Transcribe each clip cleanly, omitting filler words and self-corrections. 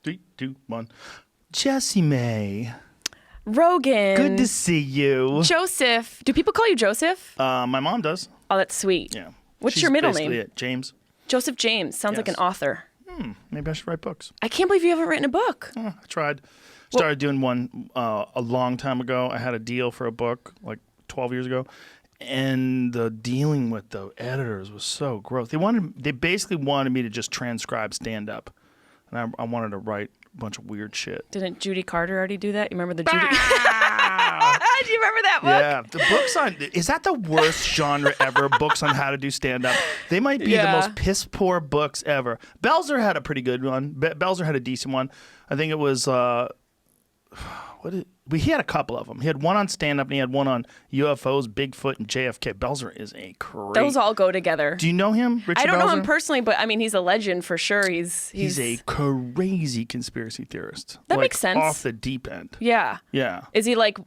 3, 2, 1. Jessimae. Rogan. Good to see you. Joseph. Do people call you Joseph? My mom does. Oh, that's sweet. Yeah. What's She's your middle basically name? It. James. Joseph James. Sounds like an author. Maybe I should write books. I can't believe you haven't written a book. I tried. Started doing one a long time ago. I had a deal for a book like 12 years ago. And the dealing with the editors was so gross. They basically wanted me to just transcribe stand-up. And I wanted to write a bunch of weird shit. Didn't Judy Carter already do that? You remember the Judy? Do you remember that book? Yeah, the books on is that the worst genre ever? Books on how to do stand up. They might be the most piss poor books ever. Belzer had a pretty good one. Belzer had a decent one. I think it was he had a couple of them. He had one on stand up and he had one on UFOs, Bigfoot, and JFK. Belzer is a crazy. Those all go together. Do you know him, Richard? I don't know Belzer? him personally, but I mean he's a legend for sure. He's a crazy conspiracy theorist. That makes sense. Off the deep end. Yeah. Yeah. Is he like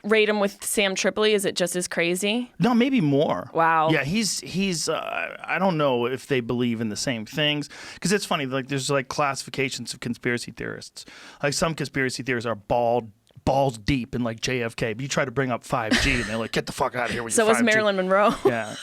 rate him with Sam Tripoli? Is it just as crazy? No, maybe more. Wow. Yeah, he's. I don't know if they believe in the same things because it's funny. Like there's like classifications of conspiracy theorists. Like some conspiracy theorists are balls deep in like JFK, but you try to bring up 5G and they're like, get the fuck out of here with your 5G. So was Marilyn Monroe. Yeah.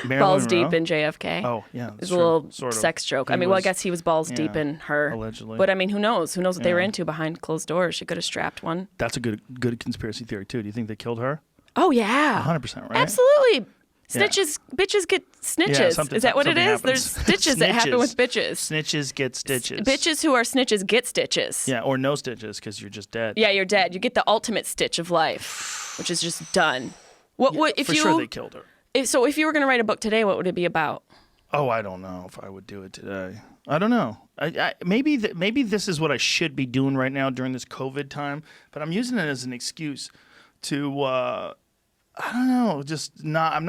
Balls deep in JFK. Oh, yeah. It's a little sex joke. I mean, I guess he was balls deep in her. Allegedly. But I mean, who knows? Who knows what they were into behind closed doors? She could have strapped one. That's a good conspiracy theory, too. Do you think they killed her? Oh, yeah. 100%, right? Absolutely. Snitches, bitches get snitches. Yeah, is that what it is? happens. There's stitches that happen with bitches. Snitches get stitches. Bitches who are snitches get stitches. Yeah, or no stitches because you're just dead. Yeah, you're dead. You get the ultimate stitch of life, which is just done. If sure they killed her. So if you were going to write a book today, what would it be about? Oh, I don't know if I would do it today. I don't know. Maybe this is what I should be doing right now during this COVID time, but I'm using it as an excuse to I don't know,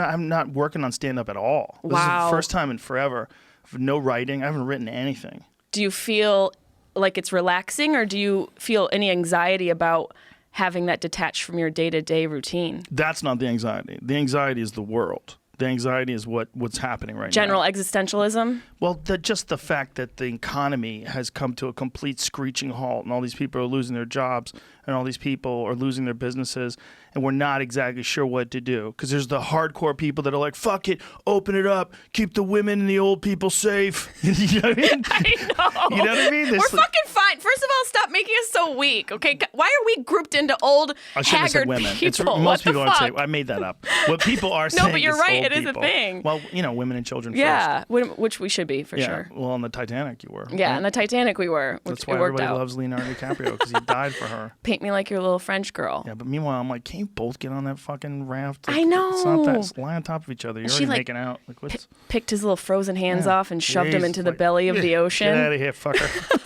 I'm not working on stand up at all. This is the first time in forever. No writing. I haven't written anything. Do you feel like it's relaxing or do you feel any anxiety about having that detached from your day-to-day routine? That's not the anxiety. The anxiety is the world. The anxiety is what's happening right now. General existentialism? Well, just the fact that the economy has come to a complete screeching halt and all these people are losing their jobs and all these people are losing their businesses and we're not exactly sure what to do. Because there's the hardcore people that are like, fuck it, open it up, keep the women and the old people safe. You know what I mean? I know. You know what I mean? We're fucking fine. First of all, stop making us so weak, okay? Why are we grouped into old, haggard people? Most people aren't saying. I made that up. What people are saying. No, but you're right. It is people. A thing. Well, women and children first. Yeah, which we should be for sure. Well, on the Titanic you were. Yeah, on the Titanic we were. That's why everybody loves Leonardo DiCaprio because he died for her. Paint me like your little French girl. Yeah, but meanwhile I'm like, can't you both get on that fucking raft? Like, I know. It's not that. Lie on top of each other. You're already making out. Like, what's... picked his little frozen hands off and shoved him into the belly of the ocean. Get out of here, fucker.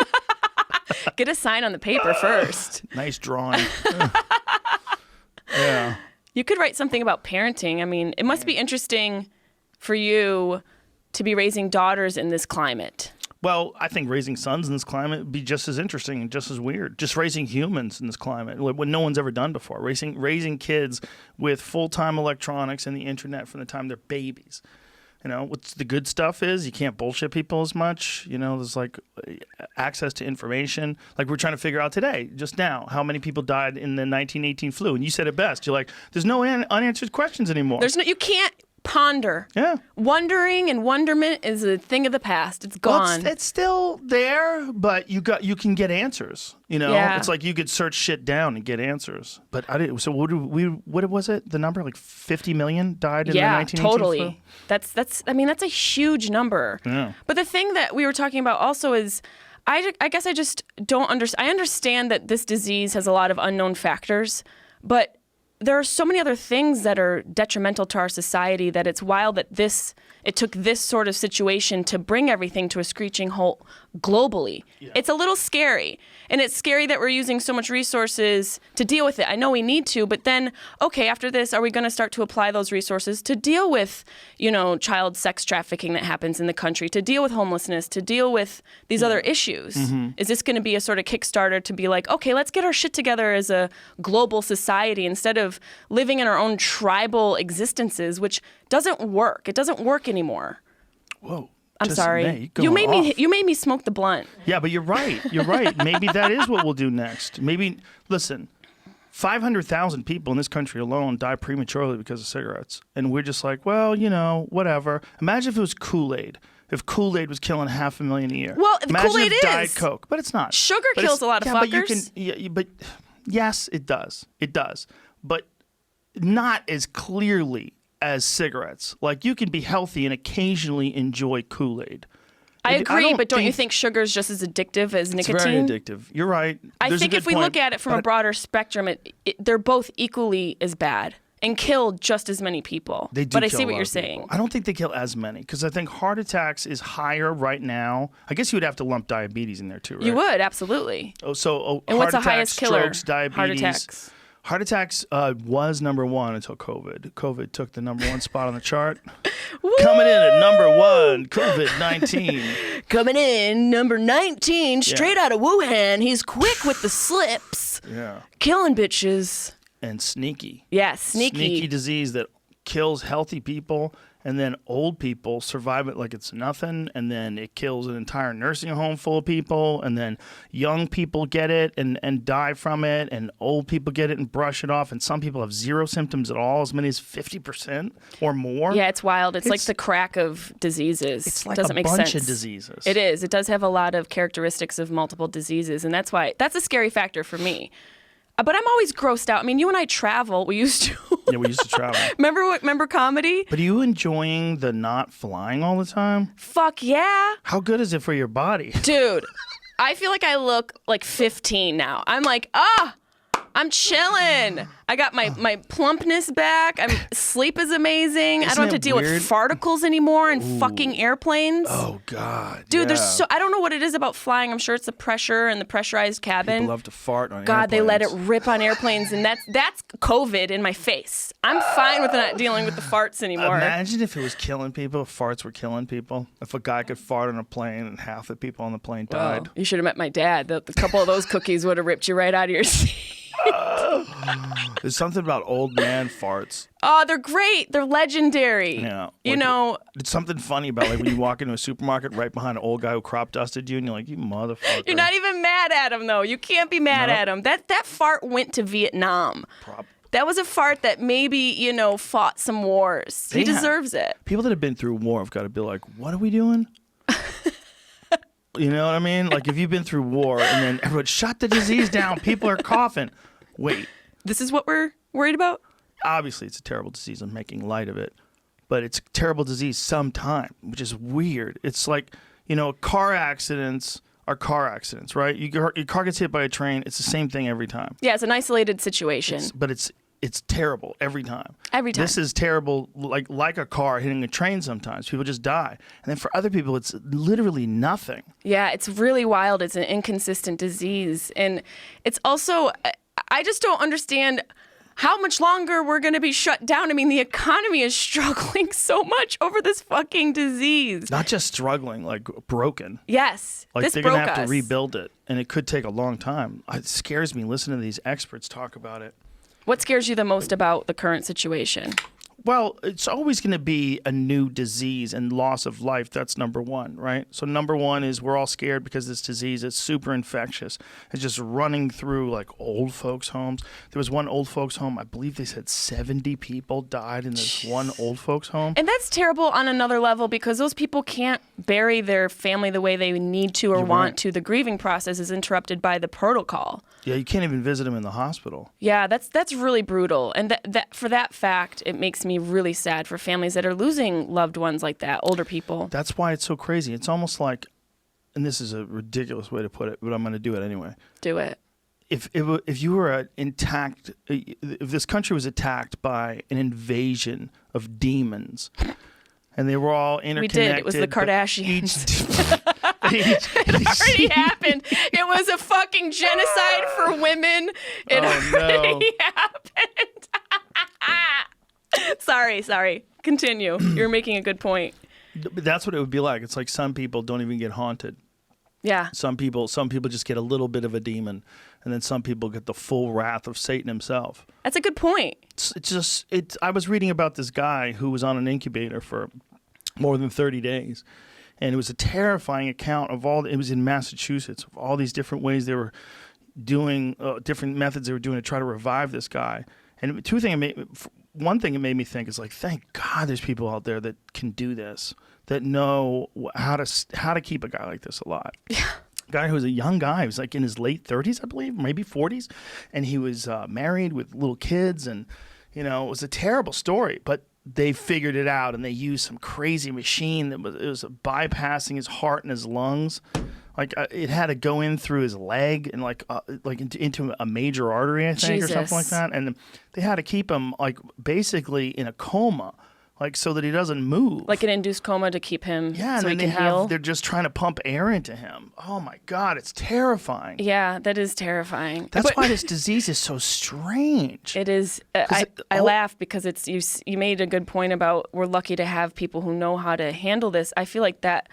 Get a sign on the paper first. Nice drawing. Yeah. You could write something about parenting. I mean, it must be interesting for you to be raising daughters in this climate. Well, I think raising sons in this climate would be just as interesting and just as weird. Just raising humans in this climate, what no one's ever done before. Raising kids with full-time electronics and the internet from the time they're babies. What's the good stuff is you can't bullshit people as much. There's like access to information. Like we're trying to figure out today, just now, how many people died in the 1918 flu. And you said it best. You're like, there's no unanswered questions anymore. You can't ponder. Yeah. Wondering and wonderment is a thing of the past. It's gone. Well, it's still there, but you can get answers. Yeah. It's like you could search shit down and get answers. But so what was it? The number like 50 million died in the 1918 totally. flu? That's a huge number. Yeah. But the thing that we were talking about also is I guess I just don't understand. I understand that this disease has a lot of unknown factors, but there are so many other things that are detrimental to our society that it's wild that it took this sort of situation to bring everything to a screeching halt globally. Yeah. It's a little scary. And it's scary that we're using so much resources to deal with it. I know we need to, but then, okay, after this, are we going to start to apply those resources to deal with, child sex trafficking that happens in the country, to deal with homelessness, to deal with these other issues? Mm-hmm. Is this going to be a sort of Kickstarter to be like, okay, let's get our shit together as a global society instead of living in our own tribal existences, which doesn't work. It doesn't work anymore. Whoa. I'm sorry. Jessimae, You made me smoke the blunt. Yeah, but you're right. You're right. Maybe that is what we'll do next. Maybe, listen, 500,000 people in this country alone die prematurely because of cigarettes. And we're just like, well, whatever. Imagine if it was Kool-Aid. If Kool-Aid was killing 500,000 a year. Well, Imagine Kool-Aid if is. Diet Coke. But it's not. Sugar kills a lot of fuckers. But yes, it does. It does. But not as clearly as cigarettes. Like, you can be healthy and occasionally enjoy Kool-Aid. I agree, but don't you think sugar is just as addictive as nicotine? It's very addictive. You're right. I think if we look at it from a broader spectrum, they're both equally as bad and kill just as many people. They do but I kill see a what lot you're of people. saying. I don't think they kill as many because I think heart attacks is higher right now. I guess you would have to lump diabetes in there too, right? You would, absolutely. And And heart what's the attacks, highest killer? strokes, diabetes. Heart attacks. Heart attacks was number one until COVID. COVID took the number one spot on the chart. Coming in at number one, COVID-19. Coming in, number 19, straight out of Wuhan. He's quick with the slips. Yeah. Killing bitches. And sneaky. Yeah, sneaky. Sneaky disease that kills healthy people, and then old people survive it like it's nothing, and then it kills an entire nursing home full of people, and then young people get it and die from it, and old people get it and brush it off, and some people have zero symptoms at all, as many as 50% or more. Yeah, it's wild. It's like the crack of diseases. It's like Doesn't a make bunch sense. of diseases. It is. It does have a lot of characteristics of multiple diseases, and that's a scary factor for me. But I'm always grossed out. I mean, you and I travel. We used to. Yeah, we used to travel. Remember comedy? But are you enjoying the not flying all the time? Fuck yeah. How good is it for your body? Dude, I feel like I look like 15 now. I'm like, I'm chilling. I got my plumpness back. Sleep is amazing. I don't have to deal with farticles anymore in fucking airplanes. Oh, God. Dude, I don't know what it is about flying. I'm sure it's the pressure and the pressurized cabin. People love to fart on God, airplanes. they let it rip on airplanes, and that's COVID in my face. I'm fine with not dealing with the farts anymore. Imagine if it was killing people, if farts were killing people. If a guy could fart on a plane and half the people on the plane died. You should have met my dad. The couple of those cookies would have ripped you right out of your seat. There's something about old man farts. Oh, they're great. They're legendary. Yeah. It's something funny about like when you walk into a supermarket right behind an old guy who crop dusted you and you're like, you motherfucker. You're not even mad at him, though. You can't be mad at him. That fart went to Vietnam. That was a fart that maybe, fought some wars. He deserves it. People that have been through war have got to be like, what are we doing? You know what I mean? Like if you've been through war and then everyone shut the disease down, people are coughing. Wait. This is what we're worried about? Obviously, it's a terrible disease. I'm making light of it. But it's a terrible disease sometime, which is weird. It's like, car accidents are car accidents, right? Your car gets hit by a train. It's the same thing every time. Yeah, it's an isolated situation. But it's terrible every time. Every time. This is terrible, like a car hitting a train sometimes. People just die. And then for other people, it's literally nothing. Yeah, it's really wild. It's an inconsistent disease. And it's also, I just don't understand how much longer we're going to be shut down. I mean, the economy is struggling so much over this fucking disease. Not just struggling, like broken. Yes, like they're going to have to rebuild it. And it could take a long time. It scares me listening to these experts talk about it. What scares you the most about the current situation? Well, it's always going to be a new disease and loss of life. That's number one, right? So number one is we're all scared because this disease is super infectious. It's just running through like old folks' homes. There was one old folks' home, I believe they said 70 people died in this one old folks' home. And that's terrible on another level because those people can't bury their family the way they need to or want to. The grieving process is interrupted by the protocol. Yeah, you can't even visit them in the hospital. Yeah, that's really brutal. And that for that fact, it makes me really sad for families that are losing loved ones like that, older people. That's why it's so crazy. It's almost like, and this is a ridiculous way to put it, but I'm going to do it anyway. Do it. If you were if this country was attacked by an invasion of demons, and they were all interconnected. We did. It was the Kardashians. It already happened. It was a fucking genocide for women. It already happened. Sorry. Continue. You're making a good point. But that's what it would be like. It's like some people don't even get haunted. Yeah. Some people just get a little bit of a demon, and then some people get the full wrath of Satan himself. That's a good point. I was reading about this guy who was on an incubator for more than 30 days. And it was a terrifying account of it was in Massachusetts, of all these different ways they were doing, different methods they were doing to try to revive this guy. And one thing it made me think is like, thank God there's people out there that can do this, that know how to keep a guy like this alive. Yeah. A guy who was a young guy, he was like in his late 30s, I believe, maybe 40s, and he was married with little kids, and it was a terrible story, but they figured it out, and they used some crazy machine it was bypassing his heart and his lungs. Like it had to go in through his leg and like into a major artery, I think, Jesus. or something like that. And they had to keep him like basically in a coma, like so that he doesn't move, like an induced coma to keep him. Yeah, so and he then can heal. they're just trying to pump air into him. Oh my God, it's terrifying. Yeah, that is terrifying. That's why this disease is so strange. It is. I laugh because it's you made a good point about we're lucky to have people who know how to handle this. I feel like that,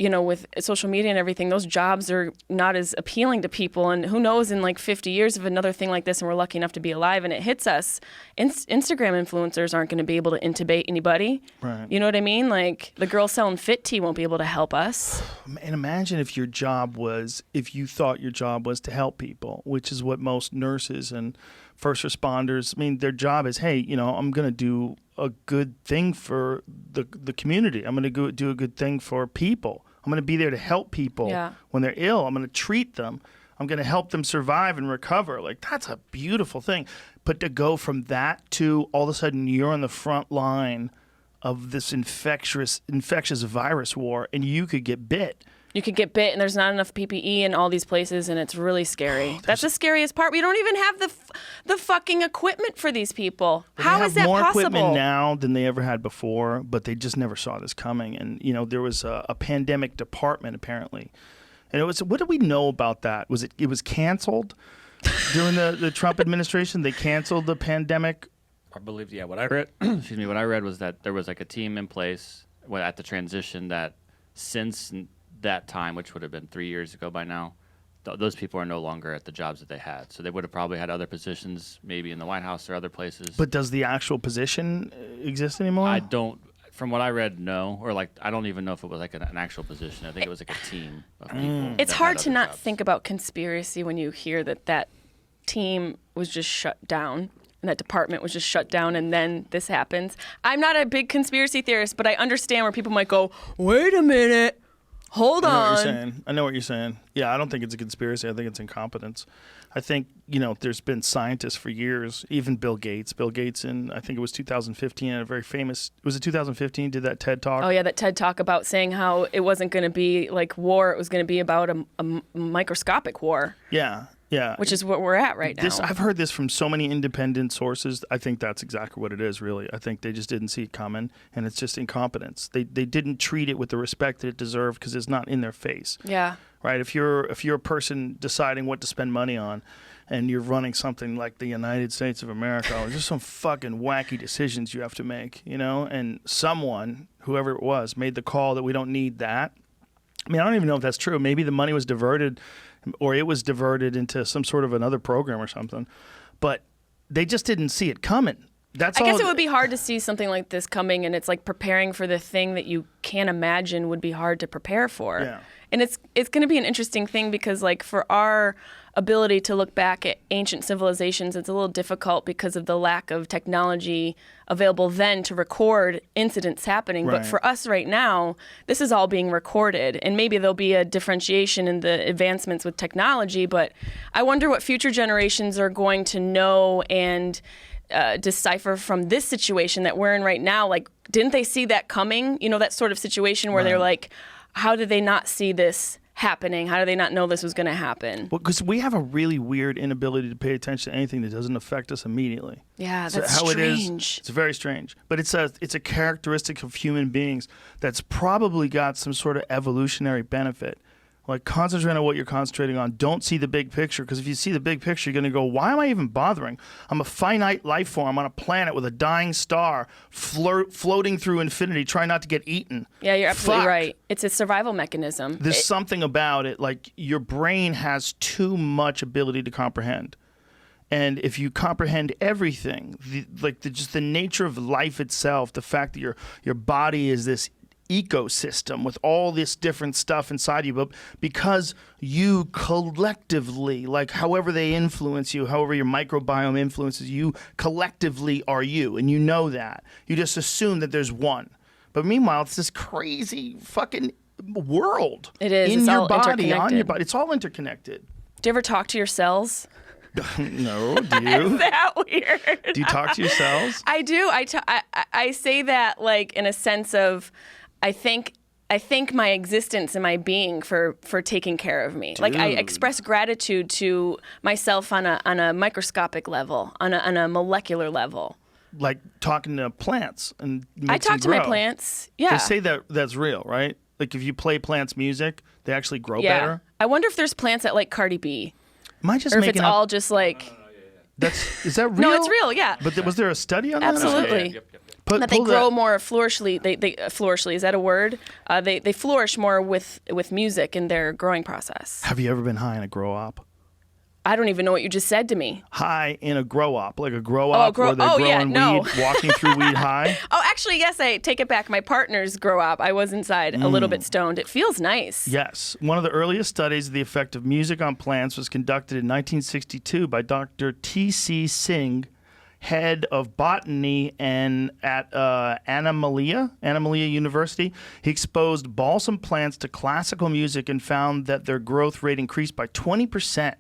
with social media and everything, those jobs are not as appealing to people. And who knows, in like 50 years of another thing like this, and we're lucky enough to be alive and it hits us, Instagram influencers aren't going to be able to intubate anybody. Right. You know what I mean? Like the girl selling Fit Tea won't be able to help us. And imagine if you thought your job was to help people, which is what most nurses and first responders, their job is, hey, I'm going to do a good thing for the community. I'm going to go do a good thing for people. I'm going to be there to help people when they're ill. I'm going to treat them. I'm going to help them survive and recover. Like, that's a beautiful thing. But to go from that to all of a sudden you're on the front line of this infectious virus war, and you could get bit. You could get bit, and there's not enough PPE in all these places, and it's really scary. That's the scariest part. We don't even have the fucking equipment for these people. How is that possible? They have more equipment now than they ever had before, but they just never saw this coming. And there was a pandemic department apparently, and it was. What do we know about that? It was canceled during the Trump administration? They canceled the pandemic. I believe, yeah. What I read, what I read was that there was like a team in place at the transition that since that time, which would have been 3 years ago by now, those people are no longer at the jobs that they had. So they would have probably had other positions, maybe in the White House or other places. But does the actual position exist anymore? I don't. From what I read, no. Or I don't even know if it was like an actual position. I think it was like a team of people. It's hard to not think about conspiracy when you hear that team was just shut down. And that department was just shut down, and then this happens. I'm not a big conspiracy theorist, but I understand where people might go, wait a minute. Hold on. I know what you're saying. Yeah, I don't think it's a conspiracy. I think it's incompetence. I think, there's been scientists for years, even Bill Gates. Bill Gates in, I think it was 2015, a very famous, was it 2015, did that TED Talk? Oh, yeah, that TED Talk about saying how it wasn't going to be like war. It was going to be about a microscopic war. Yeah. Yeah. Which is what we're at right now. I've heard this from so many independent sources. I think that's exactly what it is, really. I think they just didn't see it coming, and it's just incompetence. They didn't treat it with the respect that it deserved because it's not in their face. Yeah. Right? If you're a person deciding what to spend money on, and you're running something like the United States of America, there's just some fucking wacky decisions you have to make, and someone, whoever it was, made the call that we don't need that. I don't even know if that's true. Maybe the money was diverted, or it was diverted into some sort of another program or something. But they just didn't see it coming. I guess it would be hard to see something like this coming, and it's like preparing for the thing that you can't imagine would be hard to prepare for. Yeah. And it's going to be an interesting thing because, like, for our ability to look back at ancient civilizations, it's a little difficult because of the lack of technology available then to record incidents happening. Right. But for us right now, this is all being recorded, and maybe there'll be a differentiation in the advancements with technology, but I wonder what future generations are going to know and decipher from this situation that we're in right now. Like, didn't they see that coming? That sort of situation where they're like, how did they not see this happening? How do they not know this was going to happen? Well, because we have a really weird inability to pay attention to anything that doesn't affect us immediately. Yeah, that's how strange. It is. It's very strange. But it's a characteristic of human beings that's probably got some sort of evolutionary benefit. Like, concentrate on what you're concentrating on. Don't see the big picture, because if you see the big picture, you're going to go, why am I even bothering? I'm a finite life form on a planet with a dying star floating through infinity, trying not to get eaten. Yeah, you're absolutely right. It's a survival mechanism. There's something about it, like your brain has too much ability to comprehend. And if you comprehend everything, just the nature of life itself, the fact that your body is this ecosystem with all this different stuff inside you, but because you collectively, like however they influence you, however your microbiome influences you, collectively are you, and you know that. You just assume that there's one. But meanwhile, it's this crazy fucking world. It is. In It's your all body, on your interconnected. body. It's all interconnected. Do you ever talk to your cells? No, do you? Is that weird? Do you talk to your cells? I do. I say that like in a sense of, I thank my existence and my being for taking care of me. Like I express gratitude to myself on a microscopic level, on a molecular level. Like talking to plants and I makes them talk to my grow. plants. Yeah. They say that that's real, right? Like if you play plants music, they actually grow better. I wonder if there's plants that like Cardi B, Am I just or if making it's up? all just like. Is that real? No, it's real. Yeah. But was there a study on that? Absolutely. That they grow more flourishly. They flourishly. Is that a word? They flourish more with music in their growing process. Have you ever been high in a grow op? I don't even know what you just said to me. High in a grow op, like a grow op where they're growing weed, walking through weed high. Oh, actually, yes, I take it back. My partner's grow op. I was inside a little bit stoned. It feels nice. Yes. One of the earliest studies of the effect of music on plants was conducted in 1962 by Dr. T.C. Singh, head of botany and at Animalia University. He exposed balsam plants to classical music and found that their growth rate increased by 20%.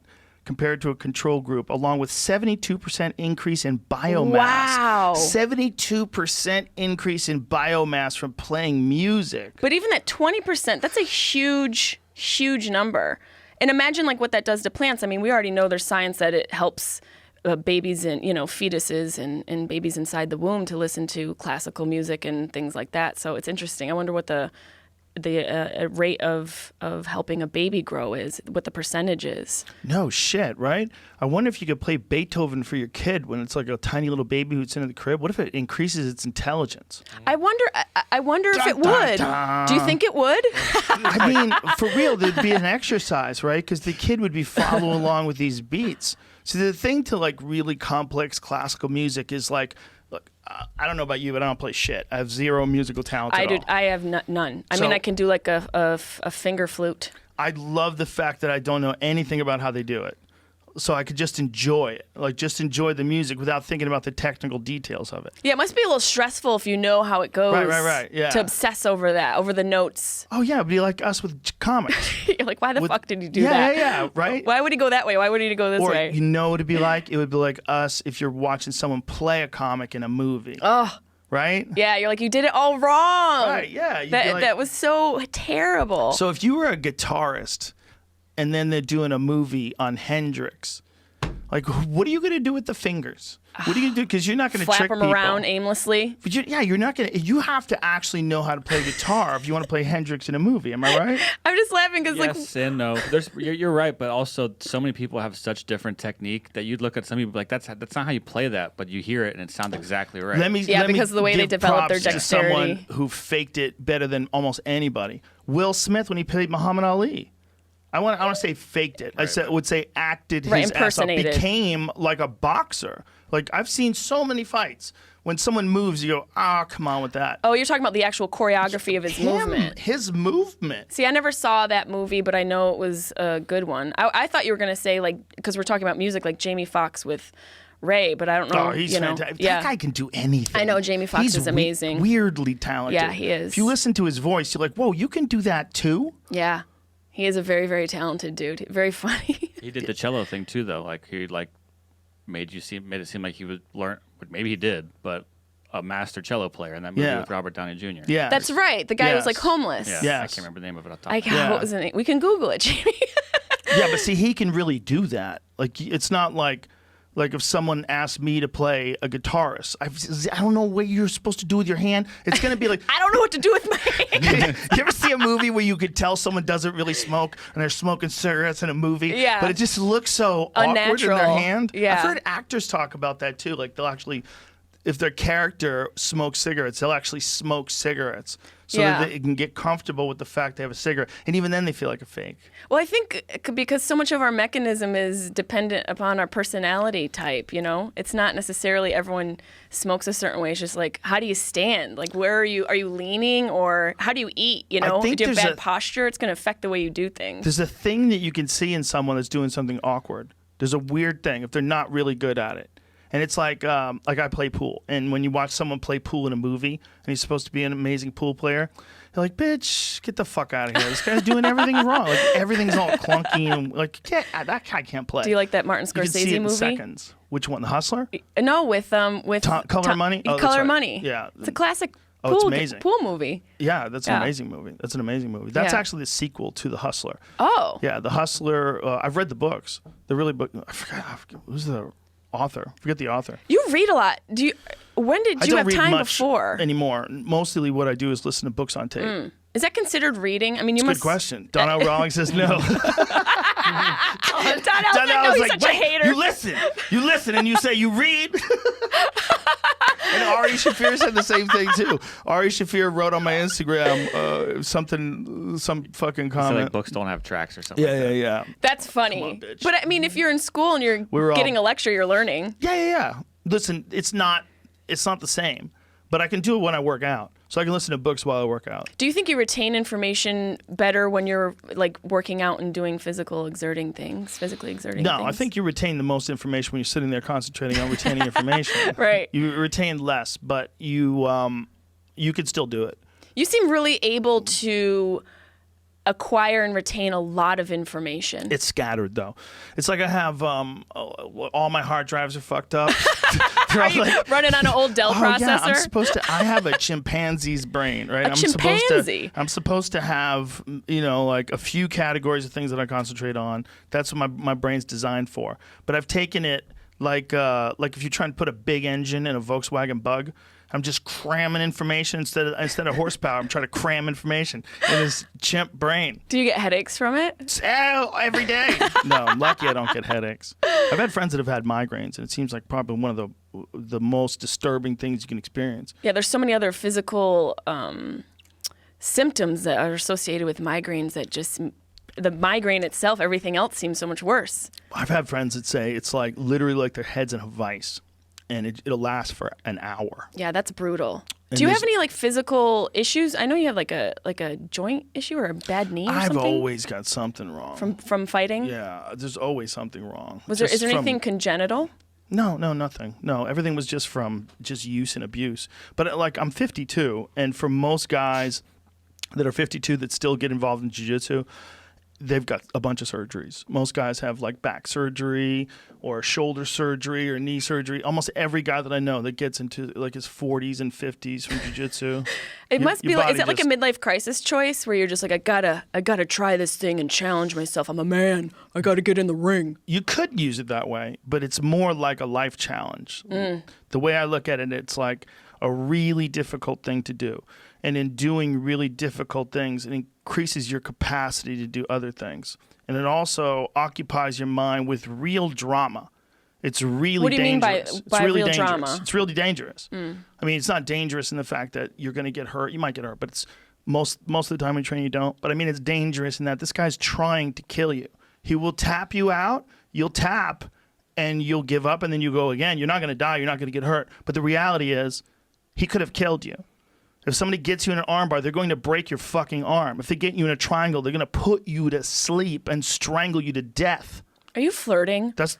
Compared to a control group, along with 72% increase in biomass. Wow. 72% increase in biomass from playing music. But even at 20%, that's a huge, huge number. And imagine like what that does to plants. I mean, we already know there's science that it helps babies and fetuses and babies inside the womb to listen to classical music and things like that. So it's interesting. I wonder what the rate of helping a baby grow is, what the percentage is. No shit, right? I wonder if you could play Beethoven for your kid when it's like a tiny little baby who's in the crib. What if it increases its intelligence? I wonder if it would. Do you think it would? I mean, for real, there'd be an exercise, right? Because the kid would be following along with these beats. So the thing to like really complex classical music is like, look, I don't know about you, but I don't play shit. I have zero musical talent at all. I have none. I mean, I can do like a finger flute. I love the fact that I don't know anything about how they do it. So I could just enjoy it, like just enjoy the music without thinking about the technical details of it. Yeah, it must be a little stressful if you know how it goes. Right. Yeah. To obsess over that, over the notes. Oh yeah, it'd be like us with comics. You're like, why the fuck did you do that? Yeah, right. Why would he go that way? Why would he go this way? You know what it'd be like? It would be like us if you're watching someone play a comic in a movie. Oh. Right? Yeah, you're like, you did it all wrong. Right, yeah. That was so terrible. So if you were a guitarist and then they're doing a movie on Hendrix, like, what are you going to do with the fingers? What are you going to do? Because you're not going to trick people. Flap them around aimlessly. But you're not going to. You have to actually know how to play guitar if you want to play Hendrix in a movie. Am I right? I'm just laughing because yes and no. You're right, but also so many people have such different technique that you'd look at some people like that's not how you play that, but you hear it and it sounds exactly right. Because of the way they develop their dexterity. Someone who faked it better than almost anybody. Will Smith when he played Muhammad Ali. I want to say faked it. Right, I would say acted his ass off, became like a boxer. Like I've seen so many fights when someone moves, you go, come on with that. Oh, you're talking about the actual choreography of his movement. His movement. See, I never saw that movie, but I know it was a good one. I thought you were going to say, like, because we're talking about music, like Jamie Foxx with Ray, but I don't know. Oh, he's fantastic. Yeah. That guy can do anything. I know Jamie Foxx is amazing. Weirdly talented. Yeah, he is. If you listen to his voice, you're like, whoa, you can do that too? Yeah. He is a very, very talented dude. Very funny. He did the cello thing too, though. Like he made it seem like he would learn. Maybe he did, but a master cello player in that movie with Robert Downey Jr. Yeah, that's right. The guy was like homeless. Yeah, I can't remember the name of it off the top. What was the name? We can Google it, Jamie. Yeah, but see, he can really do that. Like it's not like if someone asked me to play a guitarist, I don't know what you're supposed to do with your hand. It's going to be like... I don't know what to do with my hand. You ever see a movie where you could tell someone doesn't really smoke and they're smoking cigarettes in a movie? Yeah. But it just looks so unnatural. awkward in their hand. Yeah. I've heard actors talk about that too. Like they'll actually... if their character smokes cigarettes, they'll actually smoke cigarettes so that they can get comfortable with the fact they have a cigarette. And even then they feel like a fake. Well, I think because so much of our mechanism is dependent upon our personality type, you know? It's not necessarily everyone smokes a certain way. It's just like, how do you stand? Like, where are you? Are you leaning, or how do you eat, you know? think Do you have there's bad posture? It's going to affect the way you do things. There's a thing that you can see in someone that's doing something awkward. There's a weird thing if they're not really good at it. And it's like I play pool. And when you watch someone play pool in a movie and he's supposed to be an amazing pool player, you're like, bitch, get the fuck out of here. This guy's doing everything wrong. Like, everything's all clunky. And like, that guy can't play. Do you like that Martin You can see Scorsese it in movie? seconds. Which one? The Hustler? No, with Color Money? Oh, that's Color right. Money. Yeah. It's a classic Oh, it's pool, amazing. pool movie. Yeah, that's an amazing movie. That's an amazing movie. That's Yeah. actually the sequel to The Hustler. Oh. Yeah, The Hustler. I've read the books. The really book. I forgot who's the author. Forget the author. You read a lot. When did I you don't have read time much before? anymore. Mostly what I do is listen to books on tape. Is that considered reading? I mean, you It's a must. good question. Donnell Rawlings says no. Donnell's like, no, was he's like, such a wait, hater. you listen, and you say you read. And Ari Shaffir said the same thing too. Ari Shaffir wrote on my Instagram some fucking So comment. like books don't have tracks or something. Yeah. That's funny. Come on, bitch. But I mean, if you're in school and you're getting a lecture, you're learning. Yeah. Listen, it's not the same, but I can do it when I work out. So I can listen to books while I work out. Do you think you retain information better when you're like working out and doing physically exerting things? No, I think you retain the most information when you're sitting there concentrating on retaining information. Right. You retain less, but you could still do it. You seem really able to acquire and retain a lot of information. It's scattered though. It's like I have all my hard drives are fucked up. Are you running on an old Dell processor? Yeah, I'm supposed to. I have a chimpanzee's brain, right? I'm chimpanzee? supposed to have, like a few categories of things that I concentrate on. That's what my brain's designed for. But I've taken it like if you're trying to put a big engine in a Volkswagen Bug. I'm just cramming information instead of horsepower. I'm trying to cram information in this chimp brain. Do you get headaches from it? Every day. No, I'm lucky I don't get headaches. I've had friends that have had migraines, and it seems like probably one of the most disturbing things you can experience. Yeah, there's so many other physical symptoms that are associated with migraines that just the migraine itself, everything else seems so much worse. I've had friends that say it's like literally like their head's in a vice. And it'll last for an hour. Yeah, that's brutal. And Do you have any like physical issues? I know you have like a joint issue or a bad knee or I've something. always got something wrong. From fighting? Yeah, there's always something wrong. Is there anything congenital? No, nothing. No, everything was just from use and abuse. But like I'm 52, and for most guys that are 52 that still get involved in jiu-jitsu, they've got a bunch of surgeries. Most guys have like back surgery or shoulder surgery or knee surgery. Almost every guy that I know that gets into like his 40s and 50s from jiu-jitsu. It must be like, is that like a midlife crisis choice where you're just like, I gotta try this thing and challenge myself. I'm a man. I gotta get in the ring. You could use it that way, but it's more like a life challenge. The way I look at it, it's like a really difficult thing to do. And in doing really difficult things, it increases your capacity to do other things. And it also occupies your mind with real drama. It's really dangerous. What do you mean by it's really real dangerous. drama? It's really dangerous. I mean, it's not dangerous in the fact that you're going to get hurt. You might get hurt, but it's most of the time when you train, you don't. But I mean, it's dangerous in that this guy's trying to kill you. He will tap you out. You'll tap, and you'll give up, and then you go again. You're not going to die. You're not going to get hurt. But the reality is, he could have killed you. If somebody gets you in an armbar, they're going to break your fucking arm. If they get you in a triangle, they're going to put you to sleep and strangle you to death. Are you flirting? That's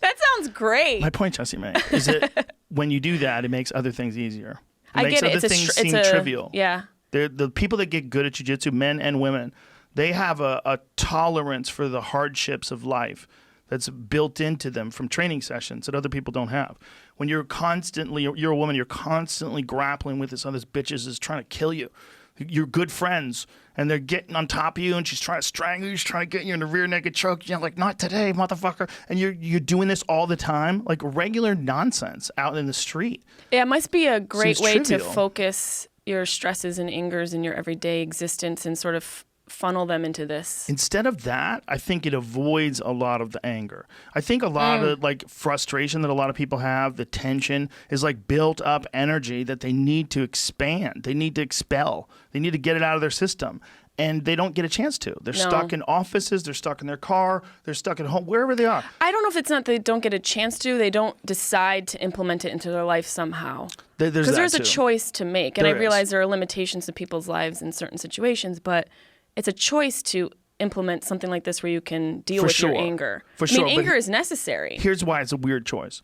That sounds great. my point, Jessimae, is that when you do that, it makes other things easier. I makes get it. other things seem trivial. Yeah. The people that get good at jiu-jitsu, men and women, they have a tolerance for the hardships of life that's built into them from training sessions that other people don't have. When you're a woman, you're constantly grappling with this other bitch is trying to kill you. You're good friends, and they're getting on top of you, and she's trying to strangle you. She's trying to get you in a rear naked choke. You're like, not today, motherfucker. And you're doing this all the time, like regular nonsense out in the street. Yeah, it must be a great Seems way trivial. to focus your stresses and angers in your everyday existence and sort of funnel them into this. Instead of that, I think it avoids a lot of the anger. I think a lot of like frustration that a lot of people have, the tension, is like built up energy that they need to expand. They need to expel. They need to get it out of their system. And they don't get a chance to. They're stuck in offices. They're stuck in their car. They're stuck at home, wherever they are. I don't know if it's not they don't get a chance to. They don't decide to implement it into their life somehow. Because there's a choice to make. And I realize there are limitations to people's lives in certain situations, but it's a choice to implement something like this where you can deal with your anger. I mean, anger is necessary. Here's why it's a weird choice.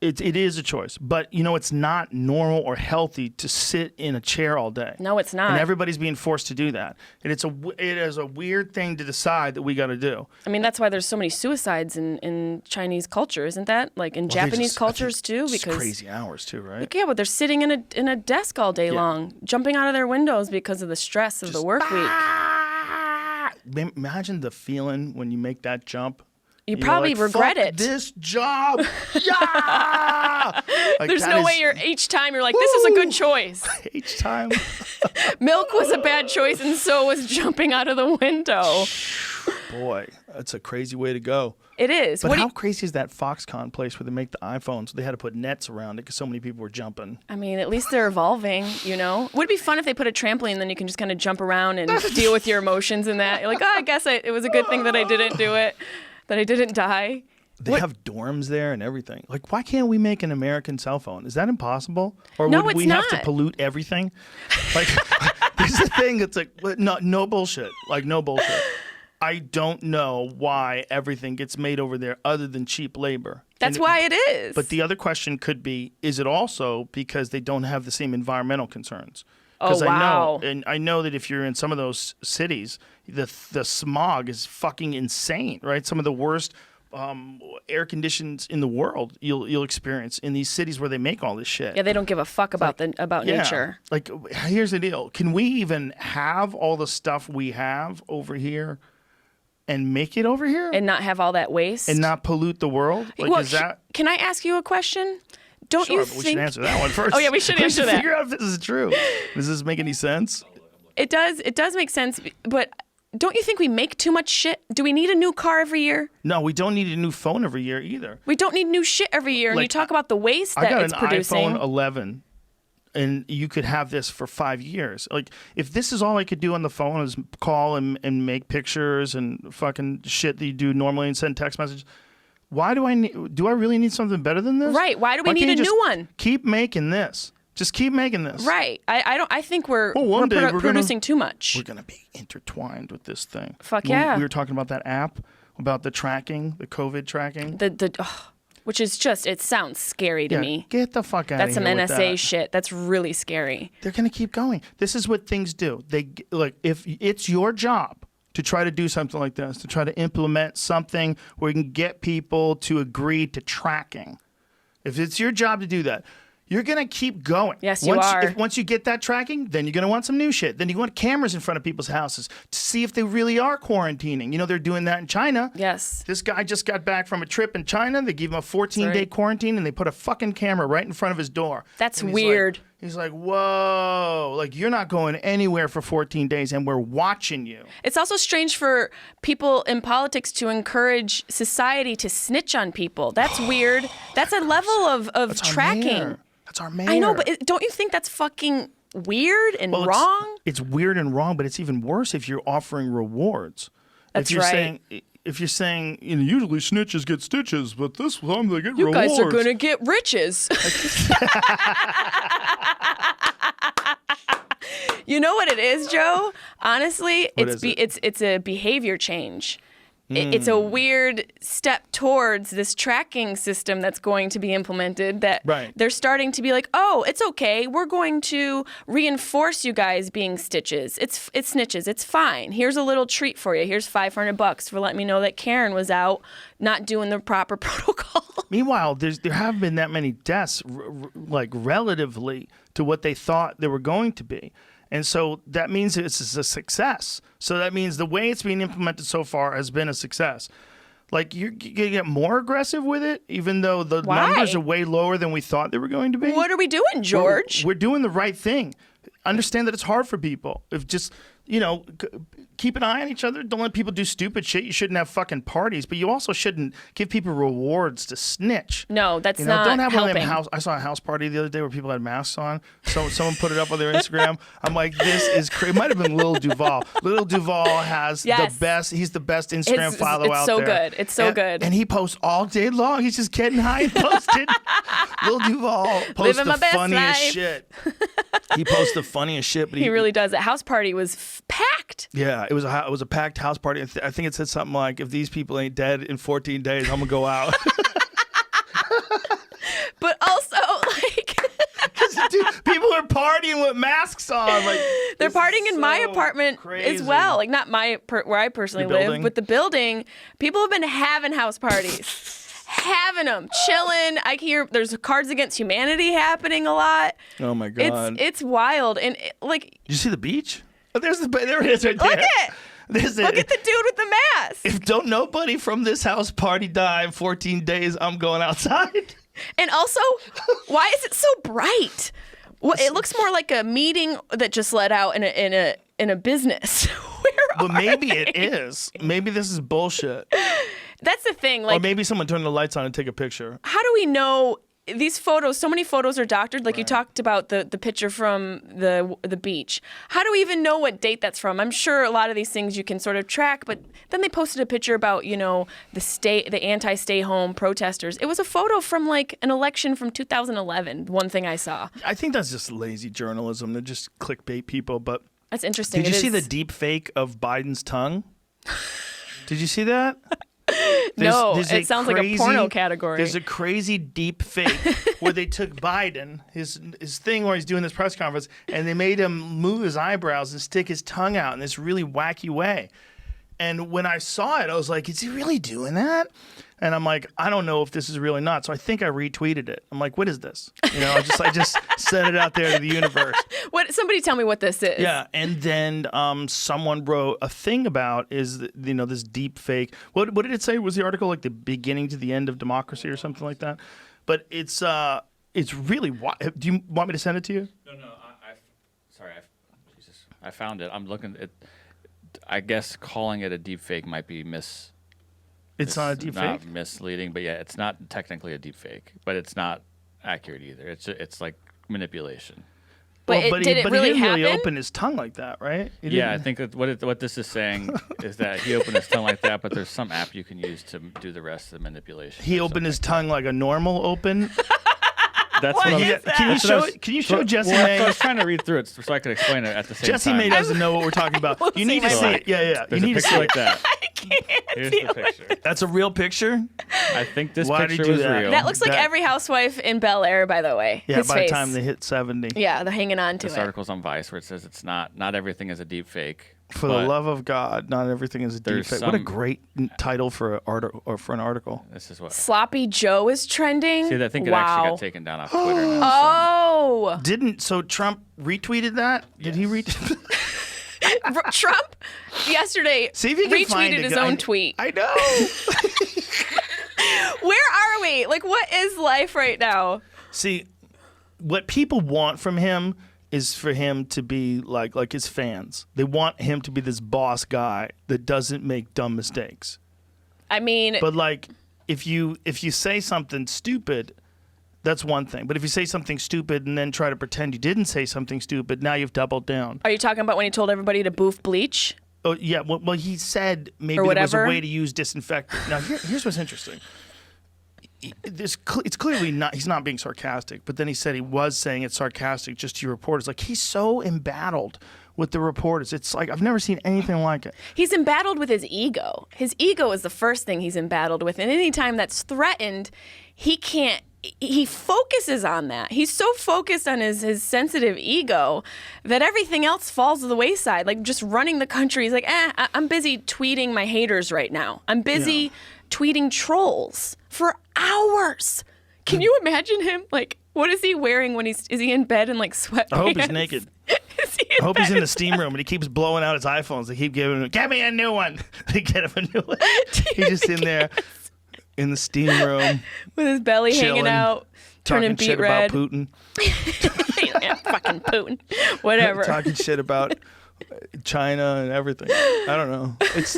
It is a choice, but it's not normal or healthy to sit in a chair all day. No, it's not. And everybody's being forced to do that. And it is a weird thing to decide that we got to do. I mean, that's why there's so many suicides in Chinese culture, isn't that? Like in Japanese cultures too, because crazy hours too, right? Yeah, but they're sitting in a desk all day long, jumping out of their windows because of the stress of the work week. Imagine the feeling when you make that jump. You probably regret it. This job. Yeah. There's no way each time you're like, this is a good choice. Each time. Milk was a bad choice, and so was jumping out of the window. Boy, that's a crazy way to go. It is. But how crazy is that Foxconn place where they make the iPhones? They had to put nets around it because so many people were jumping. I mean, at least they're evolving, Would it be fun if they put a trampoline, then you can just kind of jump around and deal with your emotions in that? You're like, I guess it was a good thing that I didn't do it. That I didn't die. They have dorms there and everything. Like, why can't we make an American cell phone? Is that impossible? Or no, would we have to pollute everything? Like, this is the thing. It's like, no bullshit. Like, no bullshit. I don't know why everything gets made over there other than cheap labor. That's why it is. But the other question could be, is it also because they don't have the same environmental concerns? Oh, wow. I know that if you're in some of those cities, the smog is fucking insane, right? Some of the worst air conditions in the world you'll experience in these cities where they make all this shit. Yeah, they don't give a fuck about nature. Like, here's the deal. Can we even have all the stuff we have over here and make it over here? And not have all that waste? And not pollute the world? Like, Can I ask you a question? Don't you think... we should answer that one first. Oh, yeah, we should answer that. Figure out if this is true. Does this make any sense? It does. It does make sense. But don't you think we make too much shit? Do we need a new car every year? No, we don't need a new phone every year either. We don't need new shit every year. And you talk about the waste that it's producing. I got an iPhone 11, and you could have this for 5 years. Like, if this is all I could do on the phone is call and make pictures and fucking shit that you do normally and send text messages... Why do I really need something better than this? Right. Why do we need a new one? Keep making this. Just keep making this. Right. I think we're producing too much. We're going to be intertwined with this thing. Fuck yeah. We were talking about that app, about the tracking, the COVID tracking. Which is just, it sounds scary to me. Get the fuck out of here. That's some NSA shit. That's really scary. They're going to keep going. This is what things do. If it's your job to try to do something like this, to try to implement something where you can get people to agree to tracking. If it's your job to do that, you're going to keep going. Yes, you are. Once you get that tracking, then you're going to want some new shit. Then you want cameras in front of people's houses to see if they really are quarantining. They're doing that in China. Yes. This guy just got back from a trip in China. They gave him a 14-day quarantine, and they put a fucking camera right in front of his door. That's weird. He's like, whoa, like, you're not going anywhere for 14 days, and we're watching you. It's also strange for people in politics to encourage society to snitch on people. That's weird. That's a level of tracking. That's our mayor. I know, but don't you think that's fucking weird and wrong? It's weird and wrong, but it's even worse if you're offering rewards. That's right. If you're saying, usually snitches get stitches, but this time they get rewards. You guys are going to get riches. You know what it is, Joe? Honestly, it's a behavior change. It's a weird step towards this tracking system that's going to be implemented that they're starting to be like, oh, it's okay. We're going to reinforce you guys being stitches. It's snitches. It's fine. Here's a little treat for you. Here's $500 for letting me know that Karen was out not doing the proper protocol. Meanwhile, there have been that many deaths, relatively to what they thought they were going to be. And so that means it's a success. So that means the way it's being implemented so far has been a success. Like, you're going to get more aggressive with it, even though the numbers are way lower than we thought they were going to be. What are we doing, George? We're doing the right thing. understand that it's hard for people. If just, keep an eye on each other. Don't let people do stupid shit. You shouldn't have fucking parties, but you also shouldn't give people rewards to snitch. No, that's not Don't have helping. one of them house. I saw a house party the other day where people had masks on. So someone put it up on their Instagram. I'm like, this is crazy. It might have been Lil Duval. Lil Duval has the best. He's the best Instagram follow out there. It's so good. It's so good. And he posts all day long. He's just getting high and posted. Lil Duval posts the funniest shit. He posts the funniest shit. But he really does. That house party was packed. Yeah, it was a packed house party. I think it said something like, "If these people ain't dead in 14 days, I'm gonna go out." But also, like, dude, people are partying with masks on. Like, they're partying in my apartment crazy. as well. Like, not where I personally live, but the building. People have been having house parties. Having them, chilling. I hear there's Cards Against Humanity happening a lot. Oh my god, it's wild. And like, did you see the beach? Oh, there it is right there. Look at the dude with the mask. If don't nobody from this house party die in 14 days, I'm going outside. And also, why is it so bright? Well, it looks more like a meeting that just let out in a business. But maybe it is. Maybe this is bullshit. That's the thing. Like, or maybe someone turned the lights on and take a picture. How do we know these photos? So many photos are doctored. Like, you talked about the picture from the beach. How do we even know what date that's from? I'm sure a lot of these things you can sort of track. But then they posted a picture about the anti-stay home protesters. It was a photo from like an election from 2011. One thing I saw. I think that's just lazy journalism. They're just clickbait people. But that's interesting. Did you see the deep fake of Biden's tongue? Did you see that? There's it sounds like a porno category. There's a crazy deep fake where they took Biden, his thing where he's doing this press conference, and they made him move his eyebrows and stick his tongue out in this really wacky way. And when I saw it, I was like, is he really doing that? And I'm like, I don't know if this is really not. So I think I retweeted it. I'm like, what is this? I just set it out there to the universe. Somebody tell me what this is. Yeah, and then someone wrote a thing about this deep fake. What did it say? Was the article like the beginning to the end of democracy or something like that? But it's really. Do you want me to send it to you? No. I found it. I'm looking at. I guess calling it a deep fake might be It's not a deep fake? Misleading, but yeah, it's not technically a deep fake, but it's not accurate either. It's like manipulation. But did it really he didn't happen? really open his tongue like that, right? Yeah, I think that what this is saying is that he opened his tongue like that, but there's some app you can use to do the rest of the manipulation. He opened his tongue like a normal open. That's what Can you show Jessimae? Well, I was trying to read through it so I could explain it at the same time. Jessimae doesn't know what we're talking about. You need to see it. Yeah. There's You need a to picture see like it. that. I can't. Here's the picture. That's a real picture? I think this Why did he picture do was that? real. That looks like every housewife in Bel Air, by the way. Yeah, His by face. the time they hit 70. Yeah, they're hanging on to This it. article's on Vice where it says it's not everything is a deep fake. For the love of God, not everything is a deep there's fake. What a some- great title for an article. This is what. Sloppy Joe is trending. See, I think it wow. actually got taken down off Twitter now. Oh, So Trump retweeted that? Did he retweet? Trump yesterday See if you can find retweeted it. his own tweet. I know. Where are we? Like, what is life right now? See, what people want from him is for him to be like his fans. They want him to be this boss guy that doesn't make dumb mistakes. I mean, But like, if you say something stupid, that's one thing. But if you say something stupid and then try to pretend you didn't say something stupid, now you've doubled down. are you talking about when he told everybody to boof bleach? Oh yeah. Well, he said maybe Or there was a whatever. way to use disinfectant. Now here's what's interesting. It's clearly not. He's not being sarcastic. But then he said he was saying it's sarcastic just to your reporters. Like, he's so embattled with the reporters. It's like I've never seen anything like it. He's embattled with his ego. His ego is the first thing he's embattled with. And anytime that's threatened, he can't. He focuses on that. He's so focused on his sensitive ego that everything else falls to the wayside. Like just running the country. He's like, I'm busy tweeting my haters right now. I'm busy tweeting trolls for hours. Can you imagine him? Like, what is he wearing when is he in bed in like sweatpants? I hope he's naked. I hope he's in the steam room and he keeps blowing out his iPhones. They keep giving him, get me a new one. They get him a new one. He's just in there in the steam room with his belly chilling, hanging out, turning talking beet shit red. about Putin. Yeah, fucking Putin. Whatever. Talking shit about China and everything. I don't know. It's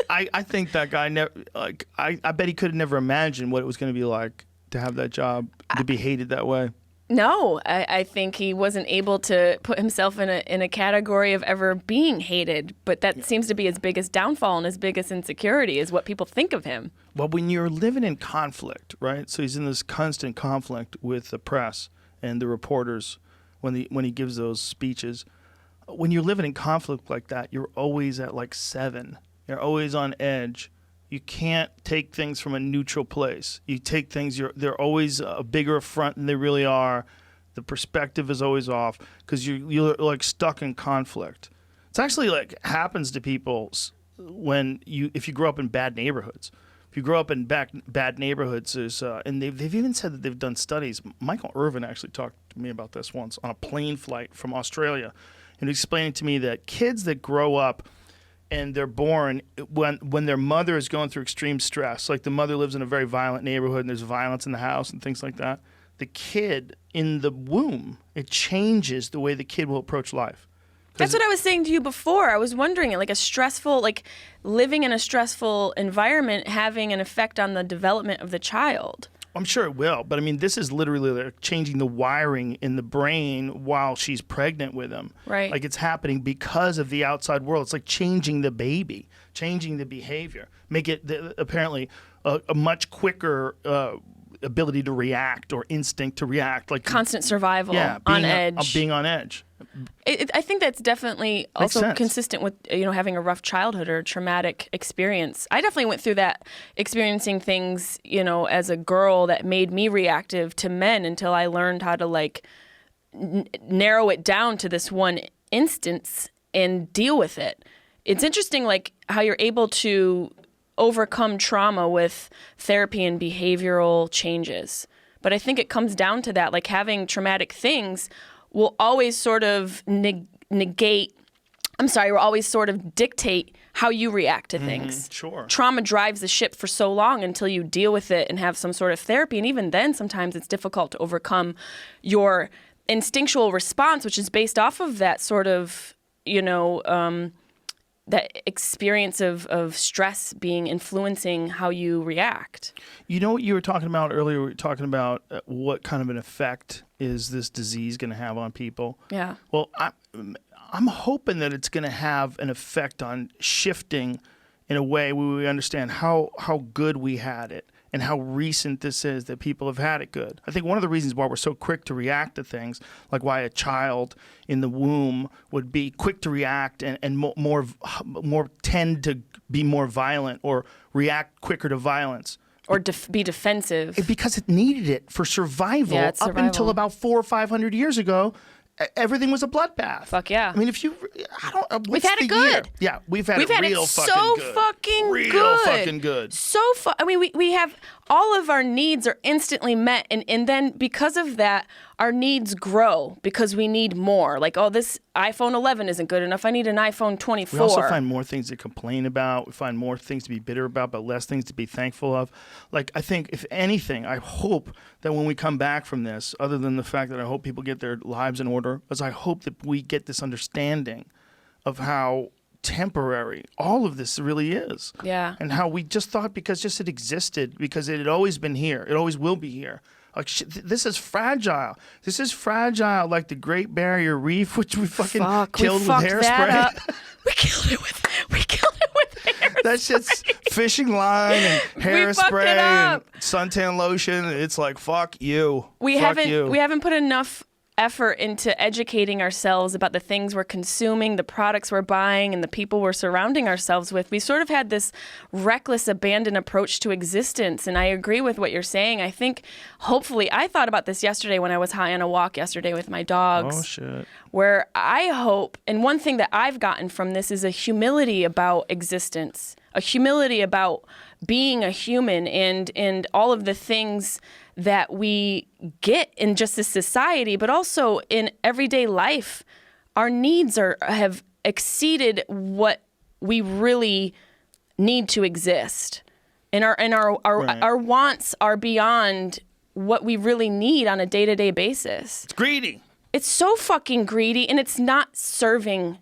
I think that guy never I bet he could have never imagined what it was going to be like to have that job, to be hated that way. No, I think he wasn't able to put himself in a category of ever being hated. But that seems to be his biggest downfall and his biggest insecurity is what people think of him. Well, when you're living in conflict, right? So he's in this constant conflict with the press and the reporters when he gives those speeches. When you're living in conflict like that, you're always at like 7. You're always on edge. You can't take things from a neutral place. You take things, they're always a bigger affront than they really are. The perspective is always off because you're like stuck in conflict. It's actually like happens to people if you grow up in bad neighborhoods. If you grow up in bad neighborhoods, and they've even said that they've done studies. Michael Irvin actually talked to me about this once on a plane flight from Australia, and explaining to me that kids that grow up and they're born when their mother is going through extreme stress, like the mother lives in a very violent neighborhood and there's violence in the house and things like that, the kid in the womb, it changes the way the kid will approach life. That's what I was saying to you before. I was wondering, like living in a stressful environment having an effect on the development of the child. I'm sure it will, but I mean, this is literally like changing the wiring in the brain while she's pregnant with him. Right. Like it's happening because of the outside world. It's like changing the baby, changing the behavior, make it apparently a much quicker ability to react or instinct to react. Like constant survival, on edge. Being on edge. I think that's definitely also consistent with having a rough childhood or a traumatic experience. I definitely went through that, experiencing things as a girl that made me reactive to men until I learned how to narrow it down to this one instance and deal with it. It's interesting like how you're able to overcome trauma with therapy and behavioral changes. But I think it comes down to that, like having traumatic things will always sort of will always sort of dictate how you react to things. Sure. Trauma drives the ship for so long until you deal with it and have some sort of therapy. And even then, sometimes it's difficult to overcome your instinctual response, which is based off of that sort of, that experience of stress influencing how you react. You know what you were talking about earlier? We were talking about what kind of an effect is this disease going to have on people? Yeah. Well, I'm hoping that it's going to have an effect on shifting in a way where we understand how good we had it and how recent this is that people have had it good. I think one of the reasons why we're so quick to react to things, like why a child in the womb would be quick to react and more tend to be more violent or react quicker to violence. Or be defensive. Because it needed it for survival. Yeah, it's survival. Up until about 400 or 500 years ago, everything was a bloodbath. Fuck yeah. I mean, we've had it good. Year? Yeah, we've had it real fucking so good. Fucking real good. Fucking good. I mean, we have all of our needs are instantly met, and then because of that, our needs grow because we need more. Like, this iPhone 11 isn't good enough. I need an iPhone 24. We also find more things to complain about. We find more things to be bitter about, but less things to be thankful of. Like, I think, if anything, I hope that when we come back from this, other than the fact that I hope people get their lives in order, is I hope that we get this understanding of how temporary all of this really is. Yeah. And how we just thought because it existed, because it had always been here, it always will be here. Like, this is fragile. This is fragile like the Great Barrier Reef, which we fucking killed with hairspray. We killed it with hairspray. That shit's fishing line and hairspray and suntan lotion. It's like, fuck you. We haven't put enough effort into educating ourselves about the things we're consuming, the products we're buying, and the people we're surrounding ourselves with. We sort of had this reckless, abandoned approach to existence, and I agree with what you're saying. I think, hopefully, I thought about this yesterday when I was high on a walk yesterday with my dogs. Oh, shit. Where I hope, and one thing that I've gotten from this is a humility about existence, a humility about being a human and all of the things that we get in just this society, but also in everyday life. Our needs have exceeded what we really need to exist. And our wants are beyond what we really need on a day-to-day basis. It's greedy. It's so fucking greedy, and it's not serving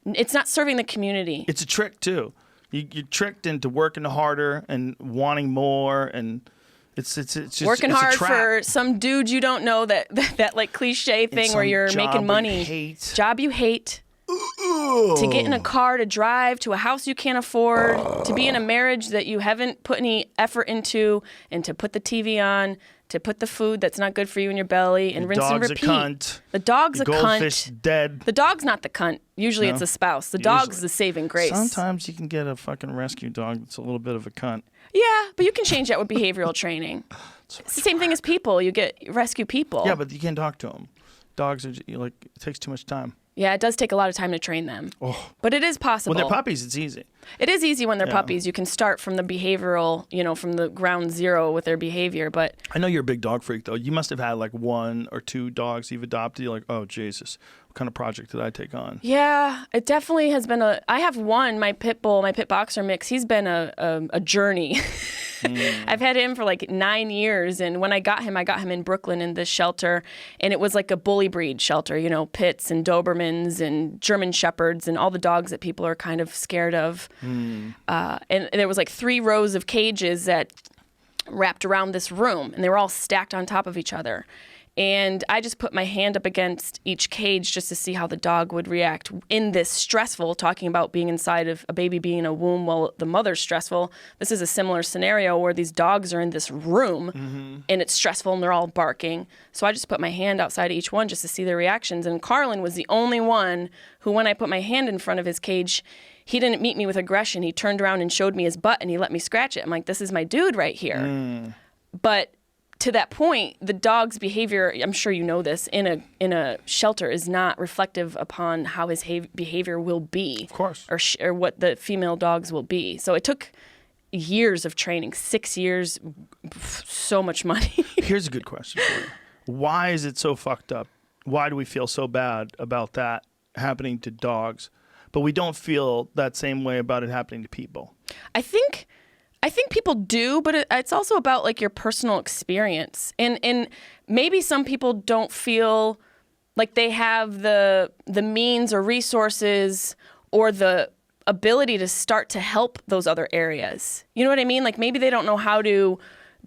the community. It's a trick too. You're tricked into working harder and wanting more, and it's just working it's hard a trap. for some dude you don't know, that like cliche thing where you're making money. Job you hate. To get in a car to drive to a house you can't afford, to be in a marriage that you haven't put any effort into, and to put the TV on, to put the food that's not good for you in your belly, and rinse and repeat. The dog's a cunt. The dog's a goldfish cunt. Dead. The dog's not the cunt. Usually it's a spouse. The dog's the saving grace. Sometimes you can get a fucking rescue dog that's a little bit of a cunt. Yeah, but you can change that with behavioral training. It's the same thing as people. You get rescue people. Yeah, but you can't talk to them. Dogs are like, it takes too much time. Yeah, it does take a lot of time to train them. Oh. But it is possible. When they're puppies, it's easy. It is easy when they're puppies. You can start from the behavioral, from the ground zero with their behavior. But I know you're a big dog freak, though. You must have had like 1 or 2 dogs you've adopted. You're like, oh, Jesus, what kind of project did I take on? Yeah, it definitely has been I have one, my pit bull, my pit boxer mix. He's been a journey. I've had him for like 9 years, and when I got him in Brooklyn in this shelter, and it was like a bully breed shelter, pits and Dobermans and German Shepherds and all the dogs that people are kind of scared of. And there was like 3 rows of cages that wrapped around this room, and they were all stacked on top of each other. And I just put my hand up against each cage just to see how the dog would react in this stressful, talking about being inside of a baby being in a womb while the mother's stressful. This is a similar scenario where these dogs are in this room and it's stressful and they're all barking. So I just put my hand outside of each one just to see their reactions. And Carlin was the only one who, when I put my hand in front of his cage, he didn't meet me with aggression. He turned around and showed me his butt and he let me scratch it. I'm like, this is my dude right here. But to that point, the dog's behavior, I'm sure you know this, in a shelter is not reflective upon how his behavior will be. Of course. Or what the female dogs will be. So it took years of training, 6 years, so much money. Here's a good question for you. Why is it so fucked up? Why do we feel so bad about that happening to dogs, but we don't feel that same way about it happening to people? I think people do, but it's also about like your personal experience. And maybe some people don't feel like they have the means or resources or the ability to start to help those other areas. You know what I mean? Like maybe they don't know how to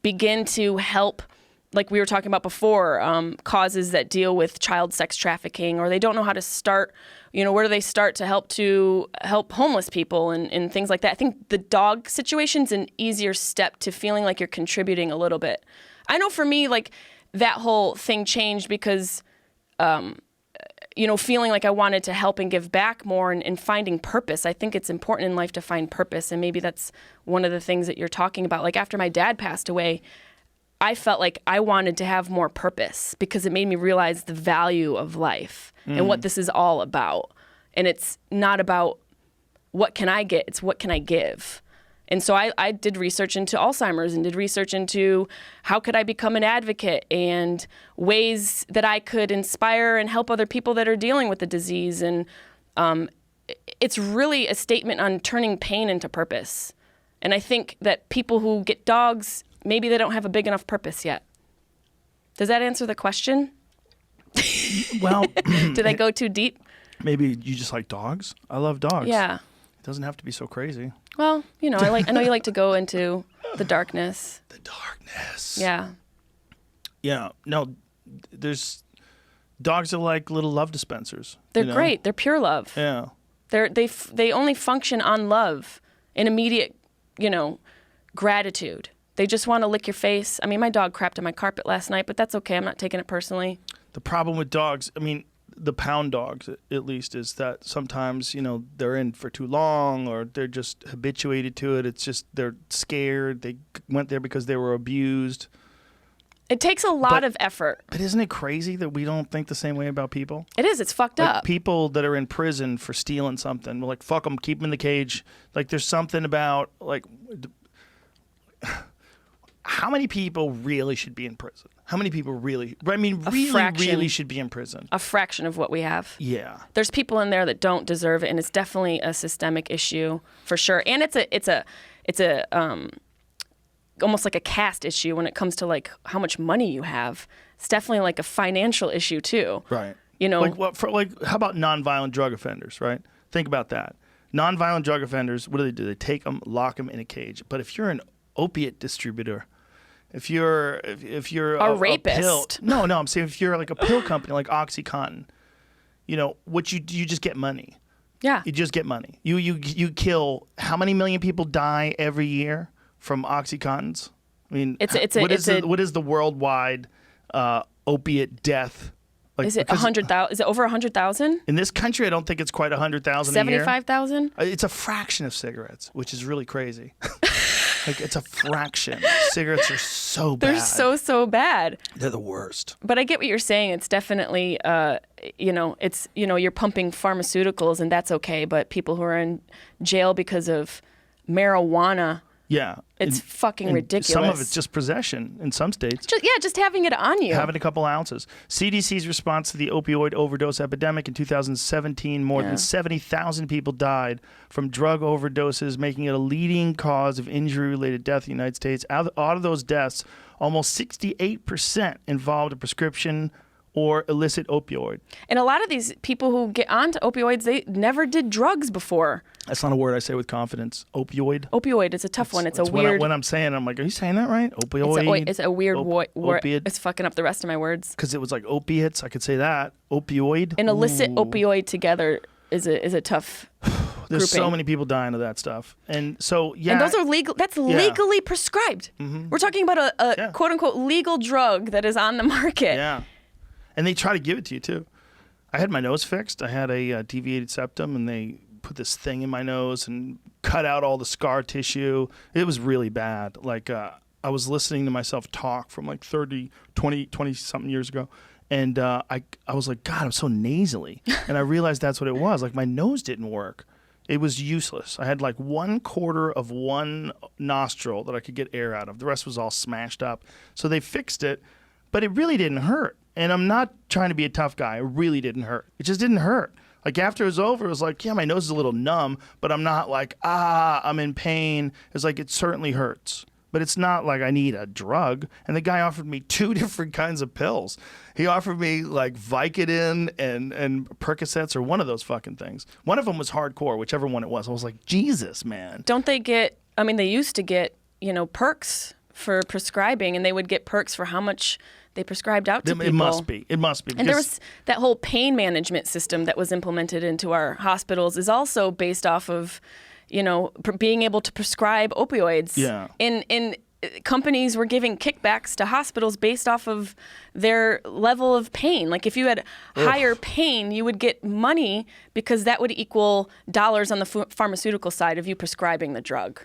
begin to help, like we were talking about before, causes that deal with child sex trafficking, or they don't know how to start, where do they start to help homeless people and things like that. I think the dog situation's an easier step to feeling like you're contributing a little bit. I know for me, like that whole thing changed because, feeling like I wanted to help and give back more and finding purpose. I think it's important in life to find purpose, and maybe that's one of the things that you're talking about. Like after my dad passed away, I felt like I wanted to have more purpose because it made me realize the value of life and what this is all about. And it's not about what can I get, it's what can I give. And so I did research into Alzheimer's and did research into how could I become an advocate and ways that I could inspire and help other people that are dealing with the disease. And it's really a statement on turning pain into purpose. And I think that people who get dogs, maybe they don't have a big enough purpose yet. Does that answer the question? Well, did I go too deep? Maybe you just like dogs. I love dogs. Yeah. It doesn't have to be so crazy. Well, I know you like to go into the darkness. The darkness. Yeah. Yeah. No, there's dogs are like little love dispensers. They're great. They're pure love. Yeah. They only function on love and immediate, gratitude. They just want to lick your face. I mean, my dog crapped on my carpet last night, but that's okay. I'm not taking it personally. The problem with dogs, the pound dogs at least, is that sometimes, they're in for too long or they're just habituated to it. It's just they're scared. They went there because they were abused. It takes a lot of effort. But isn't it crazy that we don't think the same way about people? It is. It's fucked up. People that are in prison for stealing something, we're like, fuck them, keep them in the cage. Like, there's something about, like, how many people really should be in prison? How many people really should be in prison? A fraction of what we have. Yeah. There's people in there that don't deserve it, and it's definitely a systemic issue for sure. And it's a almost like a caste issue when it comes to like how much money you have. It's definitely like a financial issue too. Right. You know, Like what? How about nonviolent drug offenders? Right. Think about that. Nonviolent drug offenders. What do? They take them, lock them in a cage. But if you're an opiate distributor, if you're a rapist. No, I'm saying if you're like a pill company like OxyContin, you know what you just get money. Yeah. You just get money. You kill how many million people die every year from OxyContins? I mean, what is the worldwide opiate death? Like, is it 100,000? Is it over 100,000? In this country, I don't think it's quite 100,000 a year. 75,000? It's a fraction of cigarettes, which is really crazy. Like, it's a fraction. Cigarettes are so bad. They're so bad. They're the worst. But I get what you're saying. It's definitely, you're pumping pharmaceuticals and that's okay. But people who are in jail because of marijuana, yeah, it's fucking ridiculous. Some of it's just possession in some states. Just having it on you. Having a couple ounces. CDC's response to the opioid overdose epidemic in 2017, more than 70,000 people died from drug overdoses, making it a leading cause of injury-related death in the United States. Out of those deaths, almost 68% involved a prescription or illicit opioid. And a lot of these people who get onto opioids, they never did drugs before. That's not a word I say with confidence. Opioid. Opioid is a tough one. It's a weird... When I'm saying, I'm like, are you saying that right? Opioid. It's a weird word. Opiate. It's fucking up the rest of my words. Because it was like opiates. I could say that. Opioid. An illicit opioid together is a tough There's grouping. so many people dying of that stuff. And so, yeah. And those are legal. That's legally prescribed. Mm-hmm. We're talking about a quote-unquote legal drug that is on the market. Yeah. And they try to give it to you, too. I had my nose fixed. I had a deviated septum, and they put this thing in my nose and cut out all the scar tissue. It was really bad. Like, I was listening to myself talk from like 20-something years ago, and I was like, God, I'm so nasally. And I realized that's what it was. Like, my nose didn't work. It was useless. I had like 1/4 of one nostril that I could get air out of. The rest was all smashed up. So they fixed it, but it really didn't hurt. And I'm not trying to be a tough guy. It really didn't hurt. It just didn't hurt. Like, after it was over, it was like, yeah, my nose is a little numb, but I'm not like, I'm in pain. It's like, it certainly hurts. But it's not like I need a drug. And the guy offered me 2 different kinds of pills. He offered me like Vicodin and Percocets, or one of those fucking things. One of them was hardcore, whichever one it was. I was like, Jesus, man. Don't they get, they used to get, perks for prescribing, and they would get perks for how much they prescribed out to people. It must be. And there was that whole pain management system that was implemented into our hospitals is also based off of, being able to prescribe opioids. Yeah. In companies were giving kickbacks to hospitals based off of their level of pain. Like, if you had higher pain, you would get money because that would equal dollars on the pharmaceutical side of you prescribing the drug.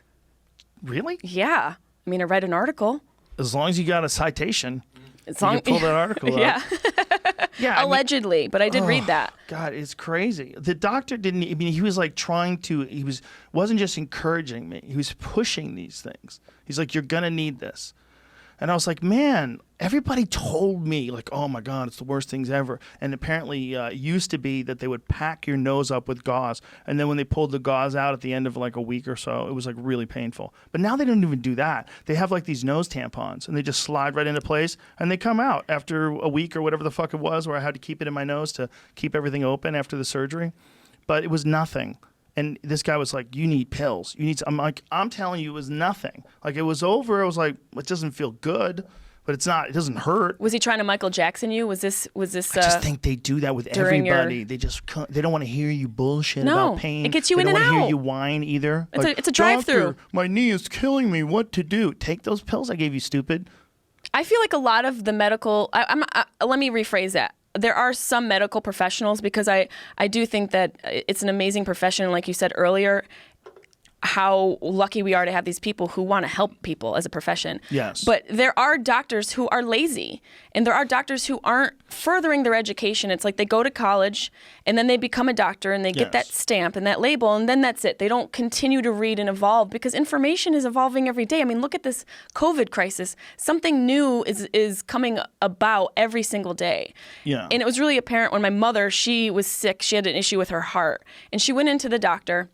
Really? Yeah. I read an article. As long as you got a citation. You can pull that article up. Yeah. Yeah. Allegedly, but I did read that. God, it's crazy. The doctor didn't, he was like wasn't just encouraging me. He was pushing these things. He's like, you're going to need this. And I was like, man, everybody told me, like, oh my God, it's the worst things ever. And apparently it used to be that they would pack your nose up with gauze. And then when they pulled the gauze out at the end of like a week or so, it was like really painful. But now they don't even do that. They have like these nose tampons, and they just slide right into place, and they come out after a week or whatever the fuck it was, where I had to keep it in my nose to keep everything open after the surgery. But it was nothing. And this guy was like, you need pills. I'm like, I'm telling you, it was nothing. Like, it was over. I was like, it doesn't feel good, but it doesn't hurt. Was he trying to Michael Jackson you? Was this? I just think they do that with everybody. They don't want to hear you bullshit about pain. It gets you in and out. They don't want to hear you whine either. It's a drive-through. My knee is killing me. What to do? Take those pills I gave you, stupid. I feel like a lot of the medical. Let me rephrase that. There are some medical professionals, because I do think that it's an amazing profession. Like you said earlier, how lucky we are to have these people who want to help people as a profession. Yes. But there are doctors who are lazy, and there are doctors who aren't furthering their education. It's like they go to college and then they become a doctor and they get that stamp and that label, and then that's it. They don't continue to read and evolve, because information is evolving every day. Look at this COVID crisis. Something new is coming about every single day. Yeah. And it was really apparent when my mother, she was sick. She had an issue with her heart, and she went into the doctor.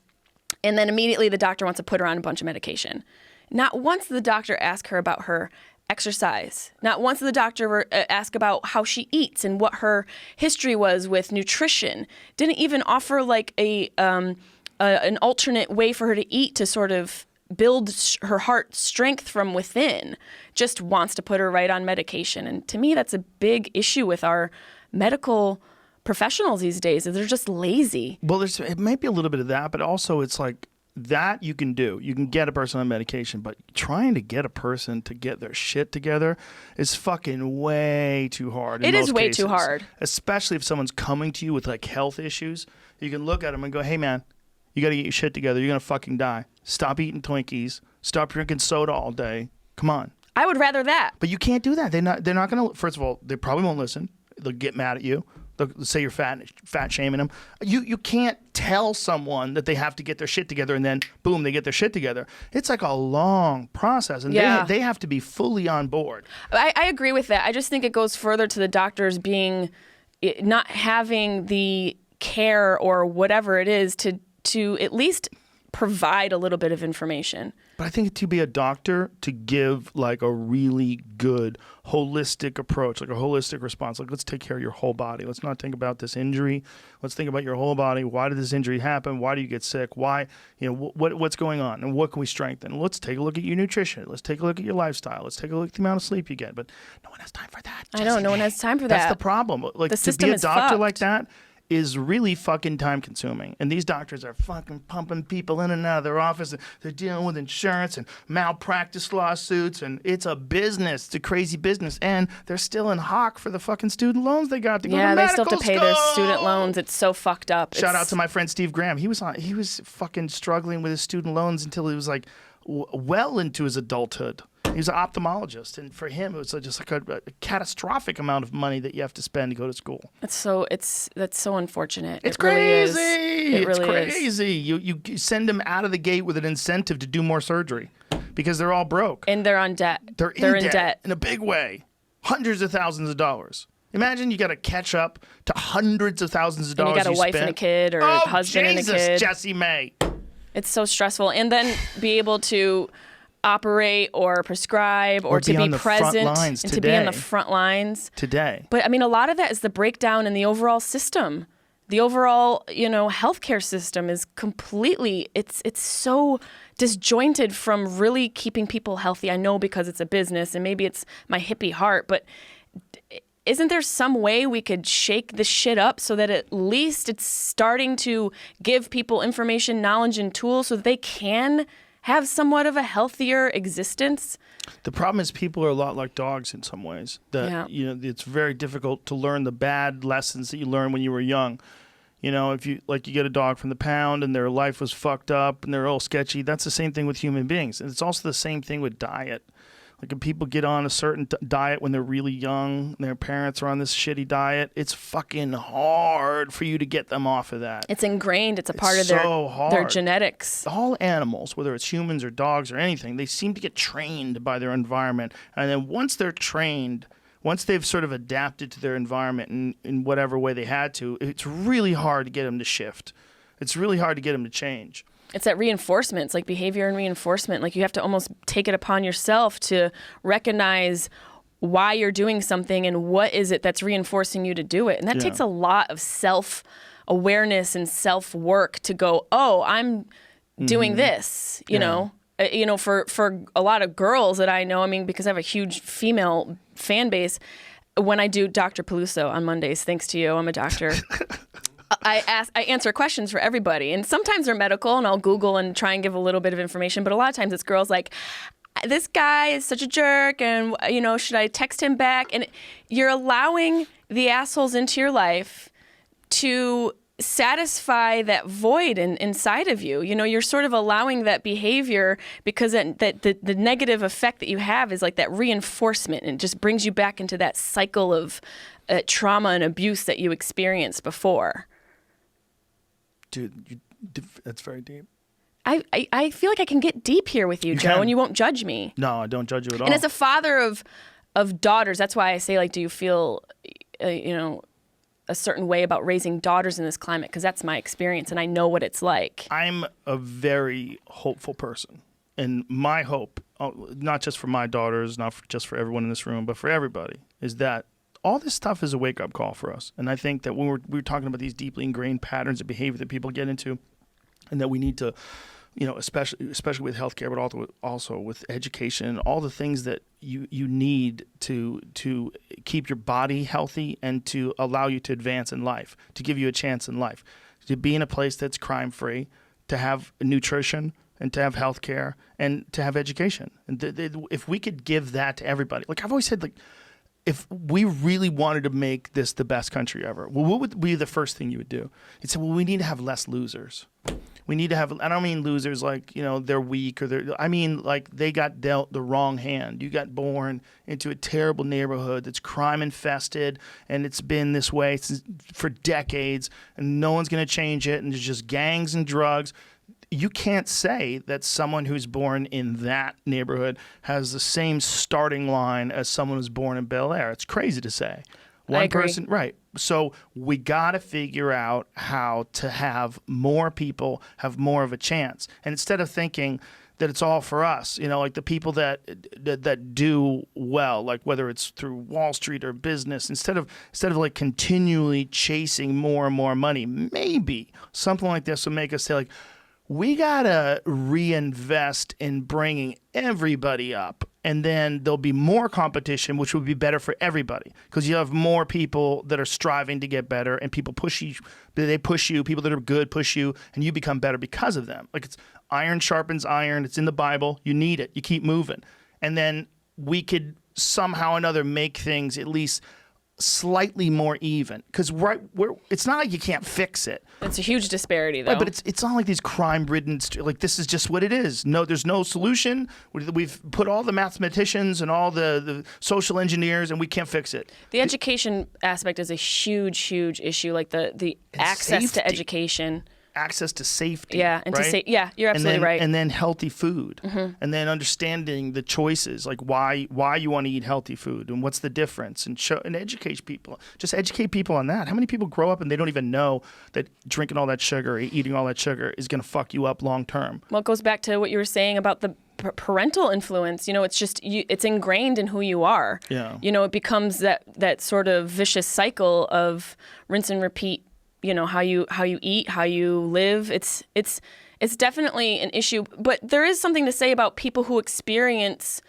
And then immediately the doctor wants to put her on a bunch of medication. Not once did the doctor ask her about her exercise. Not once did the doctor ask about how she eats and what her history was with nutrition. Didn't even offer like an alternate way for her to eat to sort of build her heart strength from within. Just wants to put her right on medication. And to me, that's a big issue with our medical professionals these days. Is they're just lazy. Well, it might be a little bit of that, but also it's like that you can do. You can get a person on medication, but trying to get a person to get their shit together is fucking way too hard. It is way too hard. Especially if someone's coming to you with like health issues. You can look at them and go, hey man, you got to get your shit together. You're going to fucking die. Stop eating Twinkies. Stop drinking soda all day. Come on. I would rather that. But you can't do that. They're not going to, first of all, they probably won't listen. They'll get mad at you. They'll say you're fat shaming them. You can't tell someone that they have to get their shit together and then, boom, they get their shit together. It's like a long process, and they have to be fully on board. I agree with that. I just think it goes further to the doctors not having the care or whatever it is to at least provide a little bit of information. But I think to be a doctor, to give like a really good holistic approach, like a holistic response, like let's take care of your whole body. Let's not think about this injury. Let's think about your whole body. Why did this injury happen? Why do you get sick? Why, what's going on and what can we strengthen? Let's take a look at your nutrition. Let's take a look at your lifestyle. Let's take a look at the amount of sleep you get. But no one has time for that. I know, no one has time for that. That's the problem. Like the to system be a is doctor fucked. like that is really fucking time consuming. And these doctors are fucking pumping people in and out of their office. And they're dealing with insurance and malpractice lawsuits. And it's a business. It's a crazy business. And they're still in hock for the fucking student loans they got to go to medical they still have to pay their school. student loans. It's so fucked up. Shout out to my friend Steve Graham. He was fucking struggling with his student loans until he was like well into his adulthood. He was an ophthalmologist, and for him, it was just like a catastrophic amount of money that you have to spend to go to school. That's so unfortunate. It's it really crazy. Is. It really it's crazy. You send them out of the gate with an incentive to do more surgery because they're all broke. And they're on debt. They're in debt in a big way. Hundreds of thousands of dollars. Imagine you got to catch up to hundreds of thousands of dollars. And you got a wife and a kid, or a husband and a kid. Jessimae. It's so stressful. And then be able to operate or prescribe or to be present and to be on the front lines today. But I mean, a lot of that is the breakdown in the overall system. The overall, healthcare system is completely, it's so disjointed from really keeping people healthy. I know because it's a business and maybe it's my hippie heart, but isn't there some way we could shake this shit up so that at least it's starting to give people information, knowledge, and tools so that they can have somewhat of a healthier existence? The problem is people are a lot like dogs in some ways. It's very difficult to learn the bad lessons that you learned when you were young. If you get a dog from the pound and their life was fucked up and they're all sketchy, that's the same thing with human beings. And it's also the same thing with diet. Like if people get on a certain diet when they're really young, and their parents are on this shitty diet, it's fucking hard for you to get them off of that. It's ingrained. It's a part of their genetics. All animals, whether it's humans or dogs or anything, they seem to get trained by their environment. And then once they're trained, once they've sort of adapted to their environment in whatever way they had to, it's really hard to get them to shift. It's really hard to get them to change. It's that reinforcement. It's like behavior and reinforcement. Like you have to almost take it upon yourself to recognize why you're doing something and what is it that's reinforcing you to do it. And that takes a lot of self-awareness and self-work to go, oh, I'm doing this, you know. For a lot of girls that I know, because I have a huge female fan base, when I do Dr. Peluso on Mondays, thanks to you, I'm a doctor. I answer questions for everybody, and sometimes they're medical, and I'll Google and try and give a little bit of information. But a lot of times it's girls like, this guy is such a jerk, and should I text him back? And you're allowing the assholes into your life to satisfy that void inside of you. You're sort of allowing that behavior because the negative effect that you have is like that reinforcement, and it just brings you back into that cycle of trauma and abuse that you experienced before. Dude, that's very deep. I feel like I can get deep here with you, Joe, and you won't judge me. No, I don't judge you at all. And as a father of daughters, that's why I say, like, do you feel, a certain way about raising daughters in this climate? Because that's my experience, and I know what it's like. I'm a very hopeful person, and my hope not just for my daughters, not just for everyone in this room, but for everybody, is that all this stuff is a wake-up call for us. And I think that when we're talking about these deeply ingrained patterns of behavior that people get into, and that we need to, especially with healthcare, but also with education, all the things that you need to keep your body healthy and to allow you to advance in life, to give you a chance in life, to be in a place that's crime-free, to have nutrition, and to have healthcare, and to have education. And if we could give that to everybody, like I've always said, like if we really wanted to make this the best country ever, well, what would be the first thing you would do? You'd say, well, we need to have less losers. We need to have, I don't mean losers like, they're weak I mean like they got dealt the wrong hand. You got born into a terrible neighborhood that's crime infested, and it's been this way for decades, and no one's going to change it, and there's just gangs and drugs. You can't say that someone who's born in that neighborhood has the same starting line as someone who's born in Bel Air. It's crazy to say. One person, right. So we got to figure out how to have more people have more of a chance. And instead of thinking that it's all for us, like the people that do well, like whether it's through Wall Street or business, instead of like continually chasing more and more money, maybe something like this will make us say like, we got to reinvest in bringing everybody up, and then there'll be more competition, which would be better for everybody because you have more people that are striving to get better, and people push you. They push you. People that are good push you, and you become better because of them. Like it's iron sharpens iron. It's in the Bible. You need it. You keep moving. And then we could somehow or another make things at least slightly more even, because it's not like you can't fix it. It's a huge disparity, though. Right, but it's not like these crime-ridden like this is just what it is. No, there's no solution. We've put all the mathematicians and all the social engineers, and we can't fix it. The education aspect is a huge issue. Like the access to education. Access to safety. Yeah, and right? You're absolutely right. And then healthy food, and then understanding the choices, like why you want to eat healthy food and what's the difference, and educate people. Just educate people on that. How many people grow up and they don't even know that drinking all that sugar, eating all that sugar is going to fuck you up long term? Well, it goes back to what you were saying about the parental influence. It's just it's ingrained in who you are. Yeah. It becomes that sort of vicious cycle of rinse and repeat. How you eat, how you live. It's definitely an issue. But there is something to say about people who experience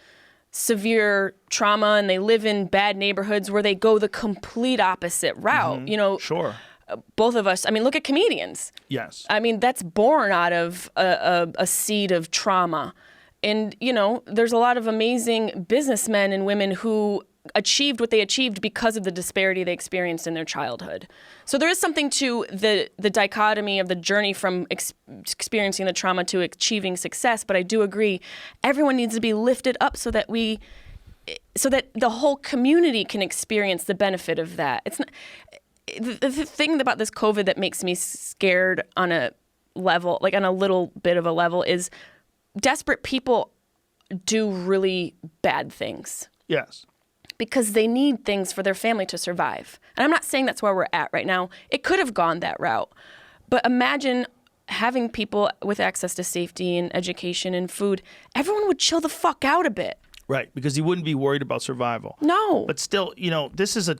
severe trauma and they live in bad neighborhoods where they go the complete opposite route. Sure. Both of us. I mean, look at comedians. Yes. I mean, that's born out of a seed of trauma. And, there's a lot of amazing businessmen and women who achieved what they achieved because of the disparity they experienced in their childhood. So there is something to the dichotomy of the journey from experiencing the trauma to achieving success. But I do agree, everyone needs to be lifted up so that the whole community can experience the benefit of that. It's not, the thing about this COVID that makes me scared on a level, like on a little bit of a level, is desperate people do really bad things. Yes. Because they need things for their family to survive. And I'm not saying that's where we're at right now. It could have gone that route. But imagine having people with access to safety and education and food. Everyone would chill the fuck out a bit. Right, because you wouldn't be worried about survival. No. But still, this is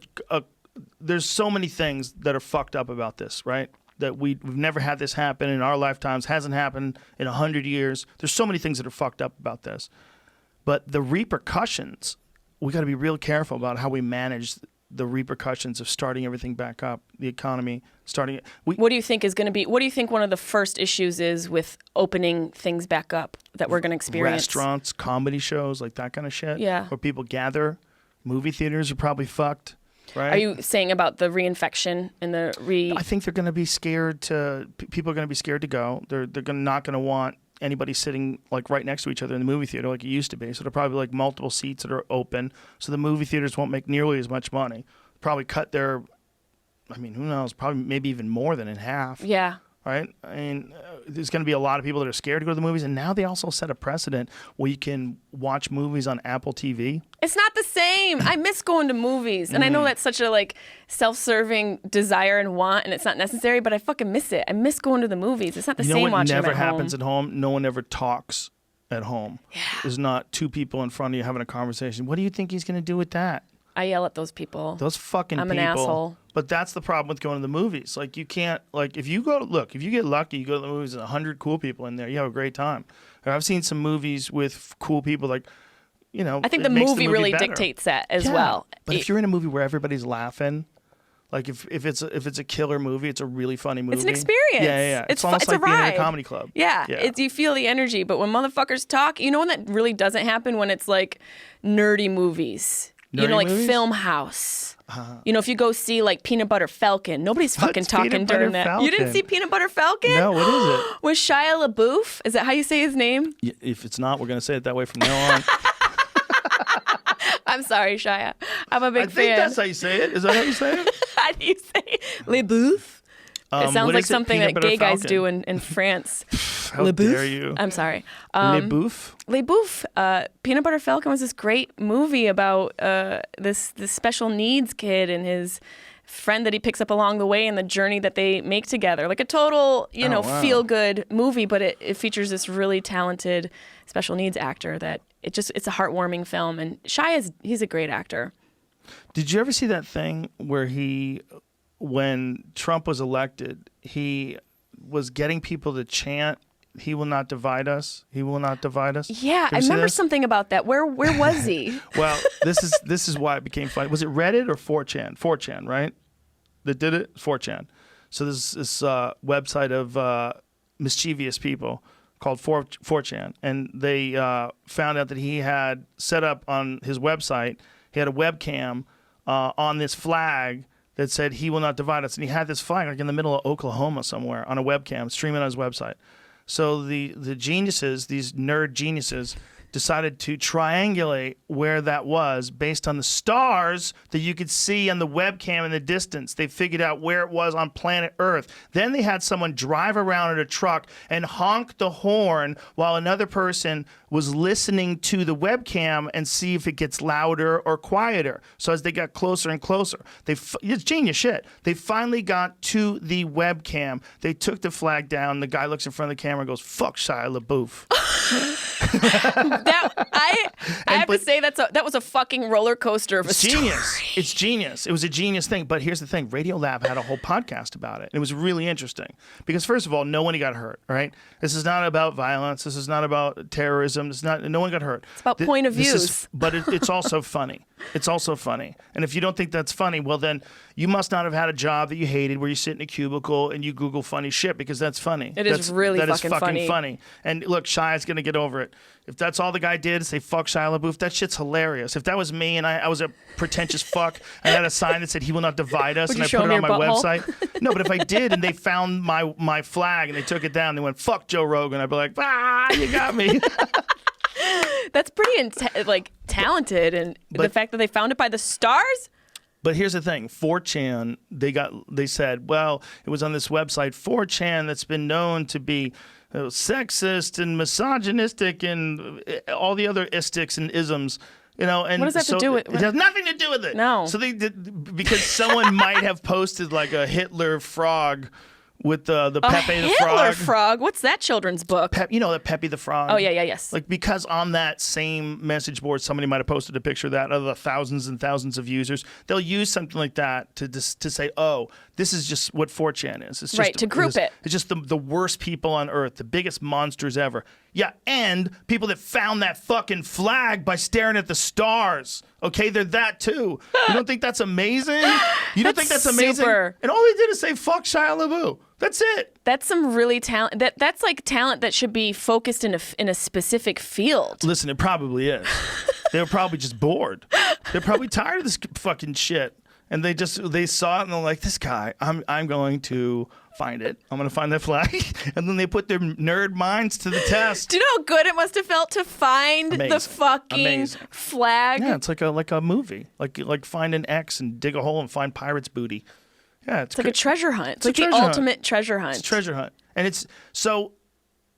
there's so many things that are fucked up about this, right? That we've never had this happen in our lifetimes, hasn't happened in 100 years. There's so many things that are fucked up about this. But the repercussions, we got to be real careful about how we manage the repercussions of starting everything back up, the economy, starting it. What do you think is going to be, what do you think one of the first issues is with opening things back up that we're going to experience? Restaurants, comedy shows, like that kind of shit. Yeah. Where people gather. Movie theaters are probably fucked, right? Are you saying about the reinfection and I think they're going to be scared people are going to be scared to go. They're not going to want anybody sitting like right next to each other in the movie theater like it used to be. So there'll probably like multiple seats that are open. So the movie theaters won't make nearly as much money. Probably cut their, who knows, probably maybe even more than in half. Yeah. Right? I mean, there's going to be a lot of people that are scared to go to the movies. And now they also set a precedent where you can watch movies on Apple TV. It's not the same. I miss going to movies. And I know that's such a self-serving desire and want, and it's not necessary, but I fucking miss it. I miss going to the movies. It's not the same watching never them at happens home. at home? No one ever talks at home. Is not two people in front of you having a conversation. What do you think he's going to do with that? I yell at those people. Those fucking I'm people. an asshole. But that's the problem with going to the movies. Like, you can't, like, if you get lucky, you go to the movies and 100 cool people in there, you have a great time. And I've seen some movies with cool people, like, you know, I think it the makes movie really better. dictates that as well. But if you're in a movie where everybody's laughing, like if it's a killer movie, it's a really funny movie. It's an experience. Yeah. It's almost it's like a being ride. in a comedy club. Yeah. You feel the energy. But when motherfuckers talk, you know when that really doesn't happen? When it's like nerdy movies. You know, like movies? Film House. You know, if you go see like Peanut Butter Falcon, nobody's fucking talking Peanut during Butter that. You didn't Falcon? see Peanut Butter Falcon? No, what is it? With Shia LaBeouf? Is that how you say his name? If it's not, we're going to say it that way from now on. I'm sorry, Shia. I'm a big I fan. think that's how you say it. Is that how you say it? How do you say LaBeouf? It sounds what like is it? something Peanut that Butter gay guys Falcon? do in France. How Le Bouffe? dare you? I'm sorry. Le Bouffe? Le Bouffe. Peanut Butter Falcon was this great movie about this special needs kid and his friend that he picks up along the way and the journey that they make together. Like a total, wow. feel-good movie, but it features this really talented special needs actor that it's a heartwarming film. And he's a great actor. Did you ever see that thing where when Trump was elected, he was getting people to chant, "He will not divide us. He will not divide us." Yeah, You I ever see remember this? something about that. Where was he? Well, this is why it became funny. Was it Reddit or 4chan? 4chan, right? That did it? 4chan. So there's this website of mischievous people called 4chan, and they found out that he had set up on his website, he had a webcam on this flag that said, "He will not divide us." And he had this flag like in the middle of Oklahoma somewhere on a webcam streaming on his website. So the geniuses, these nerd geniuses, decided to triangulate where that was based on the stars that you could see on the webcam in the distance. They figured out where it was on planet Earth. Then they had someone drive around in a truck and honk the horn while another person was listening to the webcam and see if it gets louder or quieter. So as they got closer and closer, it's genius shit. They finally got to the webcam. They took the flag down. The guy looks in front of the camera and goes, "Fuck Shia LaBeouf." I have to say that was a fucking roller coaster of a Genius. story. It's genius. It was a genius thing. But here's the thing. Radiolab had a whole podcast about it. It was really interesting. Because first of all, no one got hurt, right? This is not about violence. This is not about terrorism. No one got hurt. It's about point of views. But it's also funny. It's also funny. And if you don't think that's funny, well then you must not have had a job that you hated where you sit in a cubicle and you Google funny shit, because that's funny. It is really that fucking is fucking funny. And look, Shia's going to get over it. If that's all the guy did is say fuck Shia LaBeouf, that shit's hilarious. If that was me and I was a pretentious fuck and I had a sign that said "He will not divide us," Would and you I show put it him on your my butthole? website. No, but if I did and they found my flag and they took it down, they went, "Fuck Joe Rogan," I'd be like, you got me. That's pretty talented, and the fact that they found it by the stars. But here's the thing, 4chan, they said, well, it was on this website, 4chan, that's been known to be sexist and misogynistic and all the other istics and isms. And what does that have to do with it? Has nothing to do with it. No. So they did, because someone might have posted like a Hitler frog with the Pepe the Frog. Hitler frog. What's that children's book? The Pepe the Frog. Oh, yeah, yes. Like, because on that same message board, somebody might have posted a picture of that, of the thousands and thousands of users. They'll use something like that to say, oh, this is just what 4chan is. It's just, right, to group it. It's just the worst people on earth, the biggest monsters ever. Yeah, and people that found that fucking flag by staring at the stars. Okay, they're that too. You don't think that's amazing? You don't think that's amazing? Super. And all they did is say, fuck Shia LaBeouf. That's it. That's some really talent. That's like talent that should be focused in a specific field. Listen, it probably is. They were probably just bored. They're probably tired of this fucking shit. And they saw it and they're like, this guy, I'm going to find it. I'm going to find that flag. And then they put their nerd minds to the test. Do you know how good it must have felt to find the fucking flag? Yeah, it's like a movie. Like find an X and dig a hole and find pirate's booty. Yeah, it's like a treasure hunt. It's like the ultimate treasure hunt. It's a treasure hunt. And so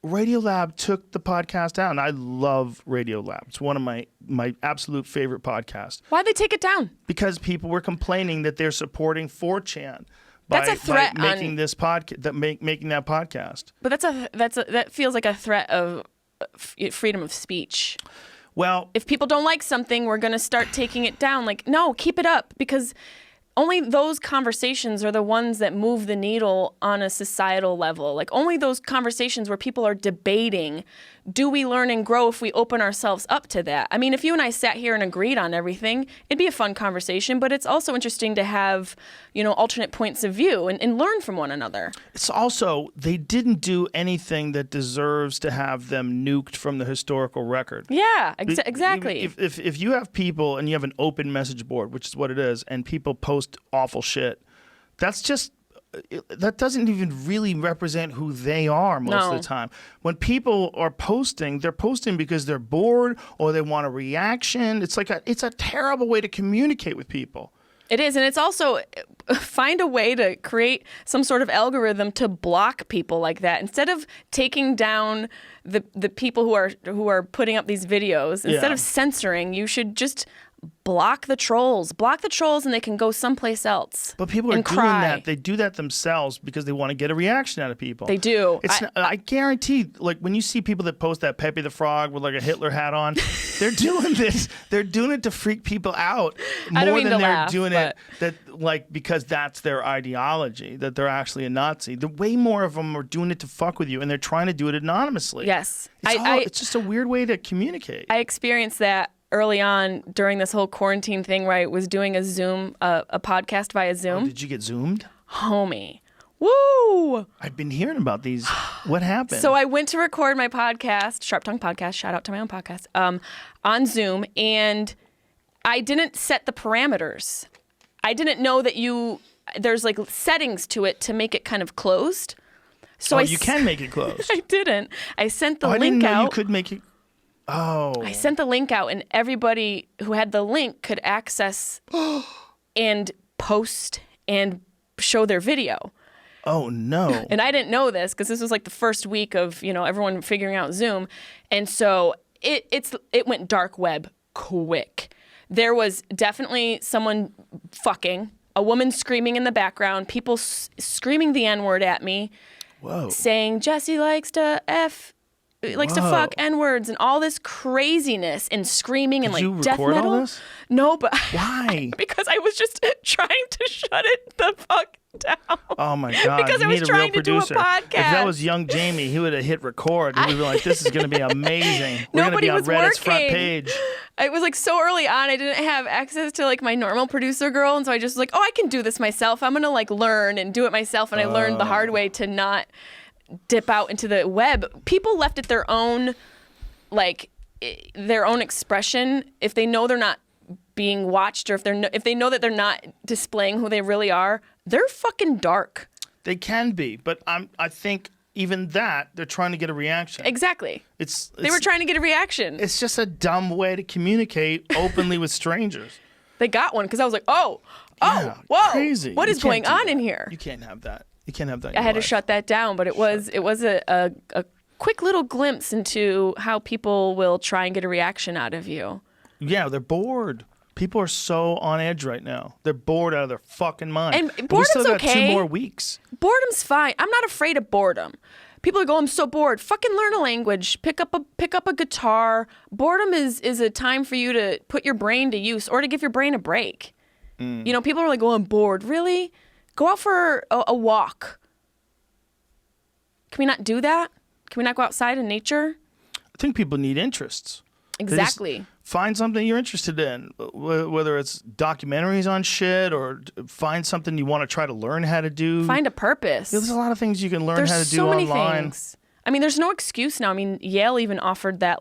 Radiolab took the podcast out, and I love Radiolab. It's one of my absolute favorite podcasts. Why'd they take it down? Because people were complaining that they're supporting 4chan That's a threat by making this podcast, making that podcast. But that feels like a threat of freedom of speech. Well, If people don't like something, we're going to start taking it down. Like, no, keep it up, because only those conversations are the ones that move the needle on a societal level. Like, only those conversations where people are debating, do we learn and grow if we open ourselves up to that? I mean, if you and I sat here and agreed on everything, it'd be a fun conversation, but it's also interesting to have, alternate points of view and learn from one another. it's also, they didn't do anything that deserves to have them nuked from the historical record. Yeah, exactly. If you have people and you have an open message board, which is what it is, and people post awful shit, that doesn't even really represent who they are most of No. the time. When people are posting, they're posting because they're bored or they want a reaction. It's a terrible way to communicate with people. It is, and it's also find a way to create some sort of algorithm to block people like that. Instead of taking down the people who are putting up these videos, instead Yeah. of censoring, you should just block the trolls. Block the trolls, and they can go someplace else. But people are and doing cry. that. They do that themselves because they want to get a reaction out of people. They do. I guarantee, like, when you see people that post that Pepe the Frog with like a Hitler hat on, they're doing this. They're doing it to freak people out I don't more mean than to they're laugh, doing but- it because that's their ideology, that they're actually a Nazi. The way more of them are doing it to fuck with you, and they're trying to do it anonymously. Yes. It's just a weird way to communicate. I experienced that early on during this whole quarantine thing where I was doing a Zoom, a podcast via Zoom. Did you get Zoomed? Homie. Woo! I've been hearing about these. What happened? So I went to record my podcast, Sharp Tongue Podcast, shout out to my own podcast, on Zoom, and I didn't set the parameters. I didn't know that there's like settings to it to make it kind of closed. So you can make it closed. I didn't. I sent the I link didn't know out. you could make it. Oh. I sent the link out, and everybody who had the link could access and post and show their video. Oh no. And I didn't know this because this was like the first week of everyone figuring out Zoom, and so it went dark web quick. There was definitely someone fucking, a woman screaming in the background, people screaming the N-word at me, Whoa. saying Jesse likes to fuck N-words and all this craziness and screaming and Did you like death record all metal. this? No, but Why? because I was just trying to shut it the fuck down. Oh my God! Because you I was need a real trying to do a producer. If that podcast. was young Jamie, he would have hit record. He would be like, "This is going to be amazing. We're going to Nobody be on was Reddit's front working. page." It was like so early on, I didn't have access to like my normal producer girl, and so I just was like, oh, I can do this myself. I'm gonna like learn and do it myself, and I learned the hard way to not dip out into the web. People left it their own expression. If they know they're not being watched, or if they know that they're not displaying who they really are, they're fucking dark. They can be, but I think even that they're trying to get a reaction. Exactly. They were It's trying to get a reaction. It's just a dumb way to communicate openly with strangers. They got one because I was like, oh, Yeah, whoa, crazy. what You is can't going do on that. in here? You can't have that. You can't have that. in I your had to life. shut that down, but it was a quick little glimpse into how people will try and get a reaction out of you. Yeah, they're bored. People are so on edge right now. They're bored out of their fucking mind. And we boredom's still got okay. 2 more weeks. Boredom's fine. I'm not afraid of boredom. People are going, I'm so bored. Fucking learn a language. Pick up a guitar. Boredom is a time for you to put your brain to use or to give your brain a break. People are like, oh, I'm bored. Really? Go out for a walk. Can we not do that? Can we not go outside in nature? I think people need interests. They just Exactly. find something you're interested in, whether it's documentaries on shit or find something you want to try to learn how to do. Find a purpose. There's a lot of things you can learn There's how to do so many online. things. I mean, there's no excuse now. I mean, Yale even offered that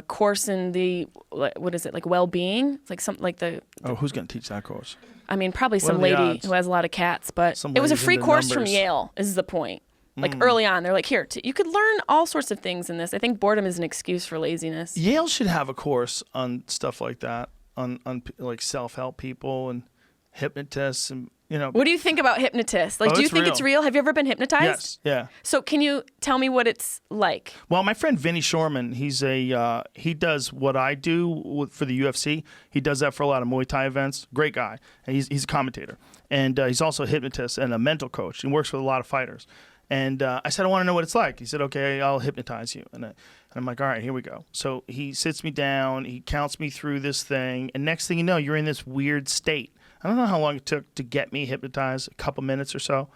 course in the what is it, like well-being? It's like something like the. Oh, who's going to teach that course? I mean, probably What some are the lady odds? who has a lot of cats, but Some it was a ladies free into course from numbers. Yale. Is the point? Like early on, they're like, here, you could learn all sorts of things in this. I think boredom is an excuse for laziness. Yale should have a course on stuff like that, on like self-help people and hypnotists and What do you think about hypnotists? Like, Oh, do you it's think real. it's real? Have you ever been hypnotized? Yes, yeah. So can you tell me what it's like? Well, my friend Vinny Shorman, he does what I do for the UFC. He does that for a lot of Muay Thai events. Great guy. And he's a commentator. And he's also a hypnotist and a mental coach. He works with a lot of fighters. And I said, I want to know what it's like. He said, okay, I'll hypnotize you. And I'm like, all right, here we go. So he sits me down, he counts me through this thing, and next thing you know, you're in this weird state. I don't know how long it took to get me hypnotized, a couple minutes or so.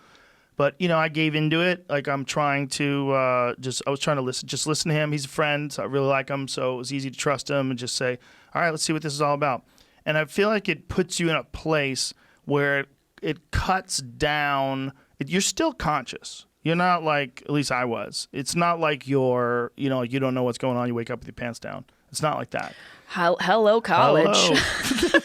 But, I gave into it. Like, I'm trying to I was trying to listen to him. He's a friend, so I really like him, so it was easy to trust him and just say, all right, let's see what this is all about. And I feel like it puts you in a place where it cuts down. You're still conscious. You're not like, at least I was. It's not like you're, you don't know what's going on. You wake up with your pants down. It's not like that. Hello, college. Hello.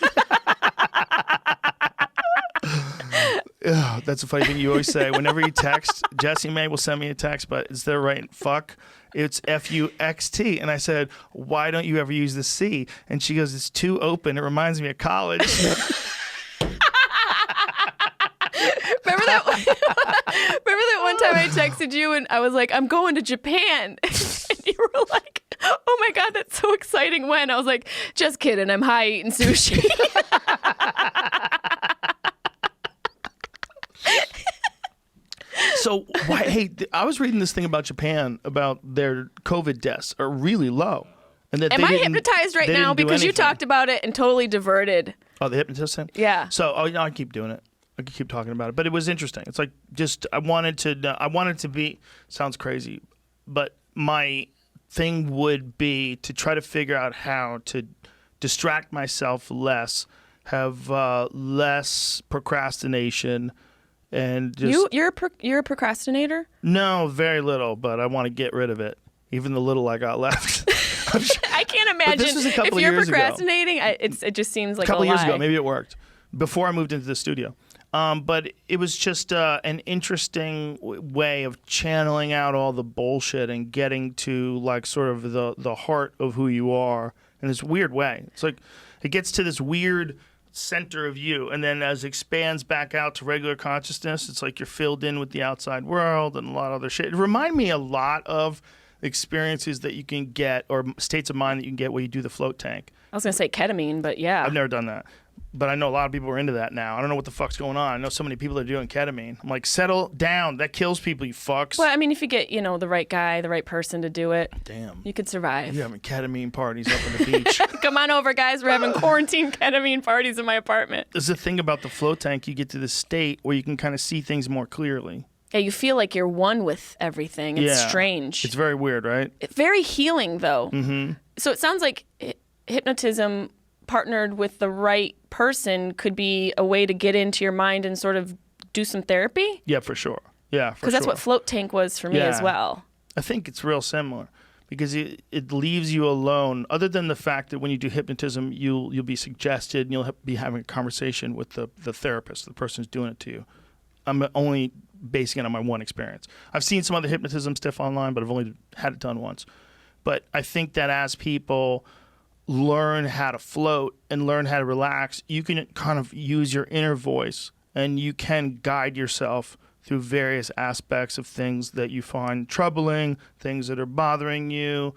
Ugh, that's a funny thing you always say. Whenever you text, Jessimae will send me a text, but instead of writing fuck, it's F-U-X-T. And I said, why don't you ever use the C? And she goes, it's too open. It reminds me of college. Remember that one time I texted you and I was like, I'm going to Japan. And you were like, oh my God, that's so exciting. When? I was like, just kidding. I'm high eating sushi. So, hey, I was reading this thing about Japan about their COVID deaths are really low. And that Am I hypnotized right now? Because you talked about it and totally diverted. Oh, the hypnotist thing? Yeah. So, I keep doing it. I could keep talking about it. But it was interesting. It's like, I wanted to be, sounds crazy, but my thing would be to try to figure out how to distract myself less, have less procrastination, and just you're a procrastinator? No, very little, but I want to get rid of it. Even the little I got left. I can't imagine this was a couple if you're years procrastinating. It just seems like a couple a years lie. ago. Maybe it worked before I moved into the studio. But it was just an interesting way of channeling out all the bullshit and getting to like sort of the heart of who you are in this weird way. It's like it gets to this weird center of you, and then as it expands back out to regular consciousness, it's like you're filled in with the outside world and a lot of other shit. It reminded me a lot of experiences that you can get, or states of mind that you can get where you do the float tank. I was going to say ketamine, but yeah. I've never done that. But I know a lot of people are into that now. I don't know what the fuck's going on. I know so many people are doing ketamine. I'm like, settle down. That kills people, you fucks. Well, I mean, if you get, the right guy, the right person to do it, damn, you could survive. You're having ketamine parties up on the beach. Come on over, guys. We're having quarantine ketamine parties in my apartment. There's a thing about the float tank. You get to this state where you can kind of see things more clearly. Yeah, you feel like you're one with everything. It's strange. It's very weird, right? Very healing, though. Mm-hmm. So it sounds like hypnotism partnered with the right person could be a way to get into your mind and sort of do some therapy? Yeah, for sure. Yeah, for sure. Because that's what float tank was for me as well. I think it's real similar because it leaves you alone, other than the fact that when you do hypnotism, you'll be suggested and you'll be having a conversation with the therapist, the person who's doing it to you. I'm only basing it on my one experience. I've seen some other hypnotism stuff online, but I've only had it done once. But I think that as people learn how to float and learn how to relax, you can kind of use your inner voice and you can guide yourself through various aspects of things that you find troubling, things that are bothering you,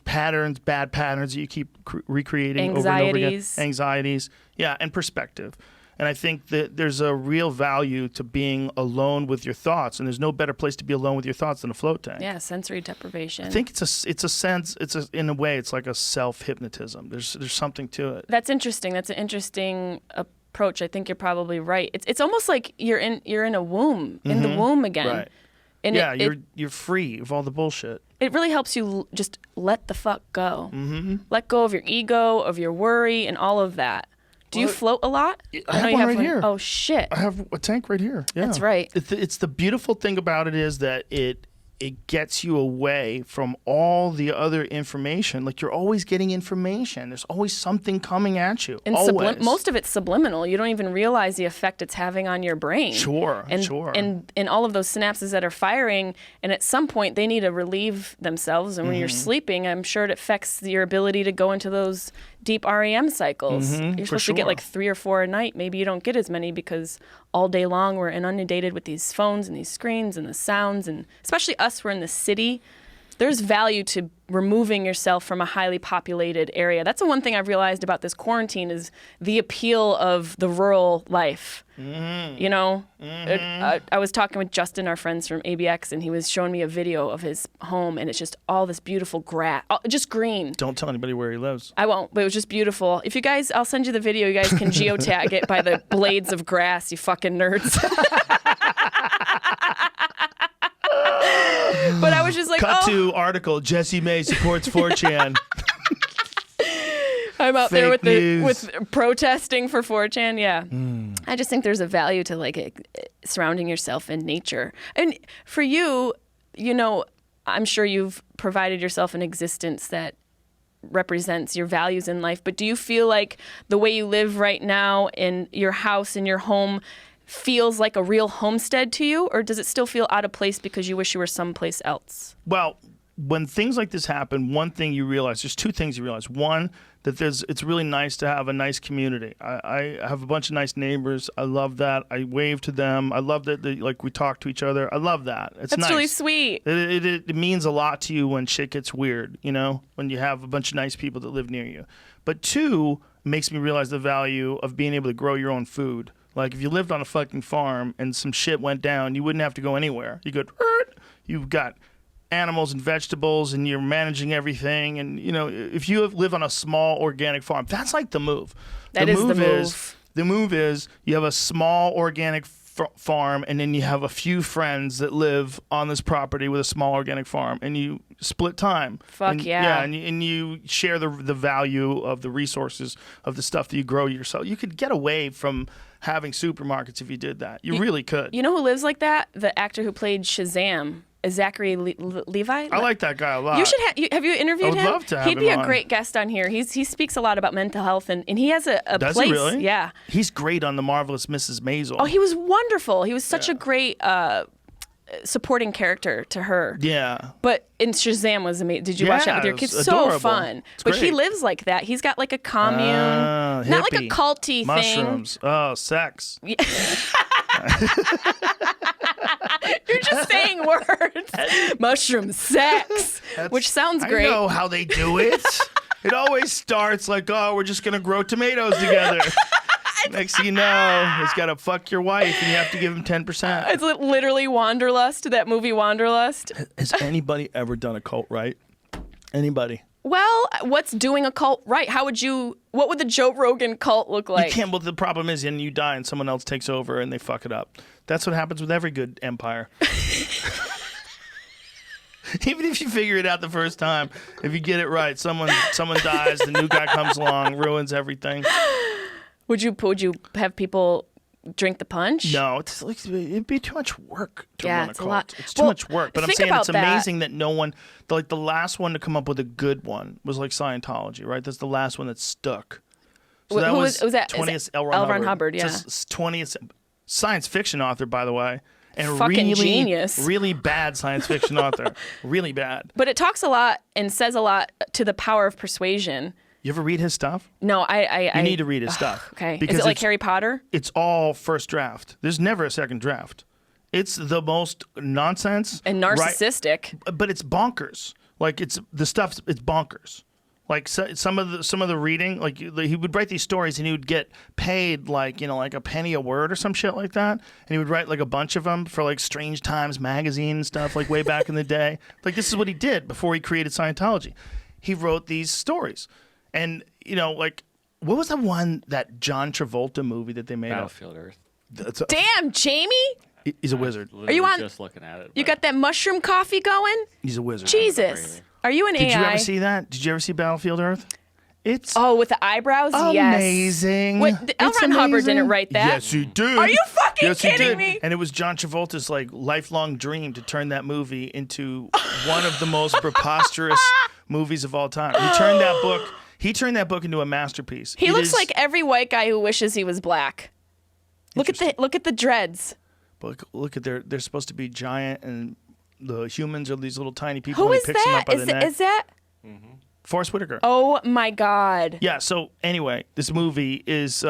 patterns, bad patterns that you keep recreating over and over again. Anxieties. Yeah, and perspective. And I think that there's a real value to being alone with your thoughts, and there's no better place to be alone with your thoughts than a float tank. Yeah, sensory deprivation. I think in a way, it's like a self-hypnotism. There's something to it. That's interesting. That's an interesting approach. I think you're probably right. It's almost like you're in a womb, in the womb again. Right. And yeah, you're free of all the bullshit. It really helps you just let the fuck go. Mm-hmm. Let go of your ego, of your worry, and all of that. Do you float a lot? I have one right here. Oh, shit. I have a tank right here. Yeah. That's right. It's the beautiful thing about it is that it gets you away from all the other information. Like, you're always getting information. There's always something coming at you. And always. Most of it's subliminal. You don't even realize the effect it's having on your brain. Sure. And all of those synapses that are firing, and at some point they need to relieve themselves. And when you're sleeping, I'm sure it affects your ability to go into those deep REM cycles. You're supposed to get like 3 or 4 a night. Maybe you don't get as many because all day long we're inundated with these phones and these screens and the sounds, and especially us, we're in the city. there's value to removing yourself from a highly populated area. That's the one thing I've realized about this quarantine is the appeal of the rural life. You know, I was talking with Justin, our friends from ABX, and he was showing me a video of his home, and it's just all this beautiful grass, just green. Don't tell anybody where he lives. I won't, but it was just beautiful. If you guys, I'll send you the video. You guys can geotag it by the blades of grass, you fucking nerds. But I was just like, Cut to article, Jessimae supports 4chan. I'm out there Fake with protesting for 4chan. Yeah. I just think there's a value to like surrounding yourself in nature. And for you, you know, I'm sure you've provided yourself an existence that represents your values in life. But do you feel like the way you live right now in your house, in your home, feels like a real homestead to you? Or does it still feel out of place because you wish you were someplace else? Well, when things like this happen, one thing you realize, there's two things you realize. One, that it's really nice to have a nice community. I have a bunch of nice neighbors. I love that. I wave to them. I love that like we talk to each other. I love that. It's That's nice. really sweet. It means a lot to you when shit gets weird, you know, when you have a bunch of nice people that live near you. But two, it makes me realize the value of being able to grow your own food. Like if you lived on a fucking farm and some shit went down, you wouldn't have to go anywhere. You could, you've got animals and vegetables and you're managing everything. And, you know, if you live on a small organic farm, that's like the move. The move is you have a small organic farm and then you have a few friends that live on this property with a small organic farm and you split time. Yeah. And you share the value of the resources of the stuff that you grow yourself. You could get away from having supermarkets if you did that. You really could. You know who lives like that? The actor who played Shazam. Zachary Levi. I like that guy a lot. You should have you interviewed him? I would love to have He'd be him a on. great guest on here. He speaks a lot about mental health and he has a Does place. He really? Yeah. He's great on The Marvelous Mrs. Maisel. Oh, he was wonderful. He was such a great supporting character to her. Yeah. But in Shazam was amazing. Did you watch that with your kids? It's So adorable. fun. It's but he great. lives like that. He's got like a commune. Not like a hippie. culty Mushrooms. Oh, sex. thing. You're just saying words. Mushroom sex, which sounds great. I know how they do it. It always starts like, oh, we're just going to grow tomatoes together. Next thing you know, he's got to fuck your wife and you have to give him 10%. It's literally Wanderlust, that movie Wanderlust. Has anybody ever done a cult right? Anybody? Well, what's doing a cult right? What would the Joe Rogan cult look like? You can't, well, the problem is, and you die and someone else takes over and they fuck it up. That's what happens with every good empire. Even if you figure it out the first time, if you get it right, someone dies, the new guy comes along, ruins everything. Would you have people drink the punch? No, it'd be too much work to run a it's cult. a lot. It's too much work. But I'm think saying it's about that. amazing that no one, like the last one to come up with a good one was like Scientology, right? That's the last one that stuck. So that was 20th L. Ron Hubbard, yeah. It's 20th science fiction author, by the way. And Fucking genius. Really bad science fiction author. Really bad. But it talks a lot and says a lot to the power of persuasion. You ever read his stuff? No, I You need to read his stuff. Okay. Because Is it like it's- Harry Potter? It's all first draft. There's never a second draft. It's the most nonsense And narcissistic. but it's bonkers. Like it's bonkers. Like some of the reading, like he would write these stories and he would get paid like a penny a word or some shit like that. And he would write like a bunch of them for like Strange Times magazine and stuff like way back in the day. Like this is what he did before he created Scientology. He wrote these stories, and like what was that John Travolta movie that they made? Battlefield Earth. Damn, Jamie! He's a wizard. Literally you on- just looking at it? You but got that mushroom coffee going? He's a wizard. Jesus. Are you an Did AI? you ever see that? Did you ever see Battlefield Earth? It's Oh, with the eyebrows? Yes. amazing. Wait, L. It's Ron Hubbard amazing. didn't write that? Yes, he did. Are you fucking yes, he kidding did. me? And it was John Travolta's like lifelong dream to turn that movie into one of the most preposterous movies of all time. He turned that book into a masterpiece. He looks like every white guy who wishes he was black. Look at the dreads. But look at they're supposed to be giant, and the humans are these little tiny people. Who and is he picks them that? up by the neck. Is that? Forrest Whitaker. Oh my God. Yeah, so anyway, this movie is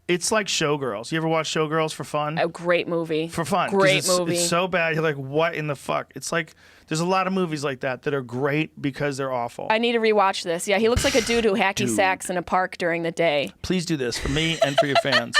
It's like Showgirls. You ever watch Showgirls for fun? A great movie. For fun. 'Cause Great movie. It's so bad. You're like, what in the fuck? It's like, there's a lot of movies like that are great because they're awful. I need to rewatch this. Yeah, he looks like a dude who hacky sacks in a park during the day. Please do this for me and for your fans.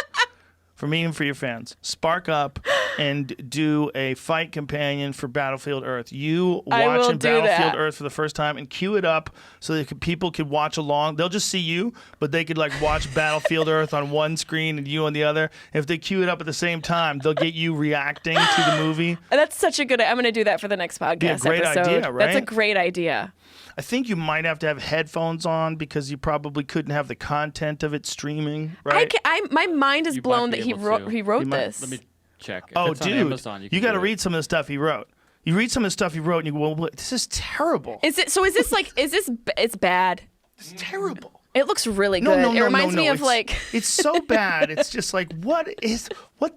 For me and for your fans. Spark up and do a fight companion for Battlefield Earth. You watching Battlefield Earth for the first time and cue it up so that people could watch along. They'll just see you, but they could like watch Battlefield Earth on one screen and you on the other. If they cue it up at the same time, they'll get you reacting to the movie. That's such a good. I'm going to do that for the next podcast. Yeah, great episode. idea, right? That's a great idea. I think you might have to have headphones on because you probably couldn't have the content of it streaming, right? My mind is You blown might that be he able wrote to. he wrote You might- this. Let me check. If Oh, it's on dude, Amazon, you can got to do it. read some of the stuff he wrote. You read some of the stuff he wrote and you go, well, this is terrible. Is this like it's bad? It's terrible. It looks really good. It reminds me of like It's so bad. It's just like, what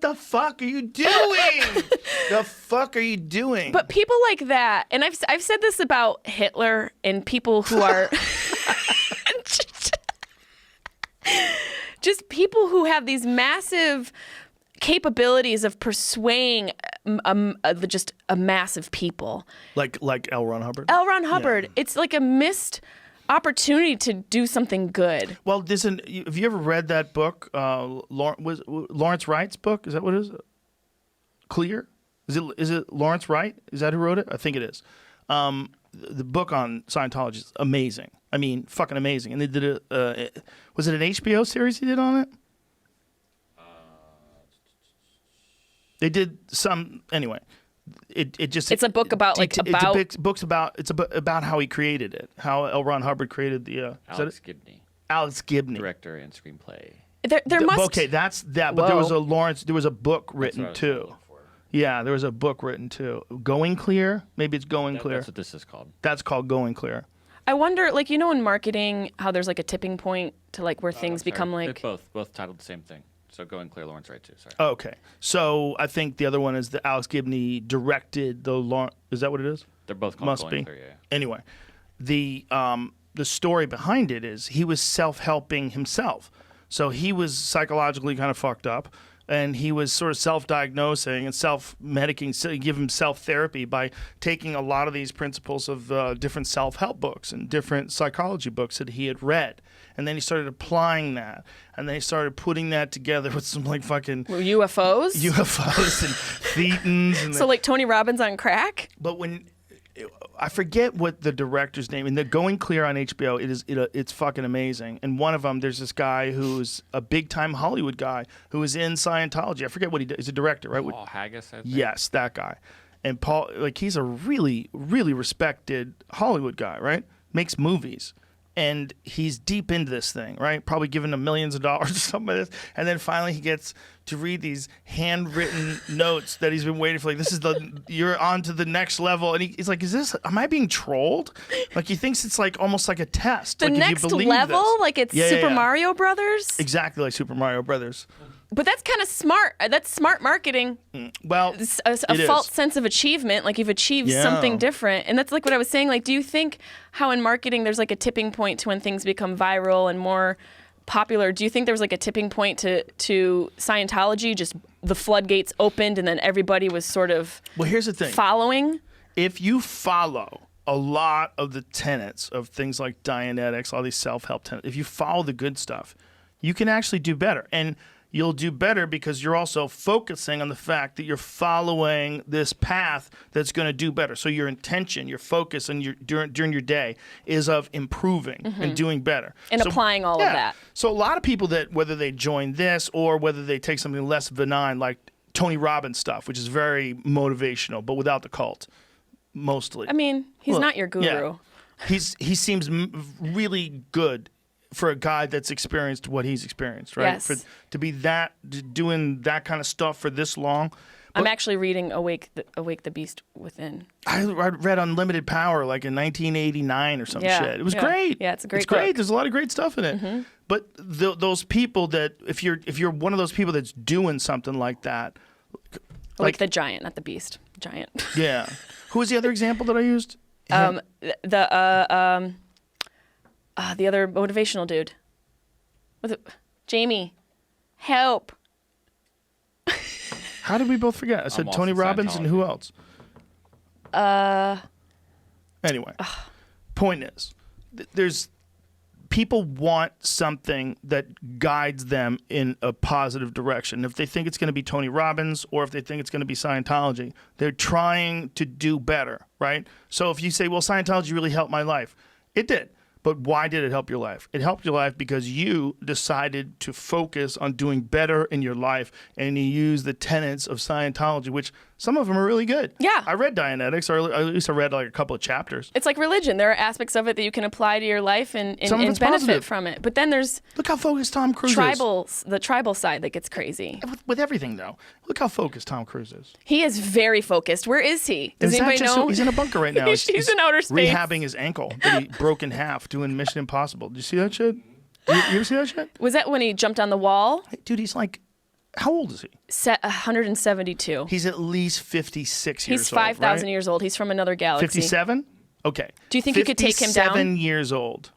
the fuck are you doing? The fuck are you doing? But people like that, and I've said this about Hitler and people who are just people who have these massive capabilities of persuading just a massive people. like L. Ron Hubbard. L. Ron Hubbard, it's like a missed opportunity to do something good. Well, have you ever read that book? Lawrence Wright's book? Is that what it is? Clear? Is it Lawrence Wright? Is that who wrote it? I think it is. The book on Scientology is amazing. I mean, fucking amazing. And they did was it an HBO series he did on it? They did some anyway. It's a book about it's about how he created it, how L. Ron Hubbard created the Alex Gibney, Alex Gibney, director and screenplay. There must okay, that's that. But there was a book written too. Yeah, there was a book written too. Going Clear, maybe it's Going Clear. That's what this is called. That's called Going Clear. I wonder, like, you know, in marketing, how there's like a tipping point to like where things become like It's both titled the same thing. So Going Clear, Lawrence Wright too. Sorry. Okay, so I think the other one is the Alex Gibney directed the Lawrence. Is that what it is? They're both called Must Going be. Clear. Yeah. Anyway, the story behind it is he was self-helping himself. So he was psychologically kind of fucked up, and he was sort of self-diagnosing and self-medicating, give himself therapy by taking a lot of these principles of different self-help books and different psychology books that he had read. And then he started applying that, and then he started putting that together with some like fucking UFOs and thetans. And so like Tony Robbins on crack. but when I forget what the director's name, and they're Going Clear on HBO. It's fucking amazing. And one of them, there's this guy who's a big time Hollywood guy who is in Scientology. I forget what he does. He's a director, right? Paul Haggis, I think. Yes, that guy. And Paul, like, he's a really, really respected Hollywood guy, right? Makes movies. And he's deep into this thing, right? Probably giving him millions of dollars or something like this. And then finally he gets to read these handwritten notes that he's been waiting for. Like, you're on to the next level. And he's like, am I being trolled? Like, he thinks it's like almost like a test. The like, next if you believe level? this. Like it's Yeah, Super yeah. Mario Brothers? Exactly like Super Mario Brothers. But that's kind of smart. That's smart marketing. Well, It's a false sense of achievement. Like you've achieved Yeah. something different. And that's like what I was saying. Like, do you think how in marketing there's like a tipping point to when things become viral and more popular? Do you think there was like a tipping point to Scientology? Just the floodgates opened and then everybody was sort of Well, here's the thing. following? If you follow a lot of the tenets of things like Dianetics, all these self-help tenets, if you follow the good stuff, you can actually do better. And you'll do better because you're also focusing on the fact that you're following this path that's going to do better. So your intention, your focus, and during your day is of improving and doing better. And So- applying all of that. So a lot of people that, whether they join this or whether they take something less benign like Tony Robbins stuff, which is very motivational, but without the cult, mostly. I mean, he's Well, not your guru. yeah. He seems really good for a guy that's experienced what he's experienced, right? Yes. To be doing that kind of stuff for this long. I'm actually reading Awake the Beast Within. I read Unlimited Power like in 1989 or some Yeah, shit. It was yeah. great. Yeah, it's a great It's great. book. There's a lot of great stuff in it. But those people that if you're one of those people that's doing something like that, Like the giant, not the beast. Giant. yeah. Who was the other example that I used? The other motivational dude. Jamie. Help. How did we both forget? I said I'm Tony also Robbins and who else? Anyway, point is, there's people want something that guides them in a positive direction. If they think it's going to be Tony Robbins or if they think it's going to be Scientology, they're trying to do better, right? So if you say, well, Scientology really helped my life, it did. But why did it help your life? It helped your life because you decided to focus on doing better in your life, and you use the tenets of Scientology, which some of them are really good. Yeah. I read Dianetics, or at least I read like a couple of chapters. It's like religion. There are aspects of it that you can apply to your life and Some of it's benefit positive. from it. But then there's Look how focused Tom Cruise the tribal side that gets crazy. is. With everything, though. Look how focused Tom Cruise is. He is very focused. Where is he? Does Is that anybody just know? he's in a bunker right now. He's in outer space. Rehabbing his ankle that he broke in half doing Mission Impossible. Did you see that shit? You ever see that shit? Was that when he jumped on the wall? Dude, he's like, how old is he? 172. He's at least 56 years old. He's 5,000 right? years old. He's from another galaxy. 57? Okay. Do you think you could take him down? 57 years old.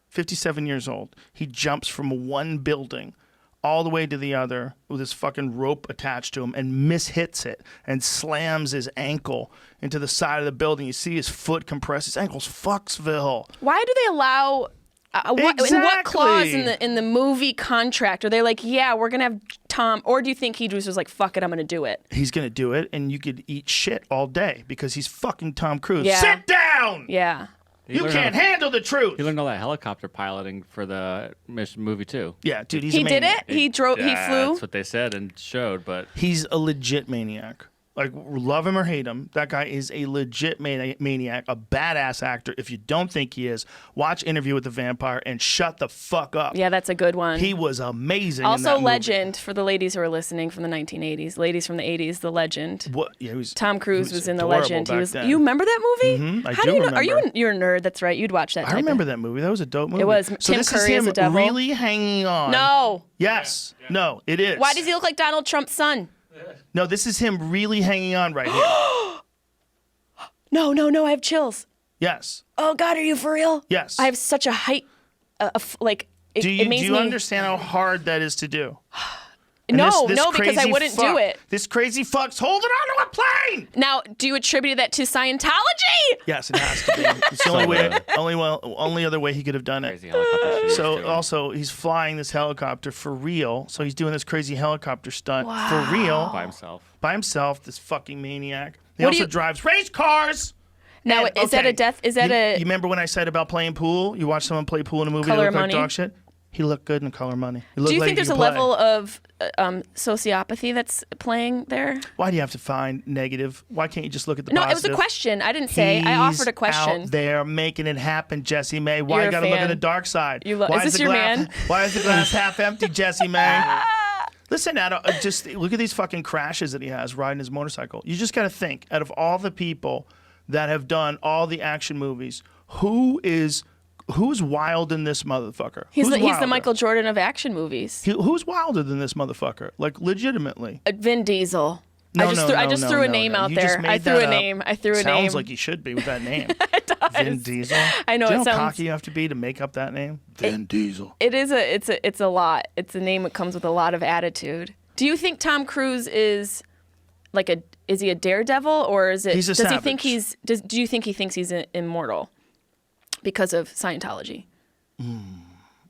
57 years old. He jumps from one building all the way to the other with his fucking rope attached to him and mishits it and slams his ankle into the side of the building. You see his foot compress. His ankle's Foxxville. Why do they allow? In what clause Exactly. in the movie contract are they like, yeah, we're gonna have Tom? Or do you think he just was like, fuck it, I'm gonna do it? He's going to do it, and you could eat shit all day because he's fucking Tom Cruise. Yeah. Sit down! Yeah. You can't handle the truth. He learned all that helicopter piloting for the movie too. Yeah, dude, he's He a did maniac. it. He drove. He Yeah, flew. That's what they said and showed, but He's a legit maniac. Like, love him or hate him, that guy is a legit maniac, a badass actor. If you don't think he is, watch Interview with the Vampire and shut the fuck up. Yeah, that's a good one. He was amazing. in Also, that movie. legend for the ladies who are listening from the 1980s. Ladies from the 80s, the legend. What? Yeah, he was, Tom Cruise he was in the adorable legend. He back was. then. You remember that movie? Mhm, I How do do you know? Are you? remember. You're a nerd. That's right. You'd watch that. I remember that movie. That was a dope movie. It was. So Tim this Curry is as him a devil. really hanging on. No. Yes. No, it is. Why does he look like Donald Trump's son? No, this is him really hanging on right here. No, no, no. I have chills. Yes. Oh God, are you for real? Yes. I have such a height. Like it, Do it you makes me. understand how hard that is to do? And No, this no, because I crazy wouldn't do fuck- it. This crazy fuck's holding onto a plane. Now, do you attribute that to Scientology? Yes, it has to be. It's the only way. Only other way he could have done it. crazy helicopter shoot he was So doing. also, he's flying this helicopter for real. So he's doing this crazy helicopter stunt for real by himself. by himself. This fucking maniac. He What do also you- drives race cars. Now, And, is that okay, a death? Is that you remember when I said about playing pool? You watch someone play pool in a movie Color that looked like Money? dog shit? He looked good in Color Money. He Do looked you like think he there's a could play. level of sociopathy that's playing there? Why do you have to find negative? Why can't you just look at the No, positive? it was a question. I didn't say. I offered a question. Out there making it happen, Jessimae. Why You're you a gotta look at fan. the dark side? You lo- Why is this the your glass, man? Why is the glass half empty, Jessimae? Listen, just look at these fucking crashes that he has riding his motorcycle. You just got to think, out of all the people that have done all the action movies, who's wild in this motherfucker? He's Who's the wilder? Michael Jordan of action movies. Who's wilder than this motherfucker? Like, legitimately. Vin Diesel. No, I just threw a name out You there. just made I threw that a up. name. I threw a name. Sounds like you should be with that name. Vin Diesel. I know, Do you it know how sounds- cocky you have to be to make up that name? Vin Diesel. It's a lot. It's a name that comes with a lot of attitude. Do you think Tom Cruise is is he a daredevil, or is it? He's a does he think savage. do you think he thinks he's immortal because of Scientology?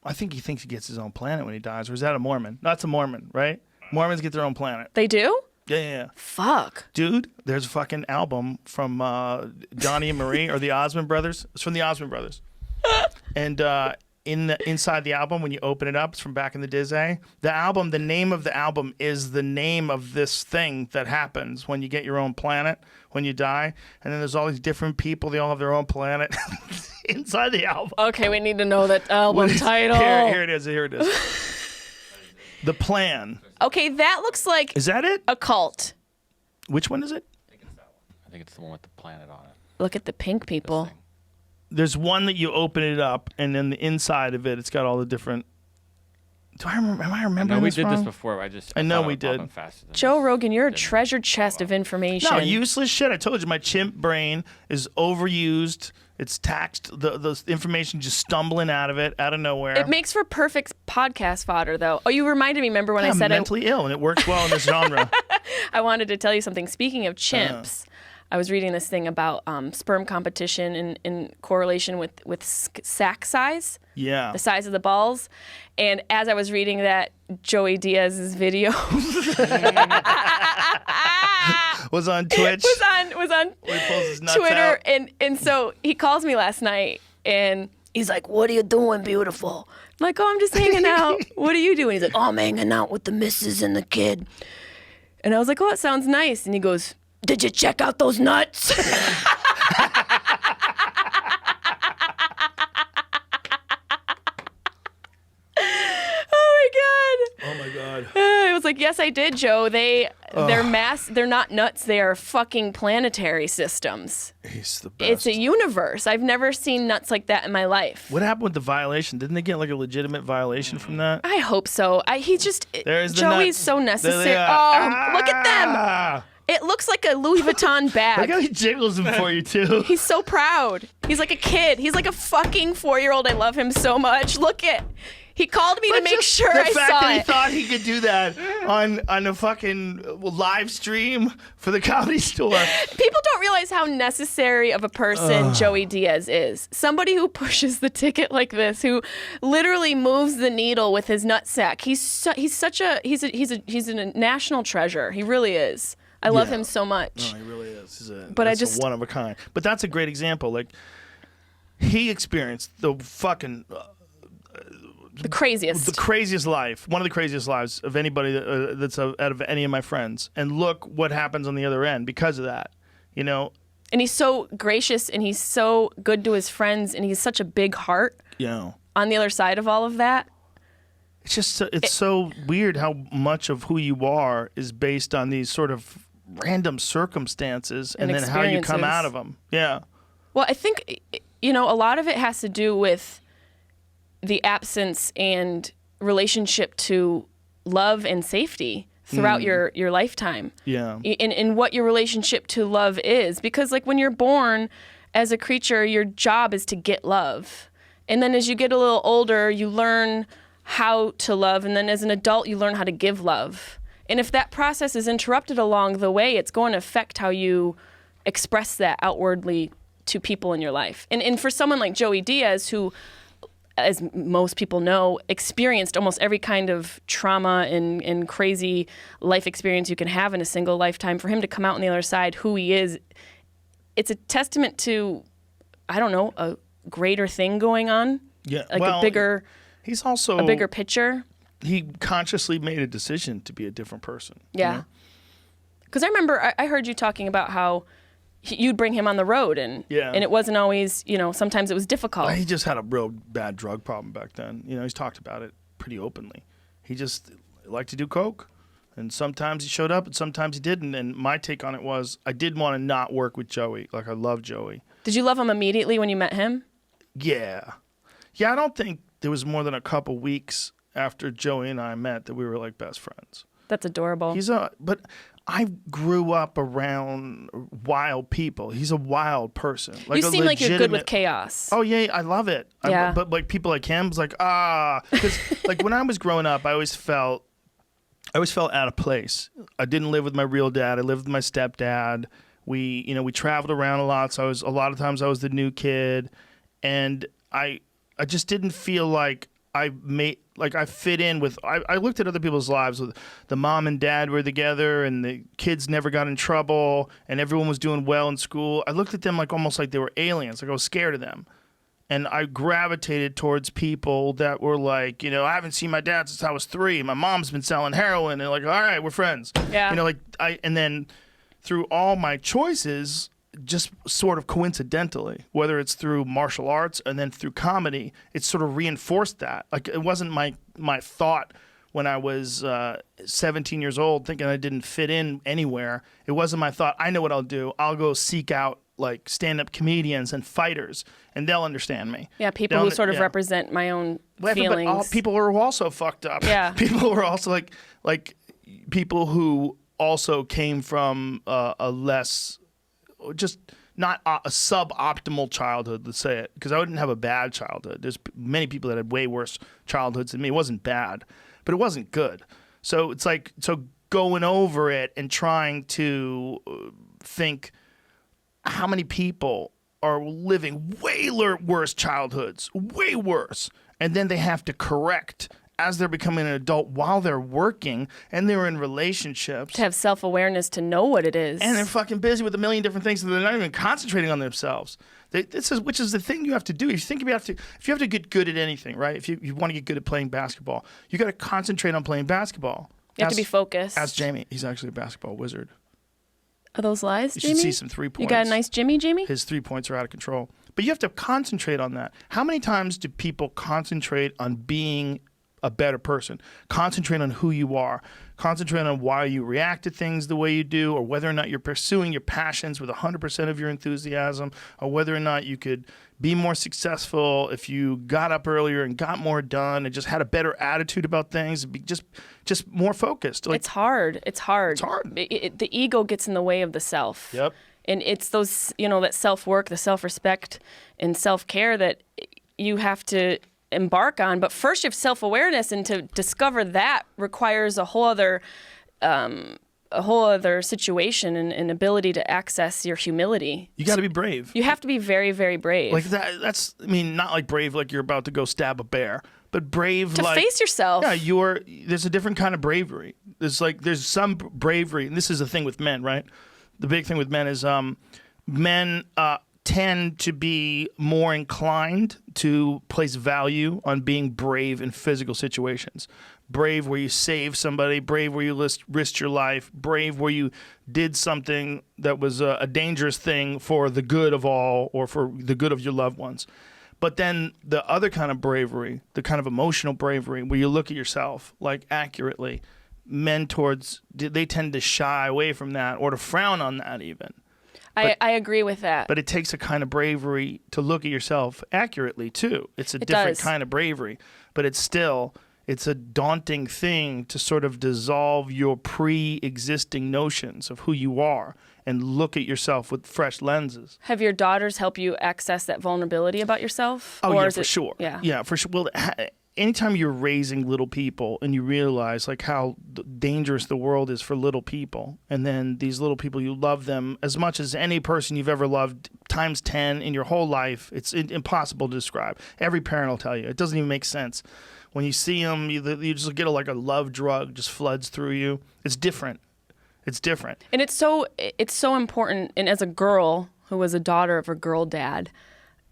I think he thinks he gets his own planet when he dies. Or is that a Mormon? That's a Mormon, right? Mormons get their own planet. They do? Yeah. Fuck. Dude, there's a fucking album from Donnie and Marie or the Osmond Brothers. It's from the Osmond Brothers. And inside the album, when you open it up, it's from back in the Disney. The name of the album is the name of this thing that happens when you get your own planet, when you die. And then there's all these different people. They all have their own planet inside the album. Okay, we need to know that album title. Here it is. The Plan. Okay, that looks like Is that it? a cult. Which one is it? I think it's the one with the planet on it. Look at the pink people. thing. There's one that you open it up, and then the inside of it, it's got all the different. Am I remembering No, we this did wrong? this before. I know thought we it would pop did. up faster than Joe this. Rogan, you're a Didn't. treasure chest of information. No, useless shit. I told you, my chimp brain is overused. It's taxed. The information just stumbling out of nowhere. It makes for perfect podcast fodder, though. Oh, you reminded me. Remember when I I'm said mentally ill, and it works well in this genre. I wanted to tell you something. Speaking of chimps, I was reading this thing about sperm competition in correlation with sack size, Yeah. the size of the balls. And as I was reading that, Joey Diaz's video Was on Twitch. was on Where he pulls his nuts Twitter, out. and so he calls me last night, and he's like, "What are you doing, beautiful?" I'm like, "Oh, I'm just hanging out." "What are you doing?" He's like, "Oh, I'm hanging out with the missus and the kid." And I was like, "Oh, it sounds nice." And he goes, "Did you check out those nuts?" Oh my god. I was like, "Yes, I did, Joe. They're not nuts. They are fucking planetary systems. He's the best. It's a universe. I've never seen nuts like that in my life." What happened with the violation? Didn't they get like a legitimate violation from that? I hope so. There's the Joey's nuts. so There necessary. they are. Oh, look at them. Ah! It looks like a Louis Vuitton Look bag. how he jiggles them for you too. He's so proud. He's like a kid. He's like a fucking 4-year-old. I love him so much. Look at. He called me to make sure I the fact saw that he it. thought he could do that on a fucking live stream for the Comedy Store. People don't realize how necessary of a person Joey Diaz is. Somebody who pushes the ticket like this, who literally moves the needle with his nutsack. He's a national treasure. He really is. I love Yeah. him so much. No, he really is. But That's a one of a kind. But that's a great example. Like he experienced the fucking The craziest. the craziest life, one of the craziest lives of anybody that's out of any of my friends. And look what happens on the other end because of that. You know. And he's so gracious, and he's so good to his friends, and he's such a big heart. Yeah. On the other side of all of that. It's just so weird how much of who you are is based on these sort of random circumstances and then how you come out of them. Yeah. Well, I think, a lot of it has to do with the absence and relationship to love and safety throughout your lifetime. Yeah. In what your relationship to love is. Because, like, when you're born as a creature, your job is to get love. And then as you get a little older, you learn how to love. And then as an adult, you learn how to give love. And if that process is interrupted along the way, it's going to affect how you express that outwardly to people in your life. And for someone like Joey Diaz, who, as most people know, experienced almost every kind of trauma and crazy life experience you can have in a single lifetime, for him to come out on the other side who he is, it's a testament to, I don't know, a greater thing going on. Yeah. Like he's also a bigger picture. He consciously made a decision to be a different person. Yeah. Because I remember I heard you talking about how you'd bring him on the road, and it wasn't always, sometimes it was difficult. Well, he just had a real bad drug problem back then. He's talked about it pretty openly. He just liked to do coke, and sometimes he showed up and sometimes he didn't. And my take on it was I did want to not work with Joey. Like, I love Joey. Did you love him immediately when you met him? Yeah. I don't think there was more than a couple weeks after Joey and I met that we were like best friends. That's adorable. But I grew up around wild people. He's a wild person. Like you seem like you're good with chaos. Oh yeah, I love it. Yeah. But like people like him, it's like because like when I was growing up, I always felt out of place. I didn't live with my real dad. I lived with my stepdad. We traveled around a lot, so a lot of times I was the new kid, and I just didn't feel like I fit in with. I looked at other people's lives. With the mom and dad were together, and the kids never got in trouble, and everyone was doing well in school. I looked at them like almost like they were aliens. Like I was scared of them, and I gravitated towards people that were like, I haven't seen my dad since I was 3. My mom's been selling heroin, and like, all right, we're friends. Yeah. And then through all my choices, just sort of coincidentally, whether it's through martial arts and then through comedy, it sort of reinforced that. Like it wasn't my thought when I was 17 years old thinking I didn't fit in anywhere. It wasn't my thought, I know what I'll do. I'll go seek out like stand-up comedians and fighters, and they'll understand me. Yeah, people who sort of represent my own feelings. But people are also fucked up. Yeah. People are also like people who also came from a less, just not a suboptimal childhood, let's say it, because I didn't have a bad childhood. There's many people that had way worse childhoods than me. It wasn't bad, but it wasn't good. So it's like, going over it and trying to think how many people are living way worse childhoods, way worse, and then they have to correct as they're becoming an adult while they're working and they're in relationships. To have self-awareness to know what it is. And they're fucking busy with a million different things, and they're not even concentrating on themselves. Which is the thing you have to do. If you have to get good at anything, right? If you want to get good at playing basketball, you got to concentrate on playing basketball. You have to be focused. Ask Jamie. He's actually a basketball wizard. Are those lies, You Jamie? should see some 3 points. You got a nice Jimmy, Jamie? His 3 points are out of control. But you have to concentrate on that. How many times do people concentrate on being a better person? Concentrate on who you are. Concentrate on why you react to things the way you do, or whether or not you're pursuing your passions with 100% of your enthusiasm, or whether or not you could be more successful if you got up earlier and got more done and just had a better attitude about things, be just more focused. Like, it's hard. It's hard. It's hard. The ego gets in the way of the self. Yep. And it's those, that self-work, the self-respect and self-care that you have to embark on. But first you have self-awareness, and to discover that requires a whole other situation and ability to access your humility. You got to be brave. You have to be very, very brave. Like that's, not like brave like you're about to go stab a bear, but brave to like face yourself. Yeah, there's a different kind of bravery. There's some bravery, and this is the thing with men, right? The big thing with men is men tend to be more inclined to place value on being brave in physical situations. Brave where you save somebody, brave where you risked your life, brave where you did something that was a dangerous thing for the good of all, or for the good of your loved ones. But then the other kind of bravery, the kind of emotional bravery, where you look at yourself like accurately, men they tend to shy away from that, or to frown on that even. I agree with that. But it takes a kind of bravery to look at yourself accurately too. It's a different kind of bravery, but it's a daunting thing to sort of dissolve your pre-existing notions of who you are and look at yourself with fresh lenses. Have your daughters help you access that vulnerability about yourself? Oh, yeah, for sure. Yeah. Yeah, for sure. Well, anytime you're raising little people and you realize like how dangerous the world is for little people, and then these little people, you love them as much as any person you've ever loved times 10 in your whole life, it's impossible to describe. Every parent will tell you. It doesn't even make sense. When you see them, you just get a love drug just floods through you. It's different. It's different. And it's so important. And as a girl who was a daughter of a girl dad,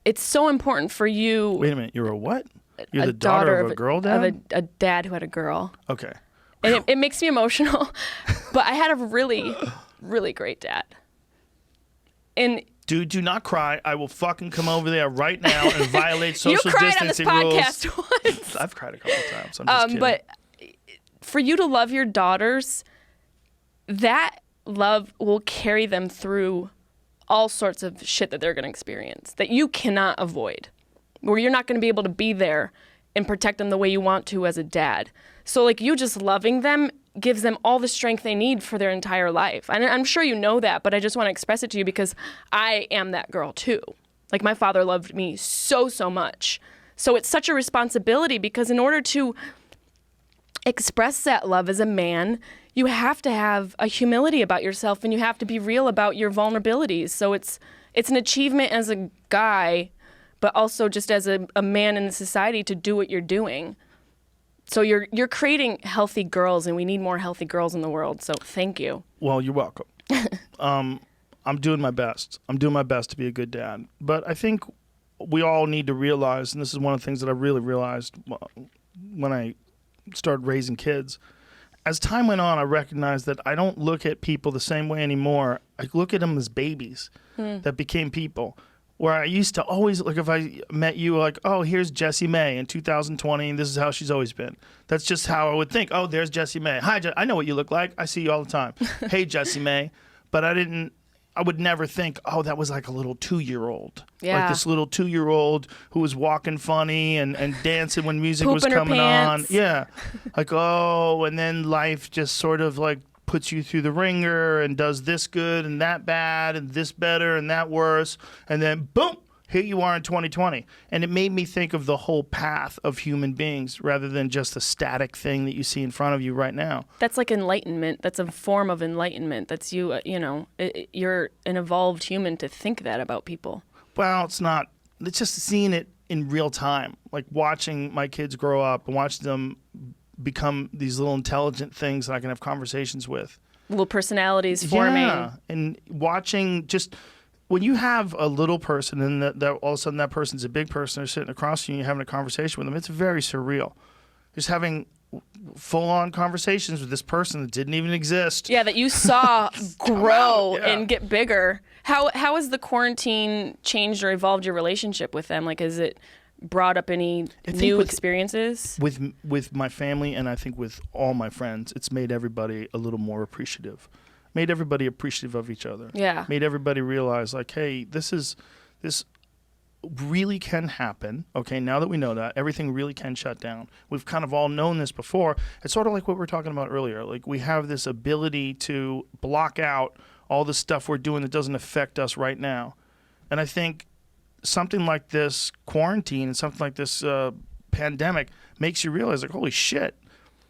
it's so important for you. Wait a minute. You're a what? You're the daughter of a girl dad? Of a dad who had a girl. Okay. And it makes me emotional. But I had a really, really great dad. And dude, do not cry. I will fucking come over there right now and violate social distancing rules. You cried on this podcast once. I've cried a couple times. I'm just kidding. But for you to love your daughters, that love will carry them through all sorts of shit that they're going to experience that you cannot avoid, where you're not going to be able to be there and protect them the way you want to as a dad. So like you just loving them gives them all the strength they need for their entire life. And I'm sure you know that, but I just want to express it to you because I am that girl too. Like my father loved me so, so much. So it's such a responsibility, because in order to express that love as a man, you have to have a humility about yourself, and you have to be real about your vulnerabilities. So it's an achievement as a guy, but also just as a man in the society to do what you're doing. So you're creating healthy girls, and we need more healthy girls in the world. So thank you. Well, you're welcome. I'm doing my best. I'm doing my best to be a good dad. But I think we all need to realize, and this is one of the things that I really realized when I started raising kids. As time went on, I recognized that I don't look at people the same way anymore. I look at them as babies that became people. Where I used to always, like if I met you, like, oh, here's Jessimae in 2020, and this is how she's always been. That's just how I would think. Oh, there's Jessimae. Hi, I know what you look like. I see you all the time. Hey, Jessimae. But I I would never think, oh, that was like a little 2-year-old. Yeah. Like this little 2-year-old who was walking funny and dancing when music was Pooping her coming on. pants. Yeah. Like, oh, and then life just sort of like puts you through the ringer and does this good and that bad and this better and that worse. And then, boom, here you are in 2020. And it made me think of the whole path of human beings rather than just a static thing that you see in front of you right now. That's like enlightenment. That's a form of enlightenment. That's you, you're an evolved human to think that about people. Well, it's not. It's just seeing it in real time, like watching my kids grow up and watching them become these little intelligent things that I can have conversations with. Little personalities forming. Yeah, and watching just when you have a little person and that all of a sudden that person's a big person, they're sitting across from you and you're having a conversation with them, it's very surreal. Just having full-on conversations with this person that didn't even exist. Yeah, that you saw grow Yeah. and get bigger. How has the quarantine changed or evolved your relationship with them? Like, has it brought up any new experiences? With my family and I think with all my friends, it's made everybody a little more appreciative. Made everybody appreciative of each other. Yeah. Made everybody realize, like, hey, this really can happen. Okay, now that we know that, everything really can shut down. We've kind of all known this before. It's sort of like what we were talking about earlier. Like, we have this ability to block out all the stuff we're doing that doesn't affect us right now. And I think something like this quarantine and something like this pandemic makes you realize, like, holy shit.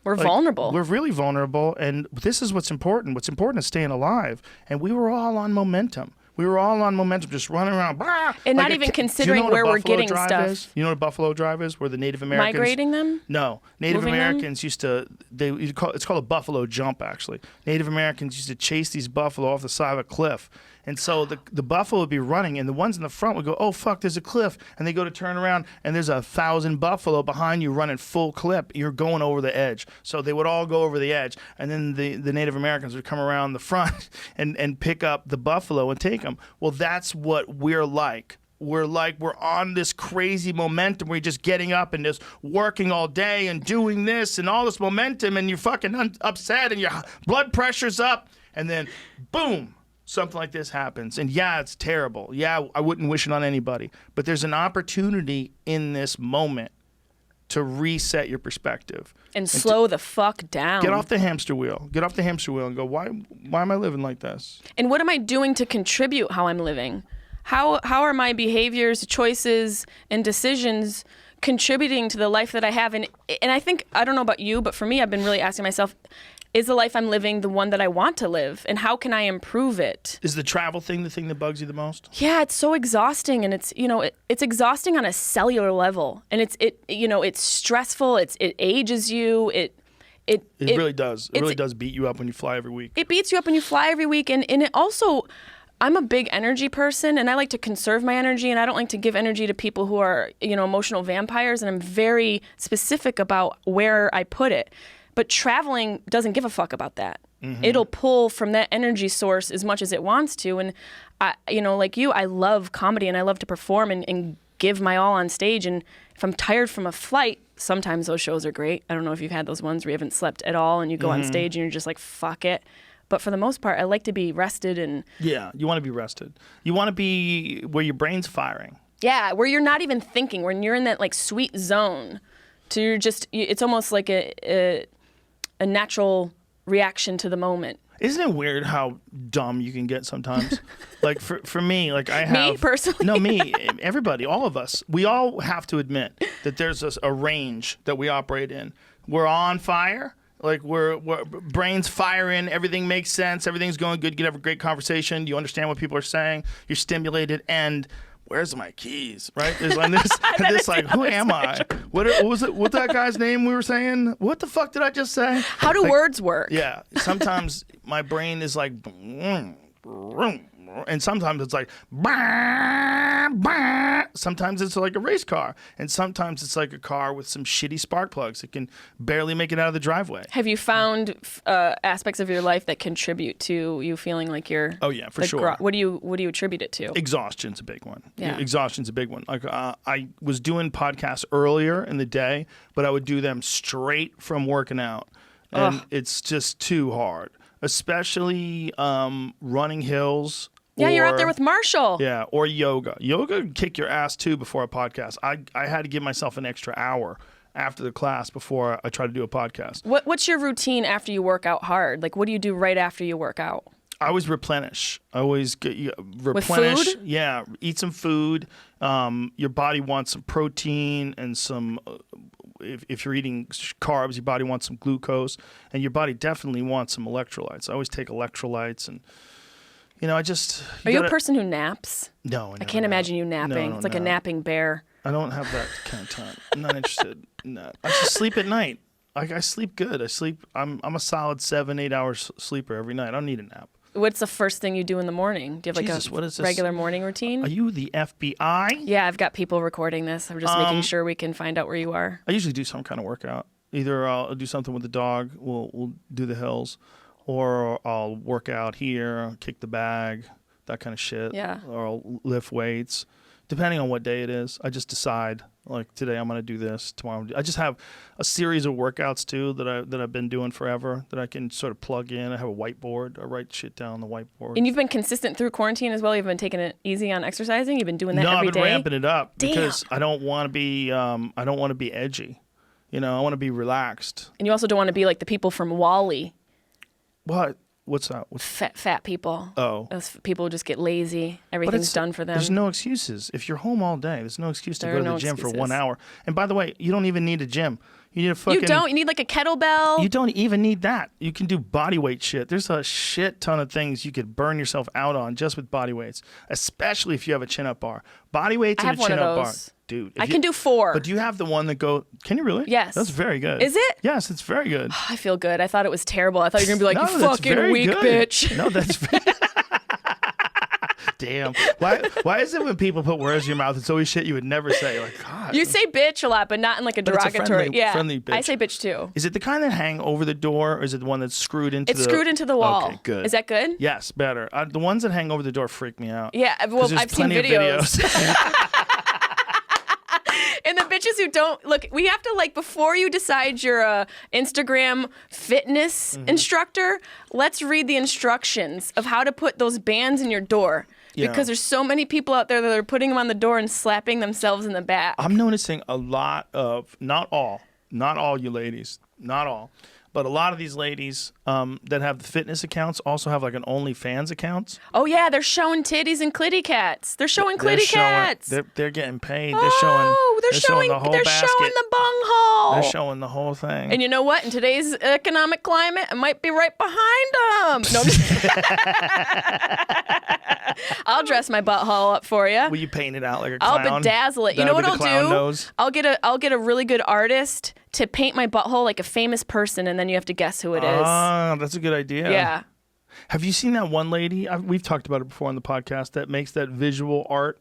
We're vulnerable. We're really vulnerable, and this is what's important. What's important is staying alive. And we were all on momentum. We were all on momentum, just running around. Blah, and like not even considering where we're getting stuff. You know what a Buffalo Drive is? Where the Native Americans... Migrating them? No. Native Moving Americans used to... It's called a buffalo jump, actually. Native Americans used to chase these buffalo off the side of a cliff. And so the buffalo would be running, and the ones in the front would go, oh, fuck, there's a cliff. And they go to turn around, and there's 1,000 buffalo behind you running full clip. You're going over the edge. So they would all go over the edge. And then the Native Americans would come around the front and pick up the buffalo and take them. Well, that's what we're like. We're on this crazy momentum where you're just getting up and just working all day and doing this and all this momentum, and you're fucking upset and your blood pressure's up. And then, boom. Something like this happens. And yeah, it's terrible. Yeah, I wouldn't wish it on anybody. But there's an opportunity in this moment to reset your perspective. And slow the fuck down. Get off the hamster wheel. Get off the hamster wheel and go, why am I living like this? And what am I doing to contribute how I'm living? How are my behaviors, choices, and decisions contributing to the life that I have? And I think, I don't know about you, but for me, I've been really asking myself, is the life I'm living the one that I want to live? And how can I improve it? Is the travel thing the thing that bugs you the most? Yeah, it's so exhausting, and it's it's exhausting on a cellular level, and it's stressful. It ages you. It really does. It really does beat you up when you fly every week. It beats you up when you fly every week, and it also, I'm a big energy person, and I like to conserve my energy, and I don't like to give energy to people who are emotional vampires, and I'm very specific about where I put it. But traveling doesn't give a fuck about that. Mm-hmm. It'll pull from that energy source as much as it wants to. And, like you, I love comedy and I love to perform and give my all on stage. And if I'm tired from a flight, sometimes those shows are great. I don't know if you've had those ones where you haven't slept at all and you go on stage and you're just like, fuck it. But for the most part, I like to be rested. And yeah, you want to be rested. You want to be where your brain's firing. Yeah, where you're not even thinking, when you're in that like sweet zone. So you're just, it's almost like a natural reaction to the moment. Isn't it weird how dumb you can get sometimes? Like for me, like I have... Me, personally? No, me, everybody, all of us. We all have to admit that there's a range that we operate in. We're on fire. Like we're brains firing, everything makes sense, everything's going good, you can have a great conversation, you understand what people are saying, you're stimulated, and... where's my keys, right? There's like this like, who am I? What was it? What that guy's name we were saying? What the fuck did I just say? How do words work? Yeah. Sometimes my brain is like, and sometimes it's like, sometimes it's like a race car, and sometimes it's like a car with some shitty spark plugs that can barely make it out of the driveway. Have you found aspects of your life that contribute to you feeling like you're... Oh yeah, for sure. What do you attribute it to? Exhaustion's a big one. Yeah. Exhaustion's a big one. Like I was doing podcasts earlier in the day, but I would do them straight from working out, and it's just too hard. Especially running hills. Yeah, you're out there with Marshall. Yeah, or yoga. Yoga can kick your ass too before a podcast. I had to give myself an extra hour after the class before I try to do a podcast. What's your routine after you work out hard? Like, what do you do right after you work out? I always replenish. I always replenish. With food? Yeah, eat some food. Your body wants some protein and some. If you're eating carbs, your body wants some glucose, and your body definitely wants some electrolytes. I always take electrolytes, and I just. Are you a person who naps? No, I can't imagine you napping. It's like a napping bear. I don't have that kind of time. I'm not interested in that. I just sleep at night. I sleep good. I'm a solid 7-8 hours sleeper every night. I don't need a nap. What's the first thing you do in the morning? Do you have Jesus, what is this? Regular morning routine? Are you the FBI? Yeah, I've got people recording this. I'm just making sure we can find out where you are. I usually do some kind of workout. Either I'll do something with the dog. We'll do the hills, or I'll work out here, kick the bag, that kind of shit. Yeah. Or I'll lift weights, depending on what day it is. I just decide. Like today, I'm gonna do this. Tomorrow, I just have a series of workouts too that I've been doing forever that I can sort of plug in. I have a whiteboard. I write shit down on the whiteboard. And you've been consistent through quarantine as well. You've been taking it easy on exercising. You've been doing that every day. No, I've been ramping it up Damn. because I don't want to be. I don't want to be edgy. I want to be relaxed. And you also don't want to be like the people from Wall-E. What? What's that? Fat people. Oh. Those people who just get lazy. Everything's done for them. There's no excuses. If you're home all day, there's no excuse to go to the gym for 1 hour. And by the way, you don't even need a gym. You need a fucking... You don't? You need like a kettlebell? You don't even need that. You can do body weight shit. There's a shit ton of things you could burn yourself out on just with body weights, especially if you have a chin-up bar. Body weights and a chin-up bar. Dude. I can do 4. But do you have the one that go... Can you really? Yes. That's very good. Is it? Yes, it's very good. I feel good. I thought it was terrible. I thought you were going to be like, No, you that's fucking very weak good. bitch. No, that's very... Damn. Why is it when people put words in your mouth, it's always shit you would never say? Like, God. You say bitch a lot, but not in like a But it's a derogatory. friendly bitch. I say bitch too. Is it the kind that hang over the door, or is it the one that's screwed into It's screwed into the wall. Okay, good. Is that good? Yes, better. The ones that hang over the door freak me out. Yeah, well, 'Cause there's I've seen plenty of videos. And the bitches who don't look, we have to like before you decide you're a Instagram fitness instructor, let's read the instructions of how to put those bands in your door. Yeah. Because there's so many people out there that are putting them on the door and slapping themselves in the back. I'm noticing a lot of, not all you ladies, not all, but a lot of these ladies that have the fitness accounts also have like an OnlyFans account. Oh yeah, they're showing titties and clitty cats. They're showing clitty cats. They're getting paid. They're showing the whole they're basket. showing the bunghole. They're showing the whole thing. And you know what? In today's economic climate, it might be right behind them. No, I'm just I'll dress my butthole up for you. Will you paint it out like a clown? I'll bedazzle it. You know what I'll do? I'll get a really good artist to paint my butthole like a famous person, and then you have to guess who it is. Ah, that's a good idea. Yeah. Have you seen that one lady? We've talked about it before on the podcast that makes that visual art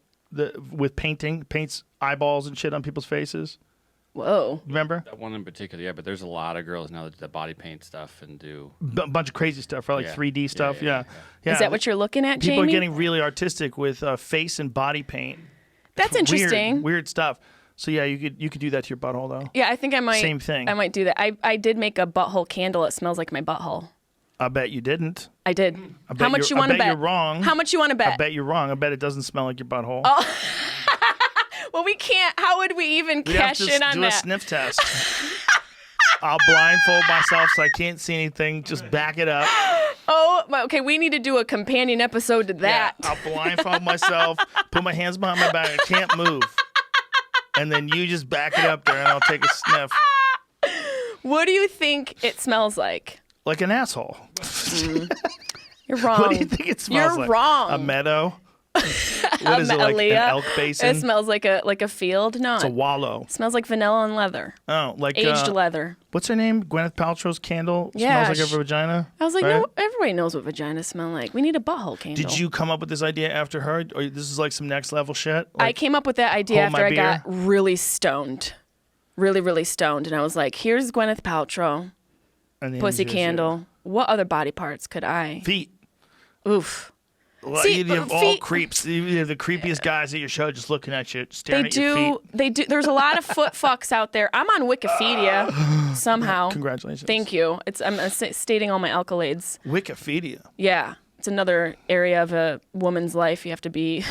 with paints eyeballs and shit on people's faces. Whoa. Remember? That one in particular, yeah, but there's a lot of girls now that do the body paint stuff and do... A bunch of crazy stuff, right? Like Yeah. 3D stuff, yeah. Is that what you're looking at, Jamie? People are getting really artistic with face and body paint. That's interesting. Weird stuff. So yeah, you could do that to your butthole though. Yeah, I think I might. Same thing. I might do that. I did make a butthole candle. It smells like my butthole. I bet you didn't. I did. How much you want to bet? I bet you're wrong. How much you want to bet? I bet you're wrong. I bet it doesn't smell like your butthole. Oh. Well, we can't. How would we even cash in on do that? a sniff test. I'll blindfold myself so I can't see anything. Just back it up. Oh, okay. We need to do a companion episode to that. Yeah, I'll blindfold myself, put my hands behind my back. I can't move. And then you just back it up there and I'll take a sniff. What do you think it smells like? Like an asshole. You're wrong. What do you think it smells like? You're wrong. A meadow? What is it, like an elk basin? It smells like a field. No. It's a wallow. It smells like vanilla and leather. Oh, like Aged leather. What's her name? Gwyneth Paltrow's candle Yeah, smells like a vagina. I was like, right? no, everybody knows what vaginas smell like. We need a butthole candle. Did you come up with this idea after her, or this is like some next level shit? Like, I came up with that idea hold my after I beer? got really stoned. Really, really stoned. And I was like, here's Gwyneth Paltrow, and then pussy you just- candle. What other body parts could I? Feet. Oof. Well, See, you have all feet- creeps. You have the creepiest guys at your show just looking at you, staring They at your feet. They do. There's a lot of foot fucks out there. I'm on Wikipedia somehow. Congratulations. Thank you. I'm stating all my accolades. Wikipedia. Yeah. it's another area of a woman's life you have to be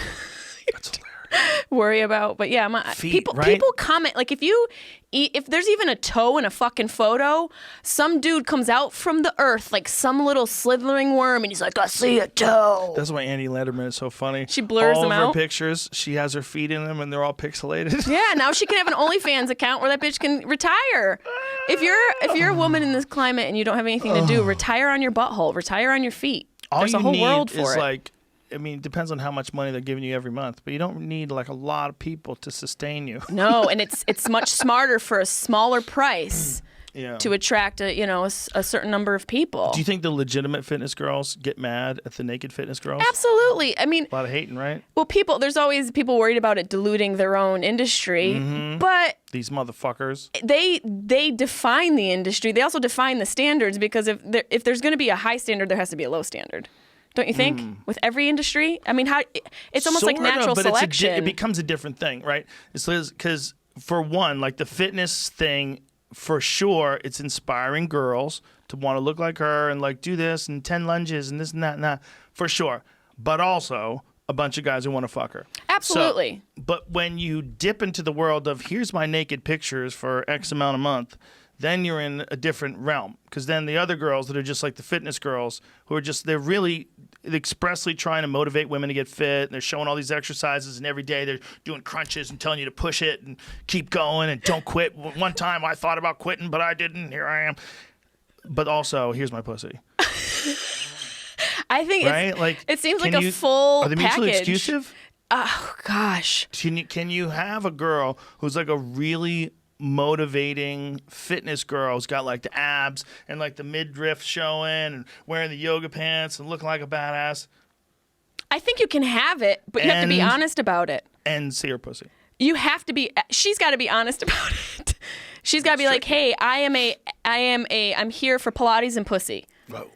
That's hilarious. worry about. But yeah, Feet, people right? people comment like if there's even a toe in a fucking photo, some dude comes out from the earth like some little slithering worm, and he's like, I see a toe. That's why Andy Letterman is so funny. She blurs all them of her out. pictures, she has her feet in them, and they're all pixelated. Yeah, now she can have an OnlyFans account where that bitch can retire. If you're a woman in this climate and you don't have anything to do, retire on your butthole, retire on your feet. All There's you a whole need world is for it. like, I mean, it depends on how much money they're giving you every month, but you don't need like a lot of people to sustain you. No, and it's much smarter for a smaller price Yeah. to attract a certain number of people. Do you think the legitimate fitness girls get mad at the naked fitness girls? Absolutely. I mean, A lot of hating, right? well, there's always people worried about it diluting their own industry, Mm-hmm. but These motherfuckers. they define the industry. They also define the standards, because if there's going to be a high standard, there has to be a low standard. Don't you think? With every industry? I mean, it's almost like Sort of, natural but selection. it becomes a different thing, right? It's because for one, like the fitness thing, for sure, it's inspiring girls to want to look like her and like do this and 10 lunges and this and that and that, for sure. But also a bunch of guys who want to fuck her. Absolutely. So, but when you dip into the world of here's my naked pictures for X amount a month, then you're in a different realm, because then the other girls that are just like the fitness girls who are just, they're really expressly trying to motivate women to get fit, and they're showing all these exercises, and every day they're doing crunches and telling you to push it and keep going and don't quit. One time I thought about quitting, but I didn't. Here I am. But also, here's my pussy. I think Right? Like, it seems like can a you- full Are they mutually package. exclusive? Oh gosh. Can you have a girl who's like a really motivating fitness girl who's got like the abs and like the midriff showing and wearing the yoga pants and looking like a badass, I think you can have it, but you have to be And- honest about it. and see her pussy? You have to be. She's got to be honest about it. She's got to be like, "Hey, I'm here for Pilates and pussy." Whoa.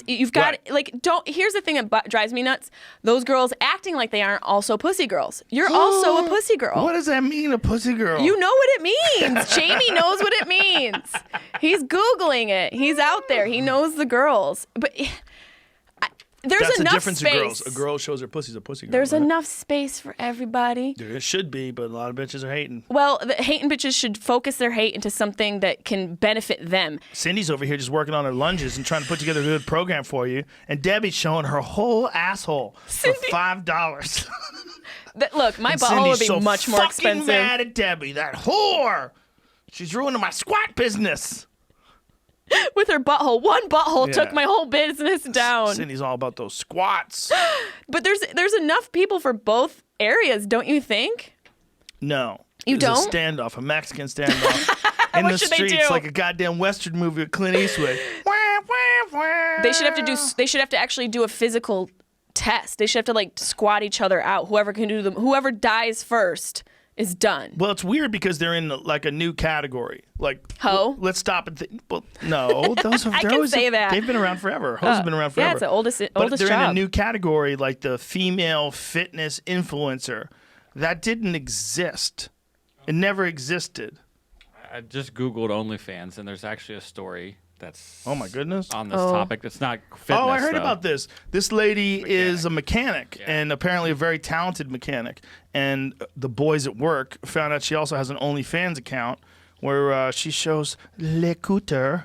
You've got Right. like don't. Here's the thing that drives me nuts: those girls acting like they aren't also pussy girls. You're also a pussy girl. What does that mean, a pussy girl? You know what it means. Jamie knows what it means. He's Googling it. He's out there. He knows the girls. But there's That's the enough difference space. in girls. A girl shows her pussy's a pussy girl. There's right? enough space for everybody. There should be, but a lot of bitches are hating. Well, the hating bitches should focus their hate into something that can benefit them. Cindy's over here just working on her lunges and trying to put together a good program for you, and Debbie's showing her whole asshole for $5. Look, my And butthole would be Cindy's so much more fucking expensive. mad at Debbie, that whore. She's ruining my squat business. With her butthole. One butthole Yeah. took my whole business down. Cindy's all about those squats. But there's enough people for both areas, don't you think? No. You There's don't? a standoff, a Mexican standoff. In What the should they streets, do? like a goddamn Western movie with Clint Eastwood. They should have to actually do a physical test. They should have to like squat each other out. Whoever can do them, whoever dies first is done. Well, it's weird because they're in like a new category. Like, Ho? let's stop and think. Well, no, those have. I they're can always- say that. They've been around forever. Hoes have been around forever. Yeah, it's the oldest But they're in a job. new category, like the female fitness influencer. That didn't exist. It never existed. I just Googled OnlyFans, and there's actually a story that's Oh my goodness. on this topic. It's not fitness. Oh, I heard though. about this. This lady is a mechanic, Yeah. and apparently a very talented mechanic. And the boys at work found out she also has an OnlyFans account where she shows le couture,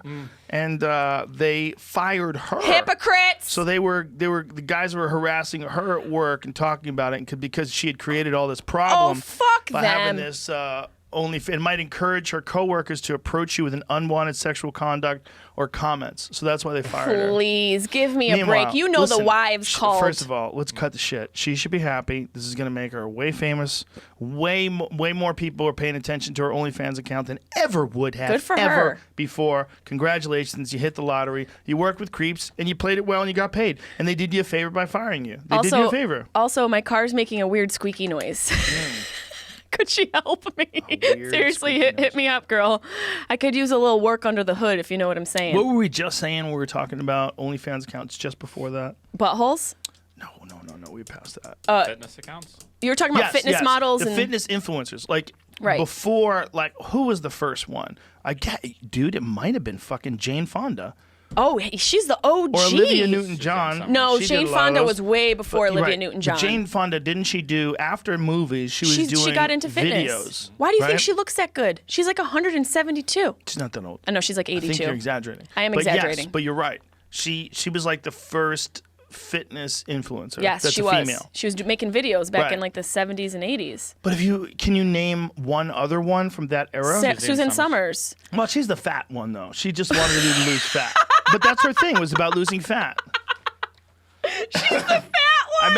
and they fired her. Hypocrites. So the guys were harassing her at work and talking about it, and because she had created all this problem fuck by them. having this it might encourage her coworkers to approach you with an unwanted sexual conduct or comments. So that's why they fired her. Please give me a Meanwhile, break. You know listen, the wives called. First of all, let's cut the shit. She should be happy. This is going to make her way famous. Way more people are paying attention to her OnlyFans account than ever would have Good for ever her. before. Congratulations, you hit the lottery. You worked with creeps and you played it well and you got paid. And they did you a favor by firing you. They did you a favor. Also, my car's making a weird squeaky noise. Could she help me? weird Seriously, squeaky hit me up, girl. I could use a little work under the hood, if you know what I'm saying. What were we just saying when we were talking about OnlyFans accounts just before that? Buttholes? No. We passed that. Fitness accounts. You were talking about fitness models the and fitness influencers. Like Right. before, like who was the first one? Dude, it might have been fucking Jane Fonda Oh, she's the OG. Or Olivia Newton-John. No, She did Jane a lot of Fonda those. was way before But- Olivia right. Newton-John. But Jane Fonda, didn't she do, after movies, she was doing she got into fitness. videos. Why do you think right? she looks that good? She's like 172. She's not that old. I know she's like I 82. think you're exaggerating. I am But exaggerating. Yes, but you're right. She was like the first fitness influencer. Yes, that's she a was. female. She was making videos back Right. in like the 70s and 80s. But can you name one other one from that era? Susan Summers. Well, she's the fat one though. She just wanted to lose fat. But that's her thing, was about losing fat. She's the fat one.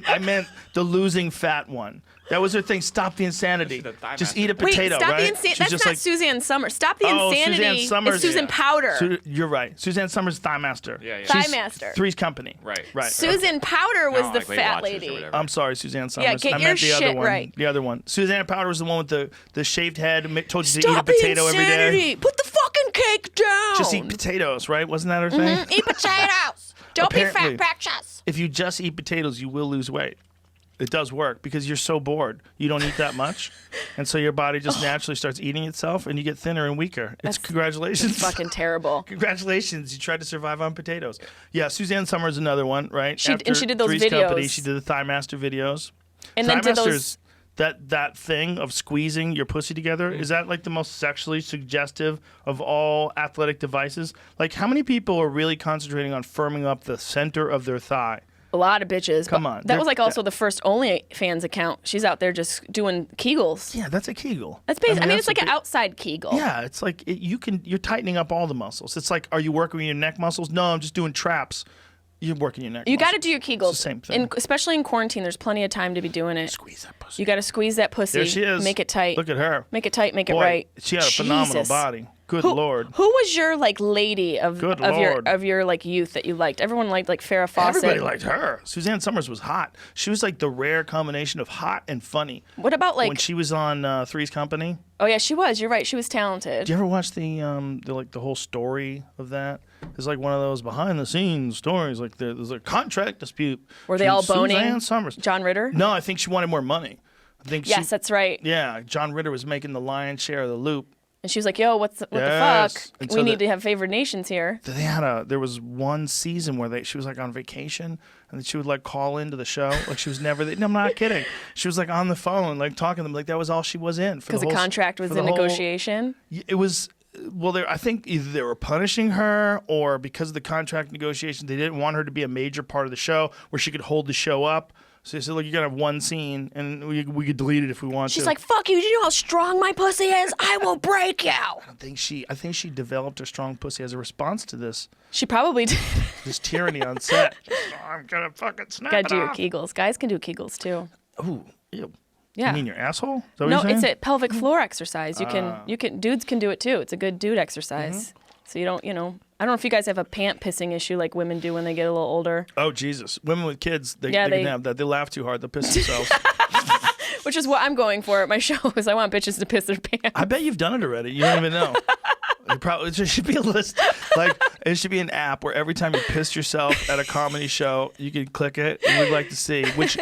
I meant the losing fat one. That was her thing. Stop the insanity. the thigh Just master. eat a Wait, potato, stop right? the insanity. She's That's just not like, Suzanne Summers. Stop the oh, insanity. Suzanne Summers. It's Susan yeah. Powder. You're right. Suzanne Summers, Thigh Master. Yeah, yeah. She's Thigh Master. Three's Company. Right. Right. Susan Powder was No, the like Weight fat Watchers or lady. whatever. I'm sorry, Suzanne Summers. Yeah, get I your meant the other shit one. right. The other one. Suzanne Powder was the one with the shaved head. Told you to eat a Stop the potato every insanity. day. Put the fucking cake down. Just eat potatoes, right? Wasn't that her thing? Eat potatoes. Don't be Apparently. fat, precious. If you just eat potatoes, you will lose weight. It does work because you're so bored. You don't eat that much. And so your body just naturally starts eating itself and you get thinner and weaker. Congratulations. Fucking terrible. Congratulations. You tried to survive on potatoes. Yeah, Suzanne Summers, another one, right? She did those Three's Company, videos. she did the Thigh Master videos. And Thigh then did Master's, those. that thing of squeezing your pussy together, is that like the most sexually suggestive of all athletic devices? Like, how many people are really concentrating on firming up the center of their thigh? A lot of bitches. Come but on. That was like also the first OnlyFans account. She's out there just doing Kegels. Yeah, that's a Kegel. That's basically. I mean, that's it's like a an big- outside Kegel. Yeah, it's like you're tightening up all the muscles. It's like, are you working your neck muscles? No, I'm just doing traps. You're working your neck. You got muscles. to do your Kegels. It's the same thing. Especially in quarantine, there's plenty of time to be doing it. Squeeze that pussy. You got to squeeze that pussy. There she is. Make it tight. Look at her. Make it tight. Make Boy, it right. she had a phenomenal Jesus. body. Good Who, Lord. Who was your like lady of Good of your Lord. of your like youth that you liked? Everyone liked like Farrah Fawcett. Everybody liked her. Suzanne Summers was hot. She was like the rare combination of hot and funny. What about like? When she was on Three's Company. Oh yeah, she was. You're right. She was talented. Did you ever watch the whole story of that? It's like one of those behind the scenes stories. Like there's a contract dispute. Were they between all boning? Suzanne Summers. John Ritter. No, I think she wanted more money. I think Yes, that's right. yeah, John Ritter was making the lion's share of the loop. And she was like, "Yo, what Yes. the fuck? And We so need to have favored nations here." There was one season where she was like on vacation and then she would like call into the show like she was never there. No, I'm not kidding. She was like on the phone like talking to them like that was all she was in Because the contract was in negotiation. It was. Well, I think either they were punishing her or because of the contract negotiation, they didn't want her to be a major part of the show where she could hold the show up. So they said, look, you're going to have one scene and we could delete it if we want to. She's like, "Fuck you! Do you know how strong my pussy is? I will break you." I think she developed a strong pussy as a response to this She probably did. tyranny on set. I'm going to fucking snap Gotta it do your off. Kegels. Guys can do Kegels too. Ooh, ew. Yeah. You mean your asshole? Is that what No, you're it's saying? a pelvic floor exercise. You can dudes can do it too. It's a good dude exercise. So you don't, I don't know if you guys have a pant pissing issue like women do when they get a little older. Oh, Jesus. Women with kids, they Yeah, can have that. They laugh too hard. They'll piss themselves. Which is what I'm going for at my show is I want bitches to piss their pants. I bet you've done it already. You don't even know. There should be a list. Like, it should be an app where every time you piss yourself at a comedy show, you can click it. And we'd like to see which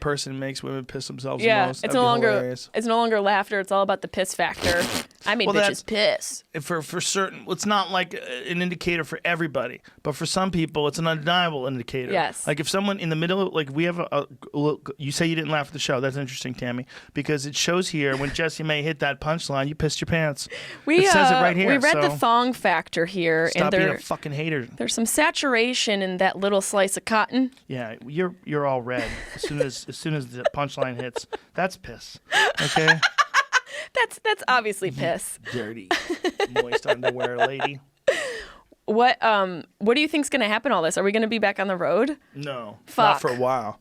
person makes women piss themselves the most. it's That'd no be longer hilarious. it's no longer laughter. It's all about the piss factor. I made Well, bitches piss. For certain, it's not like an indicator for everybody, but for some people, it's an undeniable indicator. Yes. Like if someone in the middle, like we have you say you didn't laugh at the show. That's interesting, Tammy, because it shows here when Jessimae hit that punchline, you pissed your pants. It says it right here. We read the so thong factor here, Stop and being a fucking hater. there's some saturation in that little slice of cotton. Yeah, you're all red as soon as the punchline hits. That's piss. Okay. That's obviously piss. Dirty, moist underwear lady. What do you think's gonna happen all this? Are we gonna be back on the road? No, Fuck. not for a while.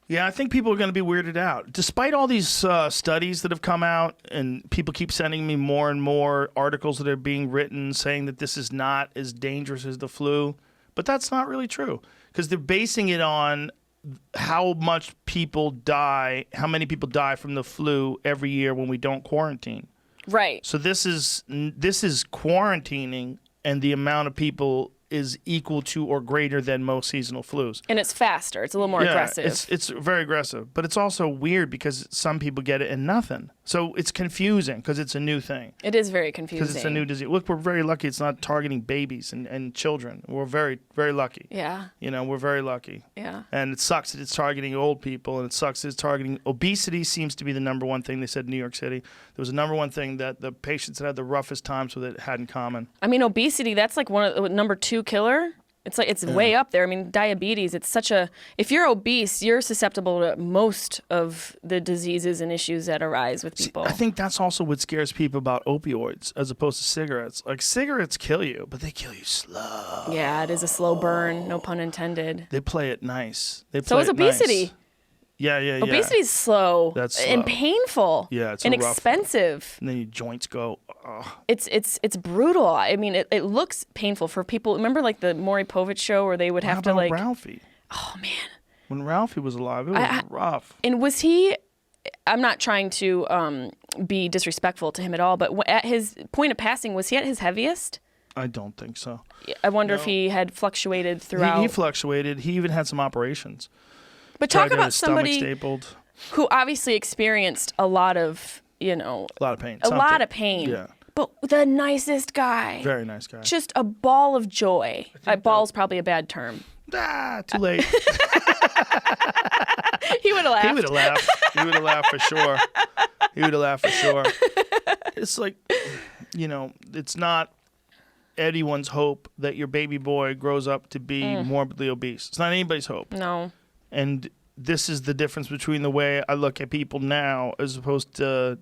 Yeah, I think people are going to be weirded out. Despite all these studies that have come out, and people keep sending me more and more articles that are being written saying that this is not as dangerous as the flu, but that's not really true because they're basing it on how many people die from the flu every year when we don't quarantine. Right. So this is quarantining, and the amount of people is equal to or greater than most seasonal flus. And it's faster. It's a little more aggressive. It's very aggressive, but it's also weird because some people get it and nothing. So it's confusing because it's a new thing. It is very confusing. Because it's a new disease. Look, we're very lucky it's not targeting babies and children. We're very, very lucky. Yeah. We're very lucky. Yeah. And it sucks that it's targeting old people, and it sucks that it's targeting obesity. Seems to be the number one thing they said in New York City. There was a number one thing that the patients that had the roughest times with it had in common. I mean, obesity, that's like one of the number 2 killer. It's way up there. I mean, diabetes, if you're obese, you're susceptible to most of the diseases and issues that arise with people. I think that's also what scares people about opioids as opposed to cigarettes. Like, cigarettes kill you, but they kill you slow. Yeah, it is a slow burn, no pun intended. They play it nice. So is obesity. Nice. Yeah. Obesity's slow. That's slow. And painful. Yeah, it's and rough. Expensive. And then your joints go. Oh. It's brutal. I mean, it looks painful for people. Remember, like the Maury Povich show where they would have to like Ralphie. Oh man. When Ralphie was alive, it was rough. And was he? I'm not trying to be disrespectful to him at all, but at his point of passing, was he at his heaviest? I don't think so. I wonder if he had fluctuated throughout. He fluctuated. He even had some operations. But talk about somebody stapled. Who obviously experienced a lot of, a lot of pain. A lot of pain. Yeah. But the nicest guy. Very nice guy. Just a ball of joy. Ball's probably a bad term. Too late. He would have laughed. He would have laughed. He would have laughed for sure. He would have laughed for sure. It's like, it's not anyone's hope that your baby boy grows up to be morbidly obese. It's not anybody's hope. No. And this is the difference between the way I look at people now as opposed to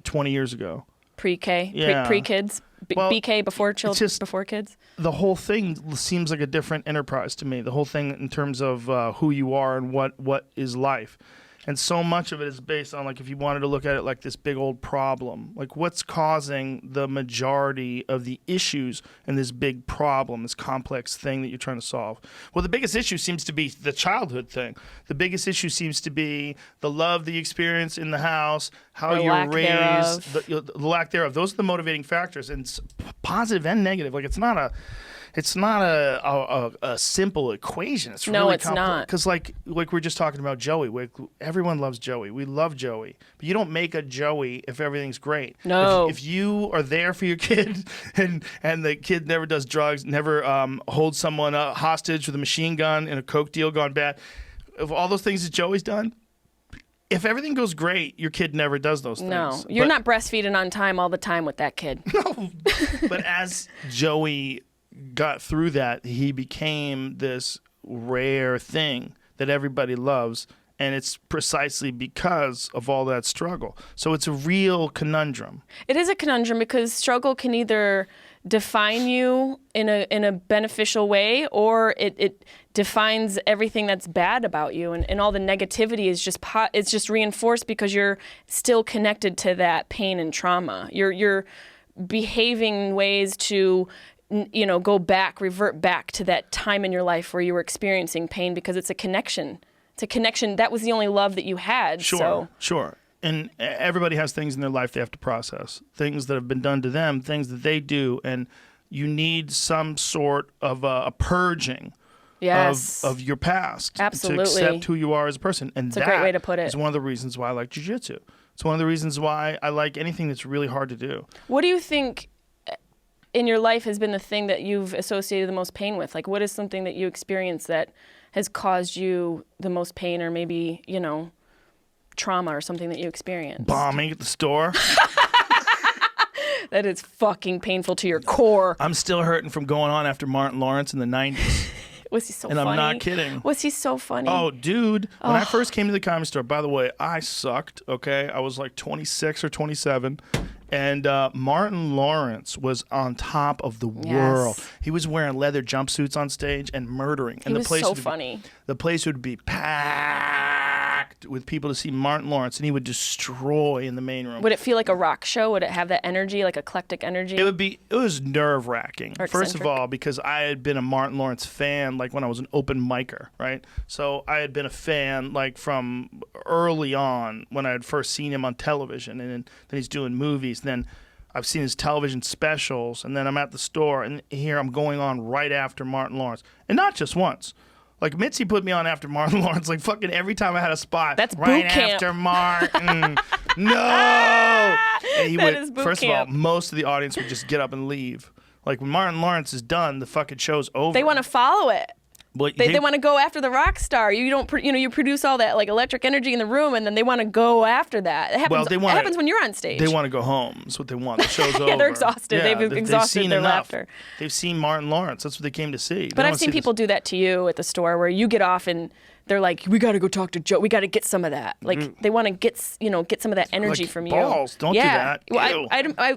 20 years ago. Pre-K, Yeah. pre-kids, BK before children, before kids. The whole thing seems like a different enterprise to me. The whole thing in terms of who you are and what is life. And so much of it is based on, like, if you wanted to look at it like this big old problem, like what's causing the majority of the issues in this big problem, this complex thing that you're trying to solve. Well, the biggest issue seems to be the childhood thing. The biggest issue seems to be the love that you experience in the house, how you're raised, the lack thereof. Those are the motivating factors, and it's positive and negative. Like, it's not a simple equation. It's really it's not. Because like we're just talking about Joey. Everyone loves Joey. We love Joey. But you don't make a Joey if everything's great. No. If you are there for your kid and the kid never does drugs, never holds someone hostage with a machine gun in a coke deal gone bad, of all those things that Joey's done, if everything goes great, your kid never does those things. No, you're not breastfeeding on time all the time with that kid. No. But as Joey got through that, he became this rare thing that everybody loves, and it's precisely because of all that struggle. So it's a real conundrum. It is a conundrum because struggle can either define you in a beneficial way, or it defines everything that's bad about you, and all the negativity is just reinforced because you're still connected to that pain and trauma. You're behaving in ways to revert back to that time in your life where you were experiencing pain because it's a connection. It's a connection. That was the only love that you had. Sure. And everybody has things in their life they have to process, things that have been done to them, things that they do, and you need some sort of a purging of your past. Absolutely. To accept who you are as a person. And it's a great way to put it. Is one of the reasons why I like jiu-jitsu. It's one of the reasons why I like anything that's really hard to do. What do you think in your life has been the thing that you've associated the most pain with? Like, what is something that you experienced that has caused you the most pain, or maybe, trauma or something that you experienced? Bombing at the store. That is fucking painful to your core. I'm still hurting from going on after Martin Lawrence in the 90s. Was he so funny? And I'm not kidding. Was he so funny? Oh, dude. When I first came to the Comedy Store, by the way, I sucked, okay? I was like 26 or 27. And Martin Lawrence was on top of the world. He was wearing leather jumpsuits on stage and murdering. And he was so funny. The place would be packed with people to see Martin Lawrence, and he would destroy in the main room. Would it feel like a rock show? Would it have that energy, like eclectic energy? It was nerve-wracking. First of all, because I had been a Martin Lawrence fan like when I was an open micer, right? So I had been a fan like from early on when I had first seen him on television, and then he's doing movies. And then I've seen his television specials, and then I'm at the store, and here I'm going on right after Martin Lawrence. And not just once. Like, Mitzi put me on after Martin Lawrence, like fucking every time I had a spot. That's right boot camp. after Martin. No. And he That would, is boot first camp. of all, most of the audience would just get up and leave. Like when Martin Lawrence is done, the fucking show's over. They want to follow it. But They want to go after the rock star. You don't, you produce all that like electric energy in the room, and then they want to go after that. It happens. It happens when you're on stage. They want to go home. That's what they want. The show's over. Yeah, they're exhausted. They've exhausted seen their enough. laughter. They've seen Martin Lawrence. That's what they came to see. But I've seen people do that to you at the store, where you get off and they're like, "We got to go talk to Joe. We got to get some of that." Like they want to get some of that energy like from you. balls. Don't do that. Well,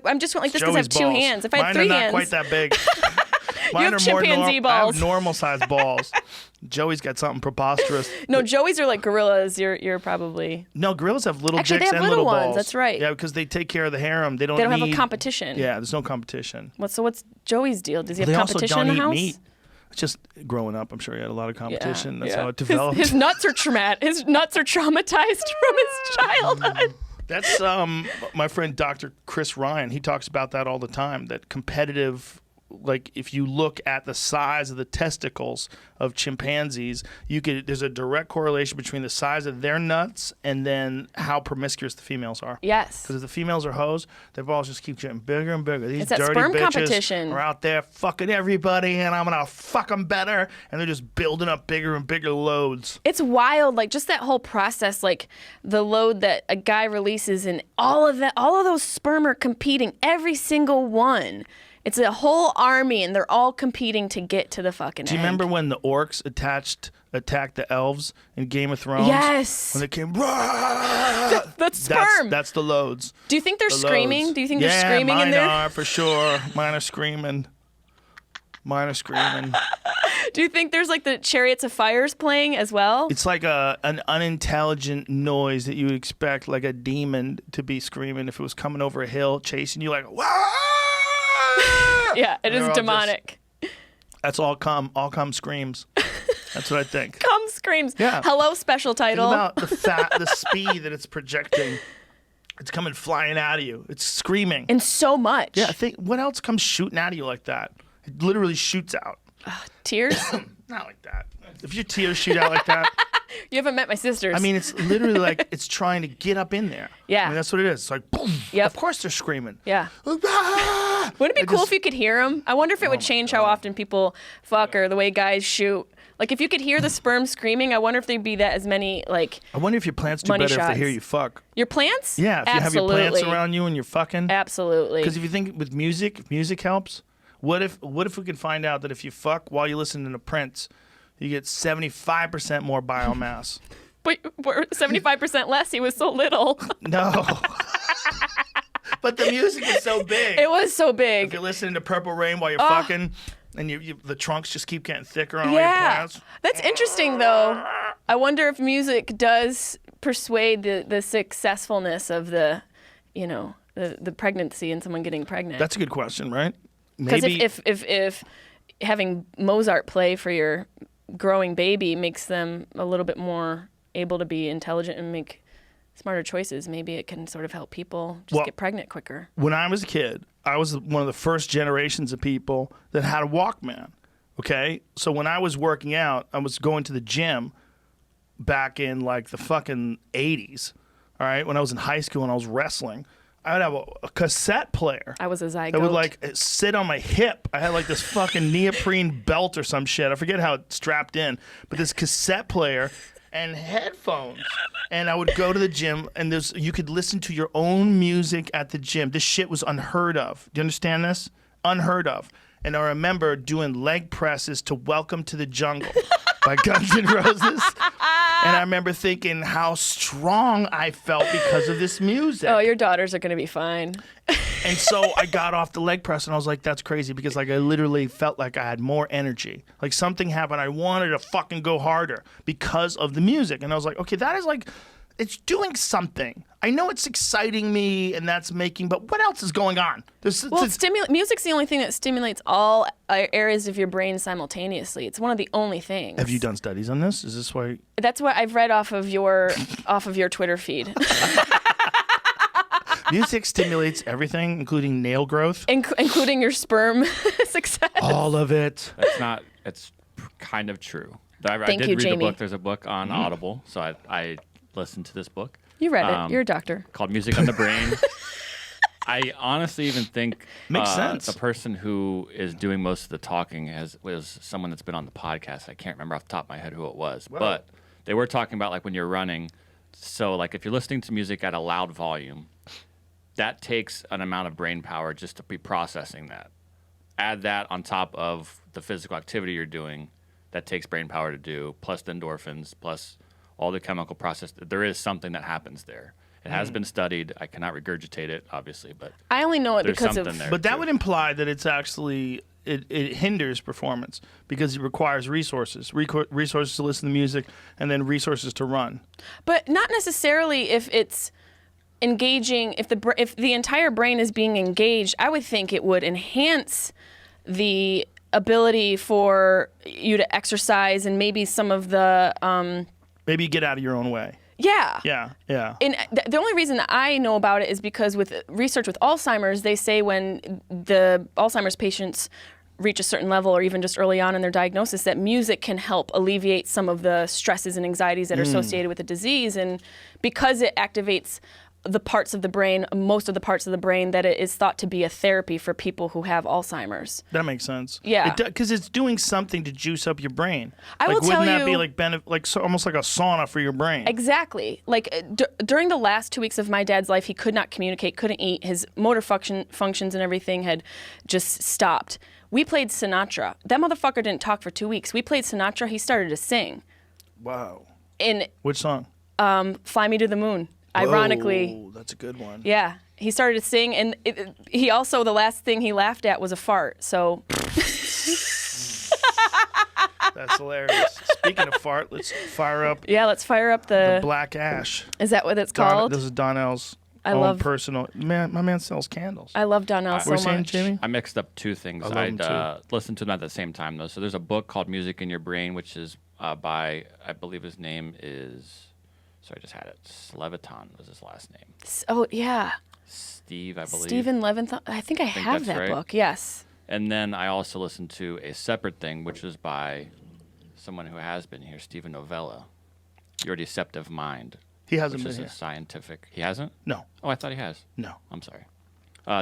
I'm just like this because I have Joey's two balls. hands. If I had Mine 3 are hands, not quite that big. Mine have are chimpanzee I balls. have normal sized balls. Joey's got something preposterous. No, Joey's are like gorillas. You're probably. No, gorillas have little Actually, dicks they have and little ones. balls. That's right. Yeah, because they take care of the harem. They don't They don't have a need- competition. Yeah, there's no competition. So what's Joey's deal? Does he have They competition also don't in the eat house? meat. It's just growing up, I'm sure he had a lot of competition. That's yeah. how it developed. His nuts are traumatic. His nuts are traumatized from his childhood. That's my friend Dr. Chris Ryan. He talks about that all the time. That competitive, like if you look at the size of the testicles of chimpanzees, there's a direct correlation between the size of their nuts and then how promiscuous the females are. Yes. Because if the females are hoes, their balls just keep getting bigger and bigger. These It's that dirty sperm bitches competition. are out there fucking everybody, and I'm gonna fuck them better, and they're just building up bigger and bigger loads. It's wild, like just that whole process, like the load that a guy releases, and all of those sperm are competing, every single one. It's a whole army, and they're all competing to get to the fucking Do you end. remember when the orcs attacked the elves in Game of Thrones? Yes. When they came, "Rah!" That's sperm. That's the loads. Do you think they're The screaming? loads. Do you think they're screaming mine in there? are for sure. Mine are screaming. Mine are screaming. Do you think there's like the Chariots of Fires playing as well? It's like an unintelligent noise that you would expect like a demon to be screaming if it was coming over a hill chasing you like, "Wah!" Yeah, it They're is all demonic. That's all come screams. That's what I think. Come screams. Yeah. Hello, special Think title. about the speed that it's projecting. It's coming flying out of you. It's screaming. And so much. Yeah, think what else comes shooting out of you like that? It literally shoots out. Tears. Not like that. If your tears shoot out like that, You haven't met my sisters. I mean, it's literally like it's trying to get up in there. Yeah. I mean, that's what it is. It's like, boom. Yep. Of course they're screaming. Yeah. Ah! Wouldn't it be I cool just- if you could hear them? I wonder if it would change how often people fuck or the way guys shoot. Like if you could hear the sperm screaming, I wonder if there'd be that as many like I wonder if your plants do Money better if shots. they hear you fuck. your plants. Yeah, if Absolutely. you have your plants around you and you're fucking. Absolutely. Because if you think with music, if music helps, what if we can find out that if you fuck while you listen to Prince, you get 75% more biomass? But we're 75% less. He was so little. No. But the music is so big. It was so If big. you're listening to Purple Rain while you're fucking, and the trunks just keep getting thicker on all your Yeah. plants. That's interesting though. I wonder if music does persuade the successfulness of the pregnancy and someone getting pregnant. That's a good question, right? Because Maybe if having Mozart play for your growing baby makes them a little bit more able to be intelligent and make smarter choices, maybe it can sort of help people just get pregnant quicker. when I was a kid, I was one of the first generations of people that had a Walkman. Okay? So when I was working out, I was going to the gym back in like the fucking 80s. All right? When I was in high school and I was wrestling, I would have a cassette player. I was a zygote. That would like sit on my hip. I had like this fucking neoprene belt or some shit. I forget how it's strapped in, but this cassette player and headphones. And I would go to the gym, and you could listen to your own music at the gym. This shit was unheard of. Do you understand this? Unheard of. And I remember doing leg presses to "Welcome to the Jungle" by Guns N' Roses. And I remember thinking how strong I felt because of this music. Oh, your daughters are going to be fine. And so I got off the leg press and I was like, that's crazy, because like I literally felt like I had more energy. Like something happened. I wanted to fucking go harder because of the music. And I was like, okay, that is like, it's doing something. I know it's exciting me and that's making, but what else is going on? Music's the only thing that stimulates all areas of your brain simultaneously. It's one of the only things. Have you done studies on this? Is this why? That's what I've read off of your Twitter feed. Music stimulates everything, including nail growth. Including your sperm success. All of it. It's kind of true. I Thank did you, read Jamie. a book. There's a book on Audible, so I listened to this book. You read it. You're a doctor. Called Music on the Brain. I honestly even think Makes sense. the person who is doing most of the talking was someone that's been on the podcast. I can't remember off the top of my head who it was, but they were talking about like when you're running. So like if you're listening to music at a loud volume, that takes an amount of brain power just to be processing that. Add that on top of the physical activity you're doing, that takes brain power to do, plus the endorphins, plus all the chemical process. There is something that happens there. It has been studied. I cannot regurgitate it, obviously, but I only know it there's because of. something there. But that too. would imply that it's actually it hinders performance because it requires resources to listen to music and then resources to run. But not necessarily if it's engaging. If the entire brain is being engaged, I would think it would enhance the ability for you to exercise and maybe some of the. Maybe you get out of your own way. Yeah. Yeah. And the only reason that I know about it is because with research with Alzheimer's, they say when the Alzheimer's patients reach a certain level or even just early on in their diagnosis that music can help alleviate some of the stresses and anxieties that are associated with the disease. And because it activates the parts of the brain, most of the parts of the brain, that it is thought to be a therapy for people who have Alzheimer's. That makes sense. Yeah. Because it's doing something to juice up your brain. I will tell wouldn't that be you- like almost like a sauna for your brain? Exactly. Like during the last 2 weeks of my dad's life, he could not communicate, couldn't eat. His motor functions and everything had just stopped. We played Sinatra. That motherfucker didn't talk for 2 weeks. We played Sinatra. He started to sing. Wow. And Which song? Fly Me to the Moon. Ironically. Whoa, that's a good one. Yeah. He started to sing, and he also, the last thing he laughed at was a fart. So That's hilarious. Speaking of fart, let's fire up yeah, let's fire up the the. Black Ash. Is that what it's called? This is Donnell's I own love- personal. Man, my man sells candles. I love Donnell so What were you saying, much. Jamie? I mixed up two things. I love 'em I'd listened to them at the same time, though. So there's a book called Music in Your Brain, which is by, I believe his name is, sorry, I just had it. Levitan was his last name. Oh yeah, Steve, I believe. Stephen Leventhal. I think I have that's that right. book. Yes. And then I also listened to a separate thing, which was by someone who has been here, Stephen Novella, Your Deceptive Mind, He hasn't which been is here. a scientific. He hasn't? No, Oh, I thought he has. no. I'm sorry.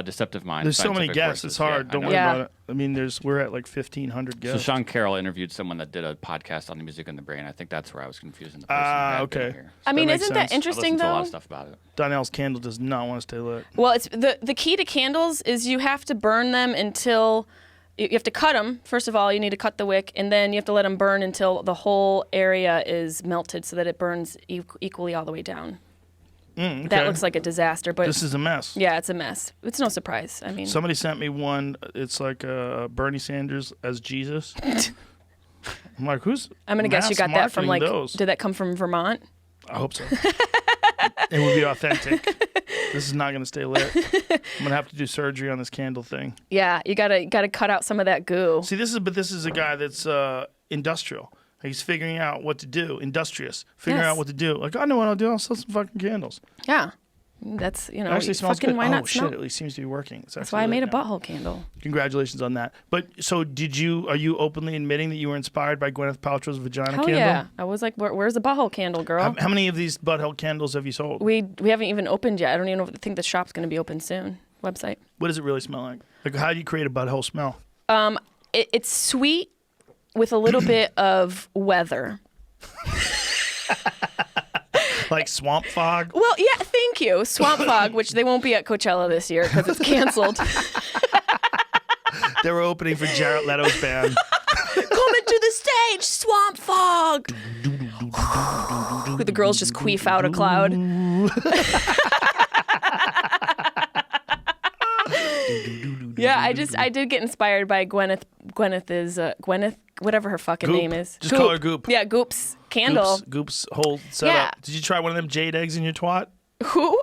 Deceptive Mind. There's so many scientific guests. forces. It's hard. Yeah, Don't I worry know. Yeah. about it. I mean, we're at like 1,500 So guests. Sean Carroll interviewed someone that did a podcast on the music in the brain. I think that's where I was confusing the person. who had been okay. here. I mean, makes isn't sense. that I interesting listened to a lot though? of stuff about it. Donnell's candle does not want to stay lit. Well, it's the key to candles is you have to burn them until you have to cut them. First of all, you need to cut the wick, and then you have to let them burn until the whole area is melted, so that it burns equally all the way down. Okay. That looks like a disaster, but This is a mess. yeah, it's a mess. It's no surprise. I mean, Somebody sent me one. It's like Bernie Sanders as Jesus. I'm like, who's? I'm gonna guess you mass got that from like. marketing those? Did that come from Vermont? I hope so. It would be authentic. This is not going to stay lit. I'm going to have to do surgery on this candle thing. Yeah, you gotta cut out some of that goo. See, this is a guy that's industrial. He's figuring out what to do. Industrious. Figuring Yes. out what to do. Like, I know what I'll do. I'll sell some fucking candles. Yeah, that's It actually smells fucking good. why Oh, not shit. smell? At least seems to be working. That's why I made a butthole candle. Congratulations on that. But so are you openly admitting that you were inspired by Gwyneth Paltrow's vagina Hell candle? yeah! I was like, where's the butthole candle, girl? How many of these butthole candles have you sold? We haven't even opened yet. I don't even think the shop's going to be open soon. Website. What does it really smell like? Like, how do you create a butthole smell? It's sweet with a little bit of weather. Like swamp fog? Well, yeah, thank you. Swamp Fog, which they won't be at Coachella this year because it's canceled. They were opening for Jared Leto's band. Coming to the stage, Swamp Fog. The girls just queef out a cloud. Yeah, I did get inspired by Gwyneth, whatever her fucking Goop. name is. Just call her Goop. Yeah, Goop's candle. Goop's whole setup. Yeah. Did you try one of them jade eggs in your twat? Who?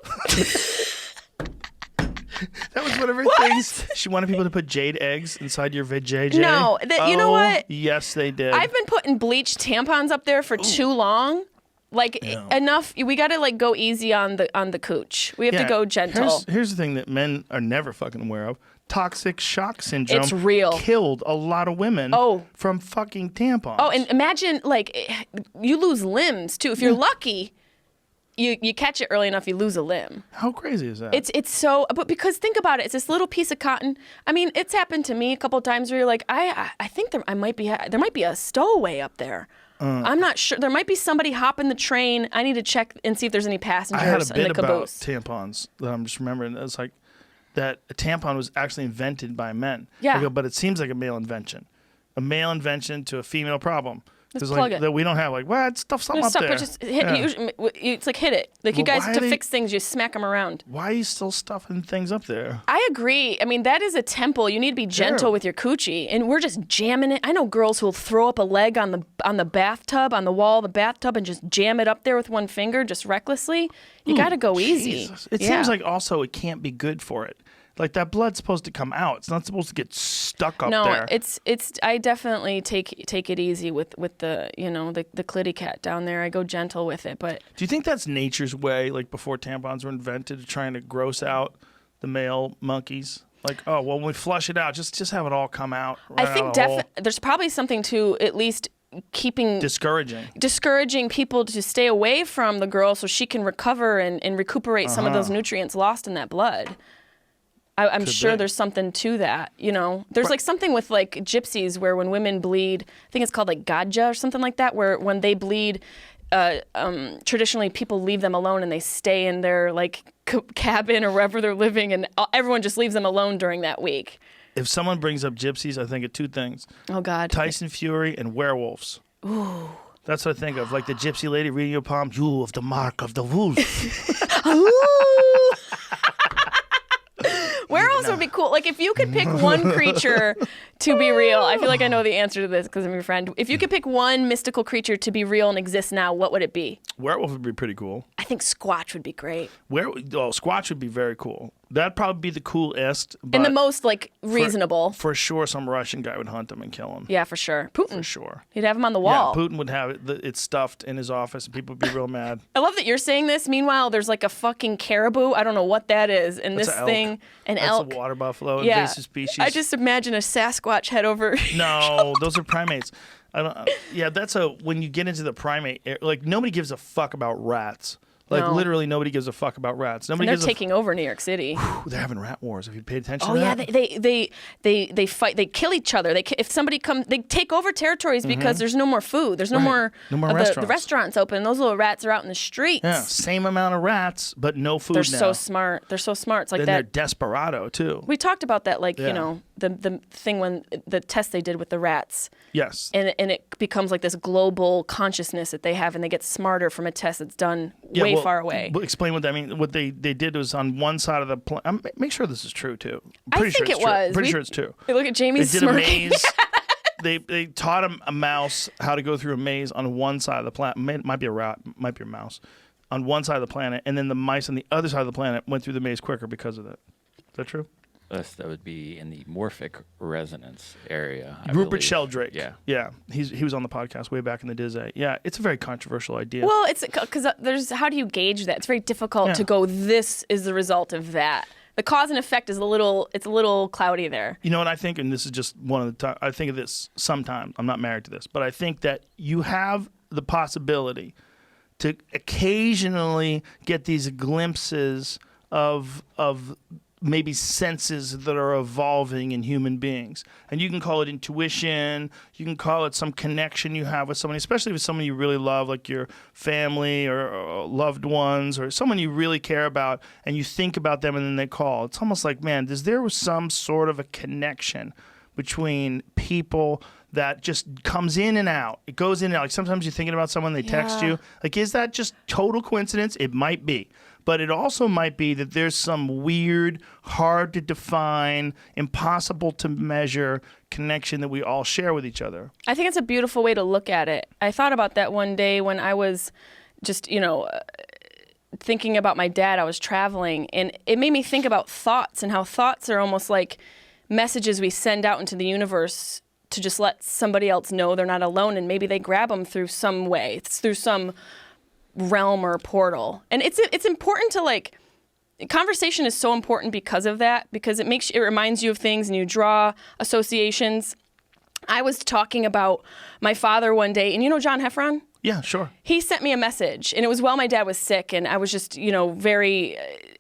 That was one of her things. She wanted people to put jade eggs inside your vajayjay. No, you know what? Yes, they did. I've been putting bleached tampons up there for too long. Like enough. We got to like go easy on the cooch. We have to go gentle. Here's the thing that men are never fucking aware of. Toxic shock syndrome. It's real. Killed a lot of women from fucking tampons. Oh, and imagine like you lose limbs too. If you're lucky, you catch it early enough, you lose a limb. How crazy is that? It's so, but because think about it, it's this little piece of cotton. I mean, it's happened to me a couple of times where you're like, I think there might be a stowaway up there. I'm not sure. There might be somebody hopping the train. I need to check and see if there's any passengers I had a in bit the about caboose. tampons that I'm just remembering. It's like that a tampon was actually invented by men. Yeah. I go, but it seems like a male invention. A male invention to a female problem. Let's like plug it. That we don't have like what stuff something up Stop, there. but just hit. Yeah. It's like hit it. Like you Well, guys why to are they- fix things, you smack them around. Why are you still stuffing things up there? I agree. I mean, that is a temple. You need to be gentle with your coochie, and we're just jamming it. I know girls who'll throw up a leg on the bathtub, on the wall of the bathtub, and just jam it up there with one finger, just recklessly. You got to go easy. Jesus. It Yeah. seems like also it can't be good for it. Like that blood's supposed to come out. It's not supposed to get stuck up no, there. it's. I definitely take it easy with the the clitty cat down there. I go gentle with it, but Do you think that's nature's way, like before tampons were invented, trying to gross out the male monkeys? Like, oh, well, when we flush it out, just have it all come out. I right think out of the hole. there's probably something to at least keeping discouraging people to stay away from the girl so she can recover and recuperate some of those nutrients lost in that blood. I'm sure there's something to that, There's like something with like gypsies where when women bleed, I think it's called like gadja or something like that, where when they bleed, traditionally people leave them alone and they stay in their like cabin or wherever they're living, and everyone just leaves them alone during that week. If someone brings up gypsies, I think of two things. Oh, God. Tyson Fury and werewolves. Ooh. That's what I think of. Like the gypsy lady reading your palm, you of the mark of the wolf. Werewolves would be cool. Like, if you could pick one creature to be real, I feel like I know the answer to this because I'm your friend. If you could pick one mystical creature to be real and exist now, what would it be? Werewolf would be pretty cool. I think Squatch would be great. Squatch would be very cool. That'd probably be the coolest. But And the most, like, reasonable. For sure, some Russian guy would hunt him and kill him. Yeah, for sure. Putin. For sure. He'd have him on the wall. Yeah, Putin would have it stuffed in his office, and people would be real mad. I love that you're saying this. Meanwhile, there's like a fucking caribou. I don't know what that is. And That's this an elk. thing, That's elk. a water buffalo, Yeah. invasive species. I just imagine a Sasquatch head over. No, those are primates. I don't. Yeah, when you get into the primate, like nobody gives a fuck about rats. Like No. literally nobody gives a fuck about rats. And Nobody they're gives taking over New York City. they're having rat wars. Have you paid attention Oh to yeah, that? they fight. They kill each other. If somebody comes, they take over territories because there's no more food. There's no more. No more of the restaurants. restaurants open. Those little rats are out in the streets. Yeah, same amount of rats, but no food They're now. so smart. They're so smart. It's like Then they're that. desperado too. We talked about that, like Yeah. the thing when the test they did with the rats. Yes. And it becomes like this global consciousness that they have, and they get smarter from a test that's done Yeah, way well, far away. but explain what that means. What they did was on one side of the planet. Make sure this is true too. I'm pretty think sure it's it true. was. Pretty sure it's true. Look at Jamie's They did a smirking. maze. They taught a mouse how to go through a maze on one side of the planet. Might be a rat, might be a mouse, on one side of the planet, and then the mice on the other side of the planet went through the maze quicker because of that. Is that true? That would be in the morphic resonance area. I Rupert believe. Sheldrake. Yeah. Yeah. He was on the podcast way back in the day. Yeah, it's a very controversial idea. Well, it's because how do you gauge that? It's very difficult to go. This is the result of that. The cause and effect is a little cloudy there. You know what I think, and this is just one of the times I think of this sometimes. I'm not married to this, but I think that you have the possibility to occasionally get these glimpses of maybe senses that are evolving in human beings. And you can call it intuition, you can call it some connection you have with somebody, especially with someone you really love, like your family or loved ones or someone you really care about, and you think about them and then they call. It's almost like, man, there was some sort of a connection between people that just comes in and out. It goes in and out. Like sometimes you're thinking about someone, they text you. Like, is that just total coincidence? It might be. But it also might be that there's some weird, hard to define, impossible to measure connection that we all share with each other. I think it's a beautiful way to look at it. I thought about that one day when I was just, thinking about my dad. I was traveling, and it made me think about thoughts and how thoughts are almost like messages we send out into the universe to just let somebody else know they're not alone, and maybe they grab them through some way. It's through some realm or portal. And it's important to conversation is so important because of that, because it reminds you of things and you draw associations. I was talking about my father one day, and you know John Heffron? Yeah, sure. He sent me a message, and it was while my dad was sick, and I was just, very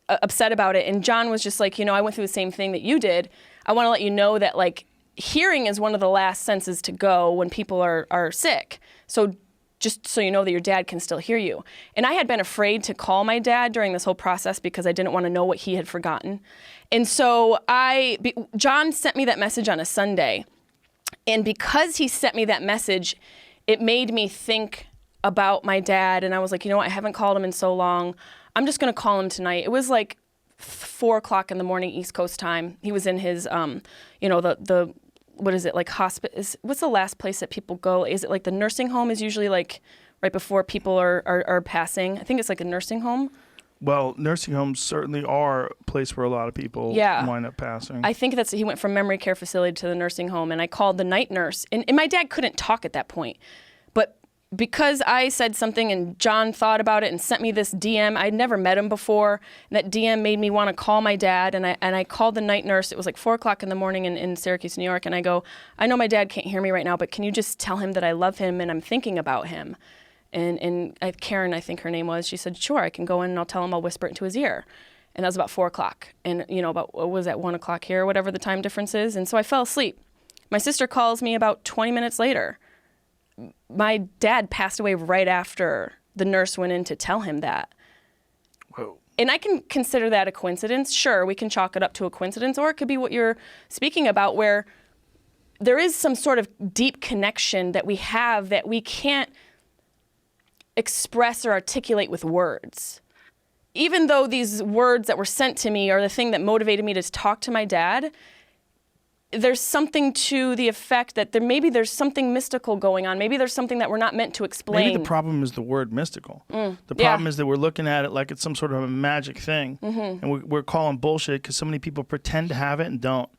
upset about it. And John was just like, I went through the same thing that you did. I want to let you know that, like, hearing is one of the last senses to go when people are sick. So just so you know that your dad can still hear you. And I had been afraid to call my dad during this whole process because I didn't want to know what he had forgotten. And so John sent me that message on a Sunday. And because he sent me that message, it made me think about my dad. And I was like, I haven't called him in so long. I'm just going to call him tonight. It was like 4 o'clock in the morning, East Coast time. He was in his, the what is it, like hospice? What's the last place that people go? Is it like the nursing home is usually like right before people are passing? I think it's like a nursing home. Well, nursing homes certainly are a place where a lot of people wind up passing. I think he went from memory care facility to the nursing home, and I called the night nurse. And my dad couldn't talk at that point. But because I said something and John thought about it and sent me this DM, I'd never met him before. And that DM made me want to call my dad, and I called the night nurse. It was like 4 o'clock in the morning in Syracuse, New York, and I go, I know my dad can't hear me right now, but can you just tell him that I love him and I'm thinking about him? And Karen, I think her name was, she said, sure, I can go in and I'll tell him, I'll whisper it into his ear. And that was about 4 o'clock. And, about, what was that, 1 o'clock here, whatever the time difference is. And so I fell asleep. My sister calls me about 20 minutes later. My dad passed away right after the nurse went in to tell him that. Whoa. And I can consider that a coincidence. Sure, we can chalk it up to a coincidence, or it could be what you're speaking about, where there is some sort of deep connection that we have that we can't express or articulate with words. Even though these words that were sent to me are the thing that motivated me to talk to my dad, there's something to the effect that maybe there's something mystical going on. Maybe there's something that we're not meant to explain. Maybe the problem is the word mystical. The problem is that we're looking at it like it's some sort of a magic thing. And we're calling bullshit because so many people pretend to have it and don't.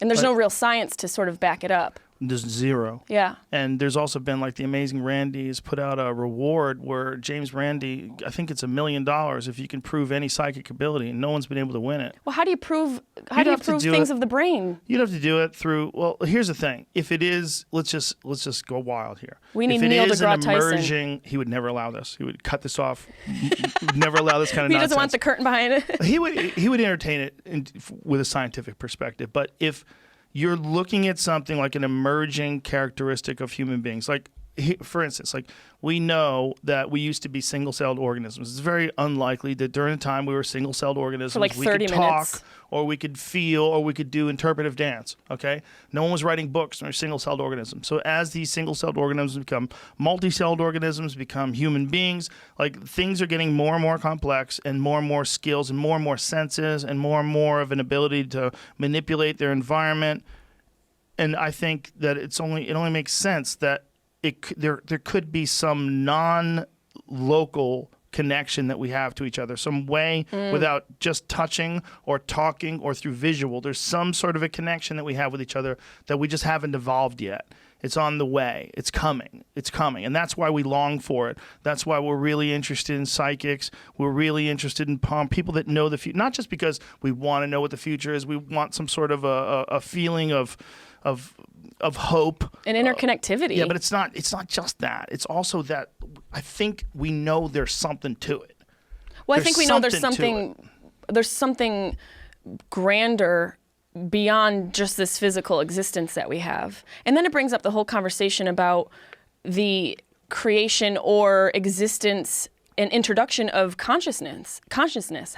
And there's no real science to sort of back it up. There's zero. Yeah. And there's also been, like, the Amazing Randy's put out a reward where James Randi, I think it's $1 million if you can prove any psychic ability, and no one's been able to win it. Well, how do you prove things of the brain? You'd have to do it through, well, here's the thing. If it is, let's just go wild here. We need Neil deGrasse Tyson. If it is an emerging, he would never allow this. He would cut this off. Never allow this kind of He nonsense. doesn't want the curtain behind it. He would entertain it with a scientific perspective. But if you're looking at something like an emerging characteristic of human beings, like, for instance, like, we know that we used to be single-celled organisms. It's very unlikely that during a time we were single-celled organisms. For like 30 we could minutes. talk, or we could feel, or we could do interpretive dance, okay? No one was writing books when they're single-celled organisms. So as these single-celled organisms become multi-celled organisms, become human beings, like, things are getting more and more complex, and more skills, and more senses, and more of an ability to manipulate their environment. And I think that it only makes sense that there could be some non-local connection that we have to each other, some way without just touching or talking or through visual. There's some sort of a connection that we have with each other that we just haven't evolved yet. It's on the way. It's coming. And that's why we long for it. That's why we're really interested in psychics. We're really interested in people that know the future, not just because we want to know what the future is. We want some sort of a feeling of hope And interconnectivity. Yeah, but it's not just that. It's also that I think we know there's something to it. Well, I think we know there's something grander beyond just this physical existence that we have. And then it brings up the whole conversation about the creation or existence and introduction of consciousness.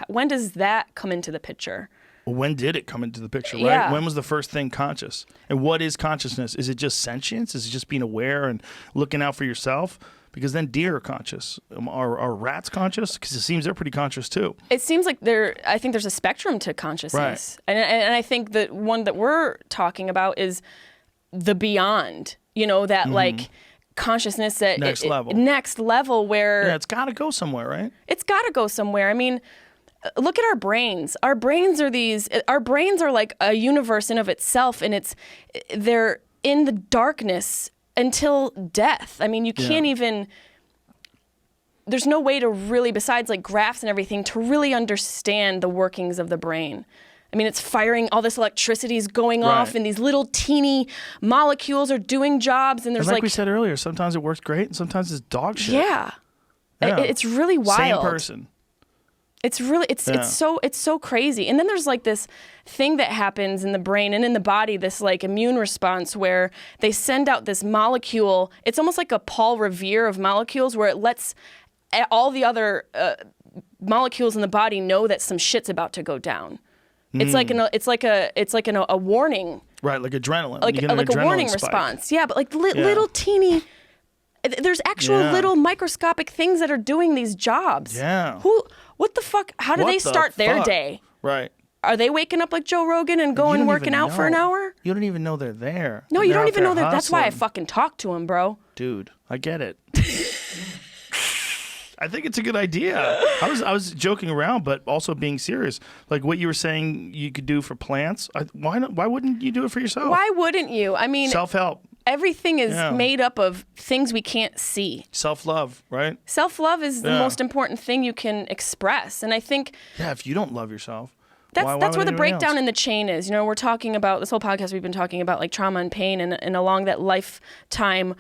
When does that come into the picture? Well, when did it come into the picture, right? Yeah. When was the first thing conscious? And what is consciousness? Is it just sentience? Is it just being aware and looking out for yourself? Because then deer are conscious. Are rats conscious? Because it seems they're pretty conscious too. It seems like I think there's a spectrum to consciousness. Right. And I think the one that we're talking about is the beyond, that like consciousness that Next level. Next level where Yeah, it's got to go somewhere, right? it's got to go somewhere. I mean, look at our brains. Our brains are like a universe in of itself, and they're in the darkness until death. I mean, you can't even, there's no way to really, besides like graphs and everything, to really understand the workings of the brain. I mean, it's firing, all this electricity is going off, and these little teeny molecules are doing jobs, and there's like we said earlier, sometimes it works great, and sometimes it's dog shit. Yeah. It's really wild. Same person. It's really it's so crazy. And then there's like this thing that happens in the brain and in the body, this like immune response where they send out this molecule. It's almost like a Paul Revere of molecules where it lets all the other molecules in the body know that some shit's about to go down. It's like a warning. Right, like adrenaline. Like a warning spike. response. Yeah, but like little teeny. There's actual little microscopic things that are doing these jobs. Yeah. What the fuck? How do they start their day? Right. Are they waking up like Joe Rogan and going working out for an hour? You don't even know they're there. No, you don't even know that. That's why I fucking talk to him, bro. Dude, I get it. I think it's a good idea. I was joking around, but also being serious. Like what you were saying you could do for plants. Why not? Why wouldn't you do it for yourself? Why wouldn't you? I mean, self-help. Everything is made up of things we can't see. Self-love, right? Self-love is the most important thing you can express. And I think... Yeah, if you don't love yourself, that's where the breakdown in the chain is. You know, we're talking about, this whole podcast we've been talking about like trauma and pain and along that lifetime,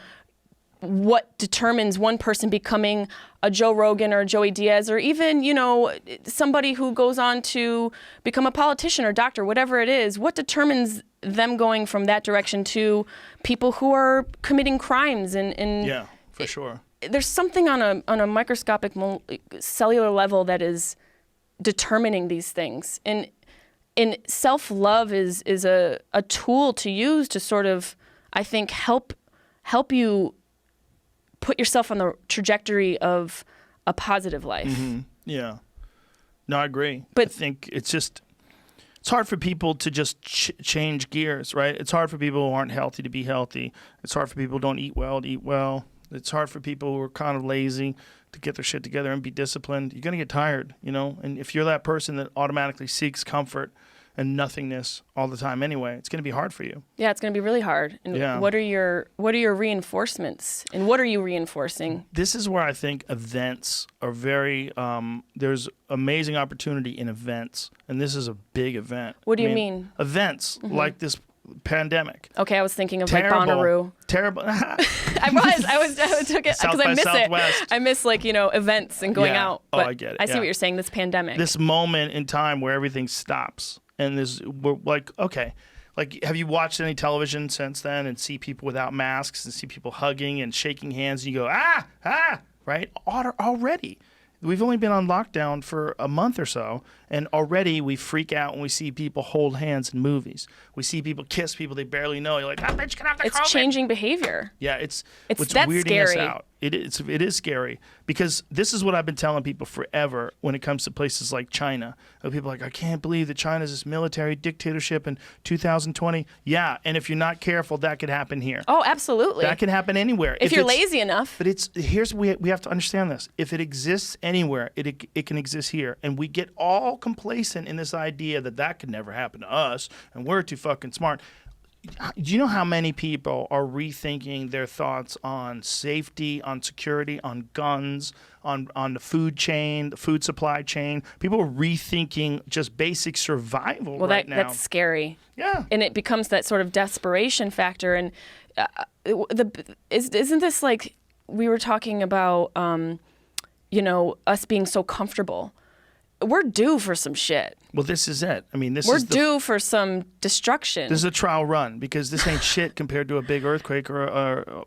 what determines one person becoming a Joe Rogan or a Joey Diaz or even, you know, somebody who goes on to become a politician or doctor, whatever it is, what determines them going from that direction to people who are committing crimes and yeah, for sure. There's something on a microscopic cellular level that is determining these things. And self-love is a tool to use to sort of, I think, help you put yourself on the trajectory of a positive life. Mm-hmm. Yeah. No, I agree. But I think it's hard for people to just change gears, right? It's hard for people who aren't healthy to be healthy. It's hard for people who don't eat well to eat well. It's hard for people who are kind of lazy to get their shit together and be disciplined. You're going to get tired, you know? And if you're that person that automatically seeks comfort and nothingness all the time anyway, it's going to be hard for you. Yeah, it's going to be really hard. And what are your reinforcements? And what are you reinforcing? This is where I think events are very there's amazing opportunity in events, and this is a big event. What do you mean? Events like this pandemic. Okay, I was thinking of like Bonnaroo. Terrible. I took it because I miss it. I miss like, you know, events and going out. But I get it. I see what you're saying. This pandemic. This moment in time where everything stops. And we're like, okay, like, have you watched any television since then and see people without masks and see people hugging and shaking hands and you go, right? Already. We've only been on lockdown for a month or so, and already we freak out when we see people hold hands in movies. We see people kiss people they barely know. You're like, that bitch can have the COVID. It's changing behavior. Yeah, it's that's weirding scary. us out. It is scary because this is what I've been telling people forever when it comes to places like China. People are like, I can't believe that China's this military dictatorship in 2020. Yeah, and if you're not careful, that could happen here. Oh, absolutely. That can happen anywhere. If you're lazy enough. But we have to understand this. If it exists anywhere, it can exist here. And we get all complacent in this idea that could never happen to us and we're too fucking smart. Do you know how many people are rethinking their thoughts on safety, on security, on guns, on the food chain, the food supply chain? People are rethinking just basic survival right now. That's scary. Yeah. And it becomes that sort of desperation factor. And isn't this like we were talking about, you know, us being so comfortable? We're due for some shit. Well, this is it. I mean, we're due for some destruction. This is a trial run because this ain't shit compared to a big earthquake or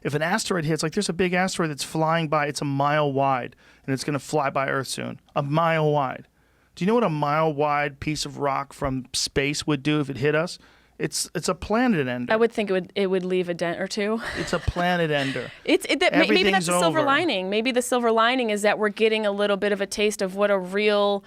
if an asteroid hits. Like, there's a big asteroid that's flying by. It's a mile wide, and it's going to fly by Earth soon. A mile wide. Do you know what a mile wide piece of rock from space would do if it hit us? It's a planet ender. I would think it would leave a dent or two. It's a planet ender. Maybe that's the silver lining. Maybe the silver lining is that we're getting a little bit of a taste of what a real,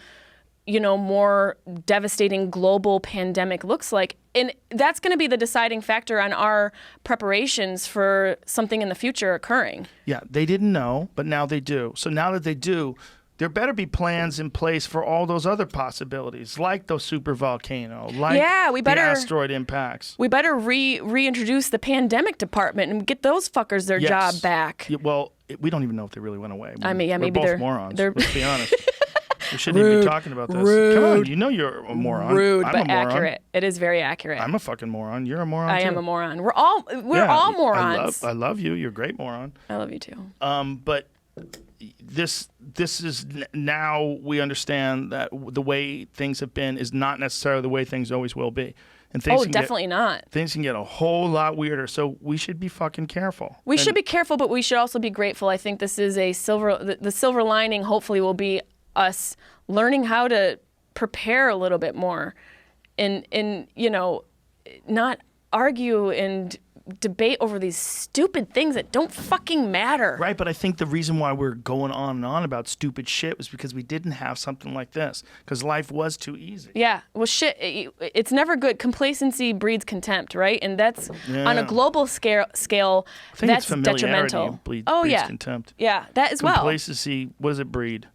you know, more devastating global pandemic looks like. And that's going to be the deciding factor on our preparations for something in the future occurring. Yeah, they didn't know, but now they do. So now that they do, there better be plans in place for all those other possibilities, like the super volcano, like the asteroid impacts. We better reintroduce the pandemic department and get those fuckers their job back. Yeah, well, we don't even know if they really went away. Maybe we're both morons. Let's be honest. We shouldn't even be talking about this. Come on, you know you're a moron. Rude, I'm but a moron. Accurate. It is very accurate. I'm a fucking moron. You're a moron I too. am a moron. We're all morons. I love you. You're a great moron. I love you too. But this is now we understand that the way things have been is not necessarily the way things always will be. And things definitely not. Things can get a whole lot weirder, so we should be fucking careful. We should be careful, but we should also be grateful. I think this is the silver lining hopefully will be us learning how to prepare a little bit more and not argue and debate over these stupid things that don't fucking matter. Right, but I think the reason why we're going on and on about stupid shit was because we didn't have something like this, because life was too easy. Yeah, well, shit, it's never good. Complacency breeds contempt, right? And that's, on a global scale, I think that's it's detrimental. breeds contempt. Yeah, that as well. Complacency, what does it breed?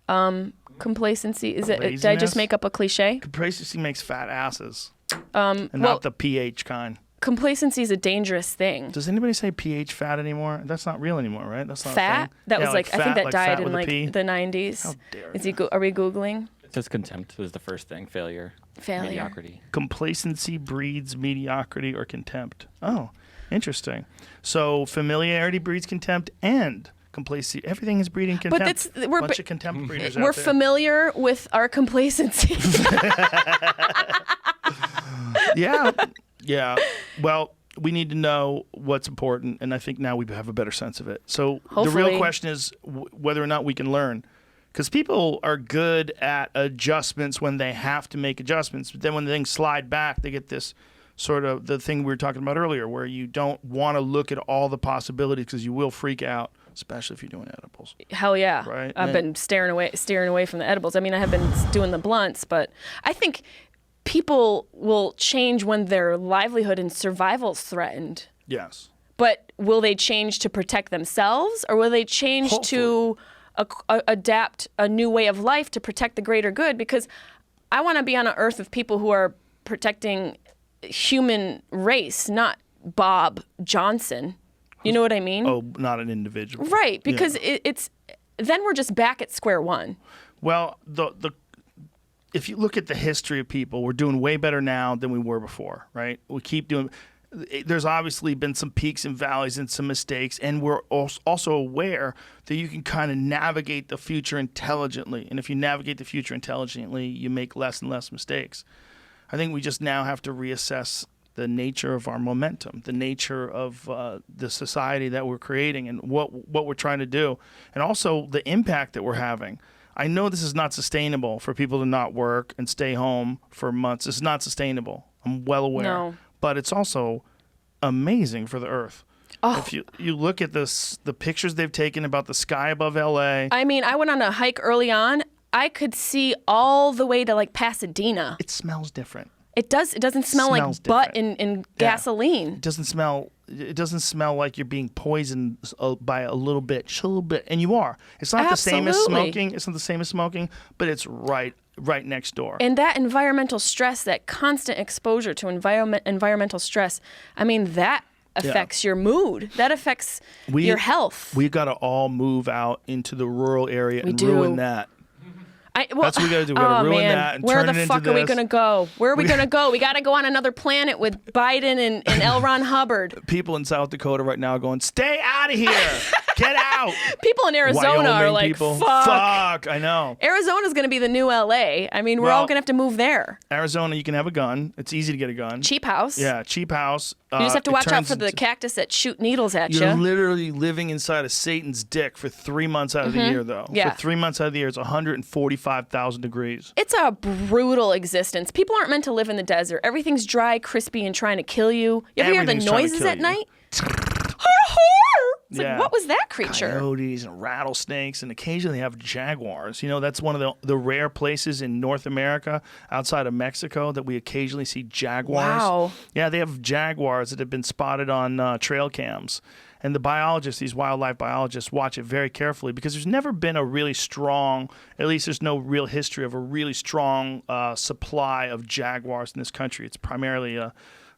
Complacency, Laziness? did I just make up a cliche? Complacency makes fat asses, and not the pH kind. Complacency is a dangerous thing. Does anybody say pH fat anymore? That's not real anymore, right? That's not fat? A thing. That yeah, was I think fat, that like died fat in with a P? the 90s. How dare Are we Googling? It says contempt was the first thing. Failure. Mediocrity. Complacency breeds mediocrity or contempt. Oh, interesting. So familiarity breeds contempt and complacency. Everything is breeding contempt. But we're bunch of contempt breeders we're out there. familiar with our complacency. Yeah. Well, we need to know what's important, and I think now we have a better sense of it. So the real Hopefully. question is whether or not we can learn. Because people are good at adjustments when they have to make adjustments, but then when things slide back, they get this sort of the thing we were talking about earlier, where you don't want to look at all the possibilities because you will freak out, especially if you're doing edibles. Hell yeah. Right. I've been steering away from the edibles. I mean, I have been doing the blunts, but I think people will change when their livelihood and survival is threatened. Yes. But will they change to protect themselves, or will they change to adapt a new way of life to protect the greater good? Because I want to be on an earth of people who are protecting human race, not Bob Johnson. You know what I mean? Oh, not an individual. Right, because it's then we're just back at square one. Well, if you look at the history of people, we're doing way better now than we were before, right? We keep doing. There's obviously been some peaks and valleys and some mistakes, and we're also aware that you can kind of navigate the future intelligently. And if you navigate the future intelligently, you make less and less mistakes. I think we just now have to reassess the nature of our momentum, the nature of the society that we're creating, and what we're trying to do, and also the impact that we're having. I know this is not sustainable for people to not work and stay home for months. It's not sustainable. I'm well aware. No. But it's also amazing for the earth. Oh. If you look at the pictures they've taken about the sky above LA. I mean, I went on a hike early on. I could see all the way to like Pasadena. It smells different. It does. It doesn't smell like Smells butt different. and gasoline. It doesn't smell like you're being poisoned by a little bit, just a little bit, and you are. It's not the same as Absolutely. smoking. It's not the same as smoking, but it's right next door. And that environmental stress, that constant exposure to environmental stress, I mean, that affects your mood. That affects your health. We've got to all move out into the rural area and ruin that. That's what we got to do. We got to ruin that and Where turn the it into fuck are we this. going to go? Where are we going to go? We got to go on another planet with Biden and L. Ron Hubbard. People in South Dakota right now are going, stay out of here. Get out. People in Arizona Wyoming are like, people. fuck. I know. Arizona's going to be the new LA. I mean, we're all going to have to move there. Arizona, you can have a gun. It's easy to get a gun. Cheap house. Yeah, cheap house. You just have to watch out for the cactus that shoot needles at You're you. literally living inside of Satan's dick for 3 months out of the year, though. Yeah. For 3 months out of the year, it's 145,000 degrees. It's a brutal existence. People aren't meant to live in the desert. Everything's dry, crispy, and trying to kill you. You ever hear the Everything's trying to noises kill at you. night? It's Yeah. like, what was that creature? Coyotes and rattlesnakes, and occasionally they have jaguars. You know, that's one of the rare places in North America outside of Mexico that we occasionally see jaguars. Wow. Yeah, they have jaguars that have been spotted on trail cams. And the biologists, these wildlife biologists, watch it very carefully because there's never been a really strong, at least there's no real history of a really strong supply of jaguars in this country. It's primarily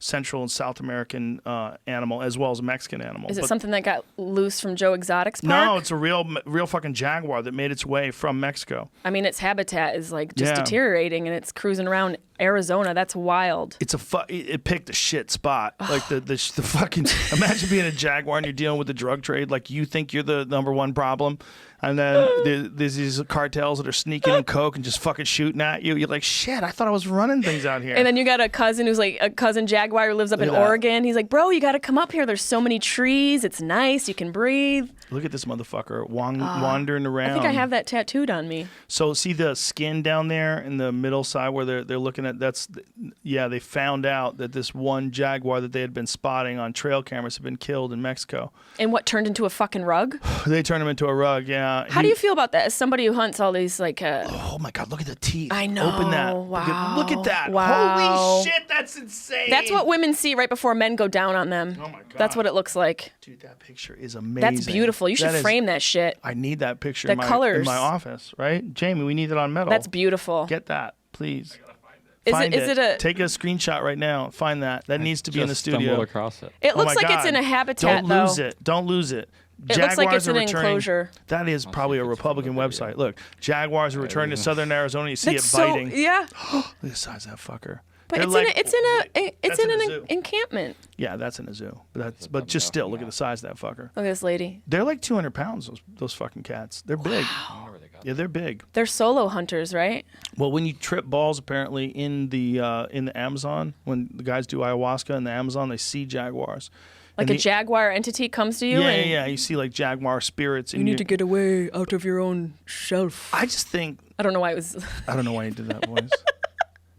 Central and South American animal as well as a Mexican animal. Is it But something that got loose from Joe Exotic's park? no, it's a real fucking jaguar that made its way from Mexico. I mean, its habitat is like just Yeah. deteriorating, and it's cruising around Arizona. That's wild. It's it picked a shit spot. Like the fucking imagine being a jaguar and you're dealing with the drug trade. Like you think you're the number one problem, and then there's these cartels that are sneaking in coke and just fucking shooting at you. You're like, shit, I thought I was running things out here. And then you got a cousin who's like a cousin jaguar who lives up in Look at that. Oregon. He's like, bro, you got to come up here. There's so many trees. It's nice. You can breathe. Look at this motherfucker wandering around. I think I have that tattooed on me. So see the skin down there in the middle side where they're looking at they found out that this one jaguar that they had been spotting on trail cameras had been killed in Mexico. And what turned into a fucking rug? They turned him into a rug, yeah. How do you feel about that as somebody who hunts all these like Oh my God, look at the teeth. I know. Open that. Wow. Look at that. Wow. Holy shit, that's insane. That's what women see right before men go down on them. Oh my God. That's what it looks like. Dude, that picture is amazing. That's beautiful. You should frame that shit. I need that picture The in colors. my office, right? Jamie, we need it on metal. That's beautiful. Get that, please. Is Find it a Take a screenshot right now. Find that. That needs to be in the Just studio. stumbled across it. It Oh looks my like it's God. in a habitat Don't though. lose it. Don't lose it. It looks like it's Jaguars are in an returning- enclosure. That is probably a see if it's from Republican the video. website. Look, Jaguars are returning to southern Arizona. You see That's it biting. yeah. Look at the size of that fucker. But They're it's like- in That's in a an zoo. encampment. Yeah, that's in a zoo. But just still, look at the size of that fucker. Look at this lady. They're like 200 pounds. Those fucking cats. They're big. Where they got Yeah, they're big. They're solo hunters, right? Well, when you trip balls, apparently in the Amazon, when the guys do ayahuasca in the Amazon, they see jaguars. Like And a jaguar entity comes to you Yeah, and yeah. You see like jaguar spirits. you need to get away out of your own shelf. I just think I don't know why it was. I don't know why you did that voice.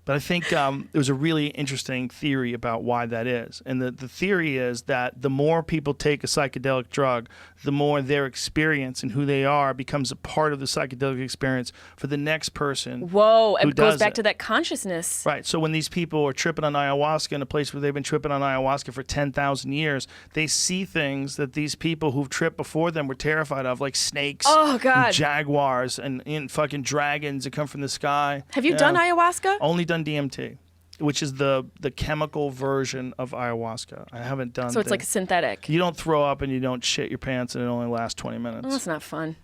But I think there was a really interesting theory about why that is. And the theory is that the more people take a psychedelic drug, the more their experience and who they are becomes a part of the psychedelic experience for the next person. Whoa, Who it goes does back it? to that consciousness. Right. So when these people are tripping on ayahuasca in a place where they've been tripping on ayahuasca for 10,000 years, they see things that these people who've tripped before them were terrified of, like snakes, Oh, God. and jaguars, and fucking dragons that come from the sky. Have you done ayahuasca? Only done DMT, which is the chemical version of ayahuasca. I haven't done. So it's like synthetic. you don't throw up and you don't shit your pants, and it only lasts 20 minutes. Oh, that's not fun.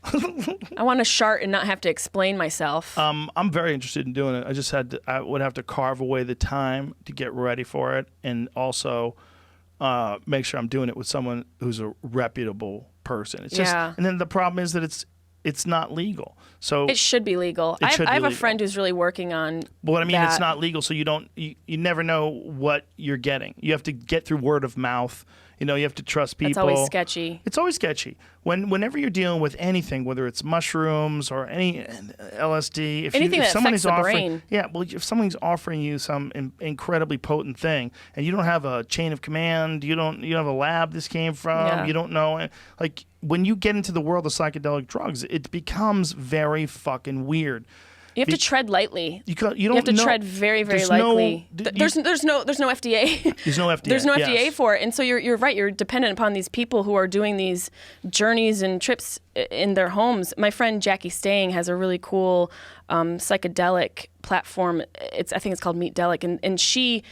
I want to shart and not have to explain myself. I'm very interested in doing it. I would have to carve away the time to get ready for it, and also make sure I'm doing it with someone who's a reputable person. It's just, Yeah. and then the problem is that it's not legal. So It should be legal. It should I be have a legal. friend who's really working on. But what I mean, it's that. not legal, so you never know what you're getting. You have to get through word of mouth. You know, you have to trust people. It's always sketchy. It's always sketchy. Whenever you're dealing with anything, whether it's mushrooms or any LSD, if Anything that someone affects is the offering, brain. yeah, well, if someone's offering you some incredibly potent thing, and you don't have a chain of command, you don't have a lab this came from, Yeah. you don't know, like when you get into the world of psychedelic drugs, it becomes very fucking weird. You have to tread lightly. You don't You have to know- tread very, very there's no- lightly. d- There's no FDA. There's no FDA. There's no FDA yes. for it, and so you're right. You're dependent upon these people who are doing these journeys and trips in their homes. My friend Jackie Stang has a really cool psychedelic platform. I think it's called Meetdelic, and she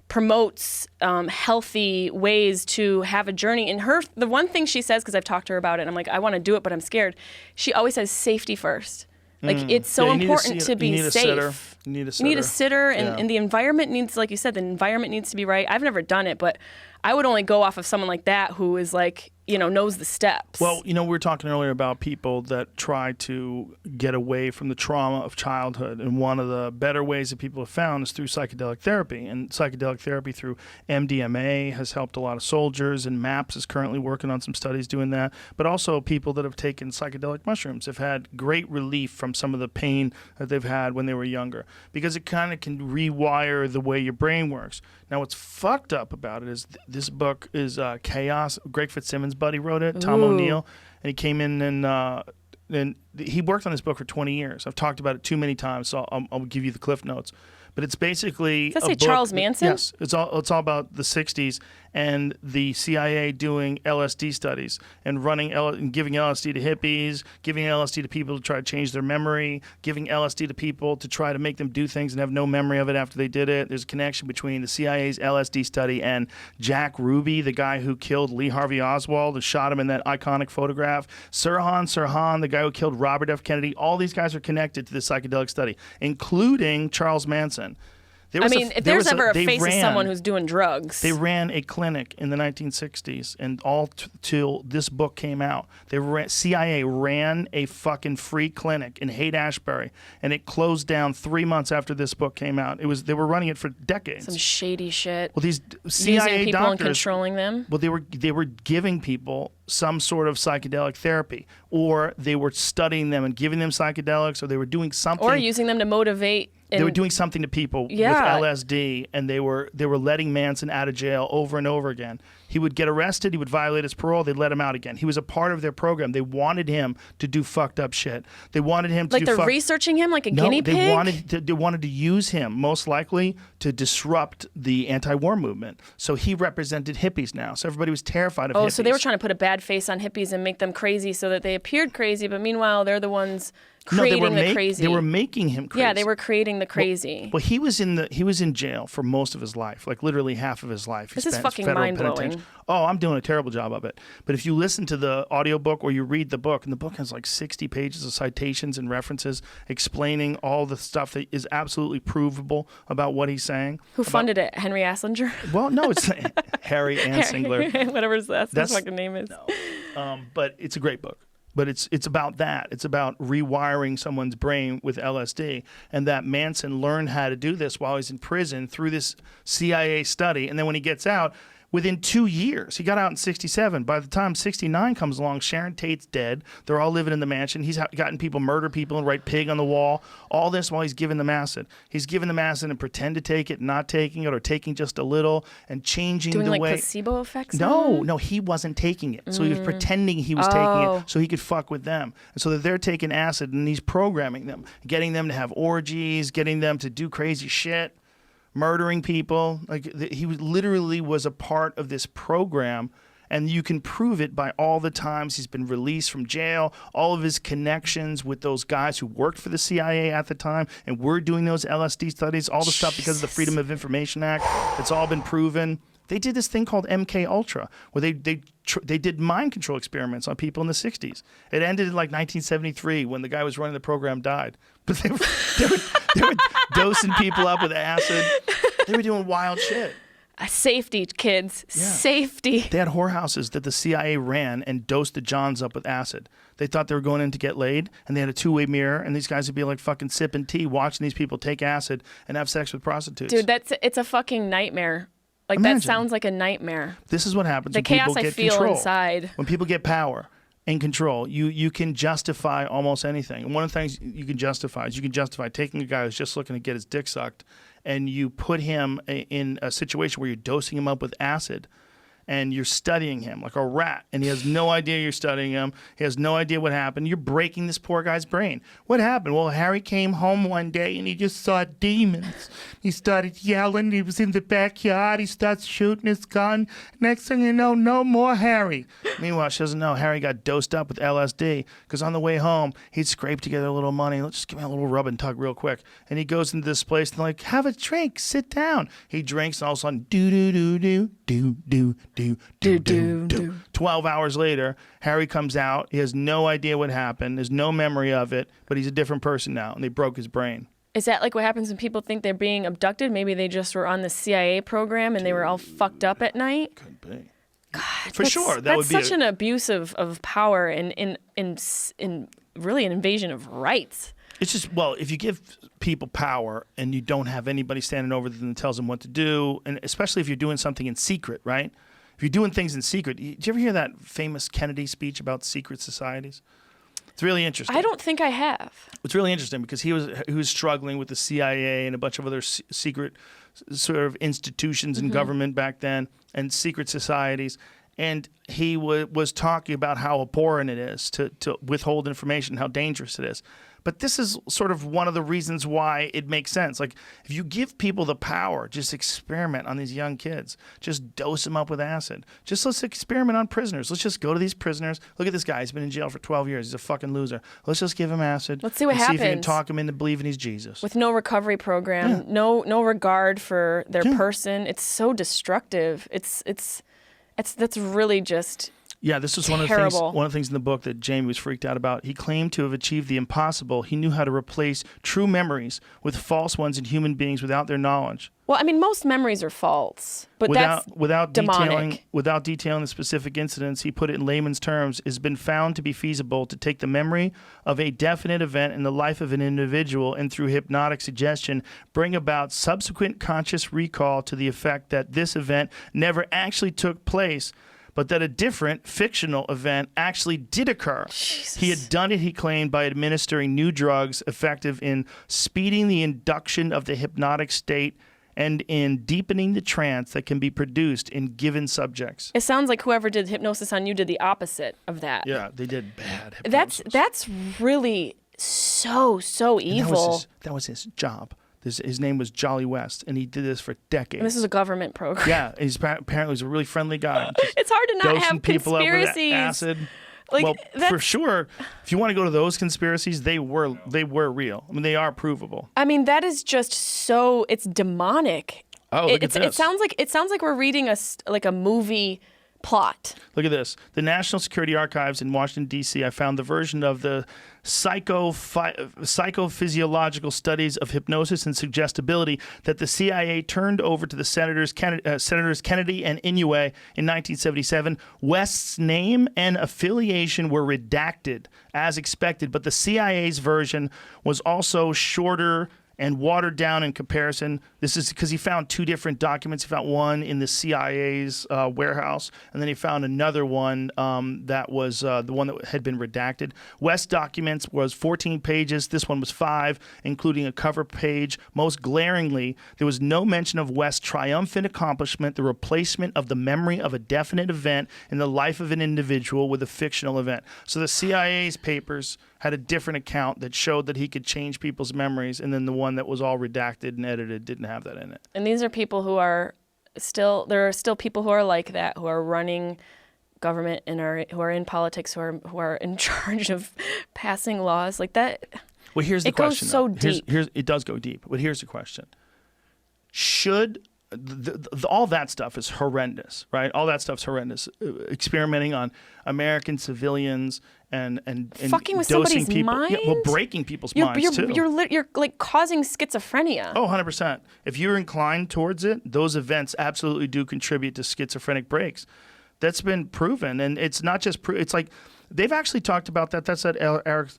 promotes healthy ways to have a journey. And the one thing she says, because I've talked to her about it, and I'm like, I want to do it, but I'm scared. She always says safety first. Like it's so Yeah, you need important to to be you need a safe. sitter. You need a sitter. You need a sitter, and, Yeah. and the environment needs, like you said, the environment needs to be right. I've never done it, but I would only go off of someone like that who is like, knows the steps. Well, we were talking earlier about people that try to get away from the trauma of childhood. And one of the better ways that people have found is through psychedelic therapy. And psychedelic therapy through MDMA has helped a lot of soldiers, and MAPS is currently working on some studies doing that. But also people that have taken psychedelic mushrooms have had great relief from some of the pain that they've had when they were younger, because it kind of can rewire the way your brain works. Now, what's fucked up about it is this book is Chaos. Greg Fitzsimmons' buddy wrote it, Tom Ooh. O'Neill, and he came in and he worked on this book for 20 years. I've talked about it too many times, so I'll give you the cliff notes. But it's basically Does that a say book Charles Manson? Yes, it's all about the 60s, and the CIA doing LSD studies and and giving LSD to hippies, giving LSD to people to try to change their memory, giving LSD to people to try to make them do things and have no memory of it after they did it. There's a connection between the CIA's LSD study and Jack Ruby, the guy who killed Lee Harvey Oswald and shot him in that iconic photograph. Sirhan, the guy who killed Robert F. Kennedy. All these guys are connected to the psychedelic study, including Charles Manson. If there's ever a face of someone who's doing drugs. They ran a clinic in the 1960s, and all till this book came out. CIA ran a fucking free clinic in Haight-Ashbury, and it closed down 3 months after this book came out. They were running it for decades. Some shady shit. Well, these CIA using people doctors, and controlling them. Well, they were giving people some sort of psychedelic therapy, or they were studying them and giving them psychedelics, or they were doing something, or using them to motivate. They were doing something to people with LSD, and they were letting Manson out of jail over and over again. He would get arrested, he would violate his parole, they'd let him out again. He was a part of their program. They wanted him to do fucked up shit. They wanted him to they're researching him like a guinea pig? They wanted to use him, most likely, to disrupt the anti-war movement. So he represented hippies now. So everybody was terrified of hippies. Oh, so they were trying to put a bad face on hippies and make them crazy so that they appeared crazy, but meanwhile they're the ones creating the crazy. They were making him crazy. Yeah, they were creating the crazy. Well, he was in jail for most of his life, like literally half of his life. This is fucking mind-blowing. Oh, I'm doing a terrible job of it. But if you listen to the audiobook or you read the book, and the book has like 60 pages of citations and references explaining all the stuff that is absolutely provable about what he's saying. Who funded it? Henry Asslinger? Well, no, it's Harry Anslinger. Whatever that's his fucking name is. No. But it's a great book. But it's about that. It's about rewiring someone's brain with LSD. And that Manson learned how to do this while he's in prison through this CIA study. And then when he gets out, within 2 years, he got out in 67. By the time 69 comes along, Sharon Tate's dead. They're all living in the mansion. He's gotten people murder people and write pig on the wall. All this while he's giving them acid. He's giving them acid and pretend to take it, not taking it, or taking just a little and changing the way. Doing like placebo effects? No, he wasn't taking it. So he was pretending he was taking it so he could fuck with them. And so that they're taking acid and he's programming them, getting them to have orgies, getting them to do crazy shit. Murdering people. He literally was a part of this program, and you can prove it by all the times he's been released from jail, all of his connections with those guys who worked for the CIA at the time and were doing those LSD studies, all the stuff because of the Freedom of Information Act. It's all been proven. They did this thing called MK Ultra, where they did mind control experiments on people in the 60s. It ended in like 1973 when the guy who was running the program died. But they were dosing people up with acid. They were doing wild shit. Safety, kids. Yeah. Safety. They had whorehouses that the CIA ran and dosed the Johns up with acid. They thought they were going in to get laid, and they had a two-way mirror, and these guys would be like fucking sipping tea, watching these people take acid and have sex with prostitutes. Dude, it's a fucking nightmare. Like, imagine. That sounds like a nightmare. This is what happens when people get control. The chaos I feel inside. When people get power and control, you can justify almost anything. And one of the things you can justify is taking a guy who's just looking to get his dick sucked, and you put him in a situation where you're dosing him up with acid, and you're studying him like a rat, and he has no idea you're studying him. He has no idea what happened. You're breaking this poor guy's brain. What happened? Well, Harry came home one day, and he just saw demons. He started yelling. He was in the backyard. He starts shooting his gun. Next thing you know, no more Harry. Meanwhile, she doesn't know Harry got dosed up with LSD, because on the way home, he'd scrape together a little money. Let's just give me a little rub and tug real quick. And he goes into this place, and they're like, have a drink. Sit down. He drinks, and all of a sudden, do. 12 hours later, Harry comes out. He has no idea what happened. There's no memory of it, but he's a different person now, and they broke his brain. Is that like what happens when people think they're being abducted? Maybe they just were on the CIA program and they were all fucked up at night? Could be. God, for sure. That's such an abuse of power and really an invasion of rights. It's just, well, if you give people power and you don't have anybody standing over them that tells them what to do, and especially if you're doing something in secret, right? If you're doing things in secret, did you ever hear that famous Kennedy speech about secret societies? It's really interesting. I don't think I have. It's really interesting because he was struggling with the CIA and a bunch of other secret sort of institutions and government back then and secret societies. And he was talking about how abhorrent it is to withhold information, how dangerous it is. But this is sort of one of the reasons why it makes sense. Like, if you give people the power, just experiment on these young kids. Just dose them up with acid. Just let's experiment on prisoners. Let's just go to these prisoners. Look at this guy. He's been in jail for 12 years. He's a fucking loser. Let's just give him acid. Let's see what happens. See if we can happens. talk him into believing he's Jesus. With no recovery program, no regard for their person. It's so destructive. That's really just this is terrible. one of the things in the book that Jamie was freaked out about. He claimed to have achieved the impossible. He knew how to replace true memories with false ones in human beings without their knowledge. Well, I mean, most memories are false, but that's demonic. Without detailing the specific incidents, he put it in layman's terms, it's been found to be feasible to take the memory of a definite event in the life of an individual and through hypnotic suggestion, bring about subsequent conscious recall to the effect that this event never actually took place, but that a different fictional event actually did occur. Jesus. He had done it, he claimed, by administering new drugs effective in speeding the induction of the hypnotic state and in deepening the trance that can be produced in given subjects. It sounds like whoever did hypnosis on you did the opposite of that. Yeah, they did bad hypnosis. That's really so evil. That was his job. His name was Jolly West, and he did this for decades. And this is a government program. Yeah, apparently he's a really friendly guy. It's hard to not dosing have people up with conspiracies. acid. Like, well, that's- for sure, if you want to go to those conspiracies, they were real. I mean, they are provable. I mean, that is just so, it's demonic. Oh, look at this. It sounds like we're reading a movie plot. Look at this. The National Security Archives in Washington, D.C., I found the version of the psychophysiological studies of hypnosis and suggestibility that the CIA turned over to the Senators Kennedy and Inouye in 1977. West's name and affiliation were redacted, as expected, but the CIA's version was also shorter and watered down in comparison. This is because he found two different documents. He found one in the CIA's warehouse, and then he found another one that was the one that had been redacted. West documents was 14 pages. This one was 5, including a cover page. Most glaringly, there was no mention of West's triumphant accomplishment, the replacement of the memory of a definite event in the life of an individual with a fictional event. So the CIA's papers had a different account that showed that he could change people's memories, and then the one that was all redacted and edited didn't have that in it. And these are people there are still people who are like that, who are running government and who are in politics, who are in charge of passing laws like that. Well, here's the question. It goes so deep. It does go deep, but here's the question. Should all that stuff is horrendous, right? All that stuff's horrendous. Experimenting on American civilians and fucking with dosing somebody's people. mind? Yeah, well, breaking people's minds too. You're like causing schizophrenia. Oh, 100%. If you're inclined towards it, those events absolutely do contribute to schizophrenic breaks. That's been proven, and it's not just it's like they've actually talked about that. That's that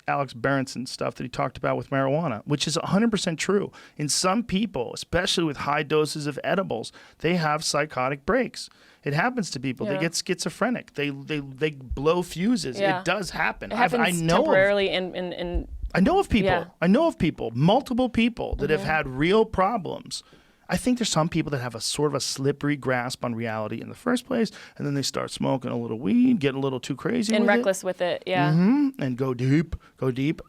Alex Berenson stuff that he talked about with marijuana, which is 100% true. In some people, especially with high doses of edibles, they have psychotic breaks. It happens to people. Yeah. They get schizophrenic. They blow fuses. Yeah. It does happen. It happens temporarily and I know of people. Yeah. I know of people, multiple people that have had real problems. I think there's some people that have a sort of a slippery grasp on reality in the first place, and then they start smoking a little weed, getting a little too crazy and with reckless with it. Yeah. and go deep,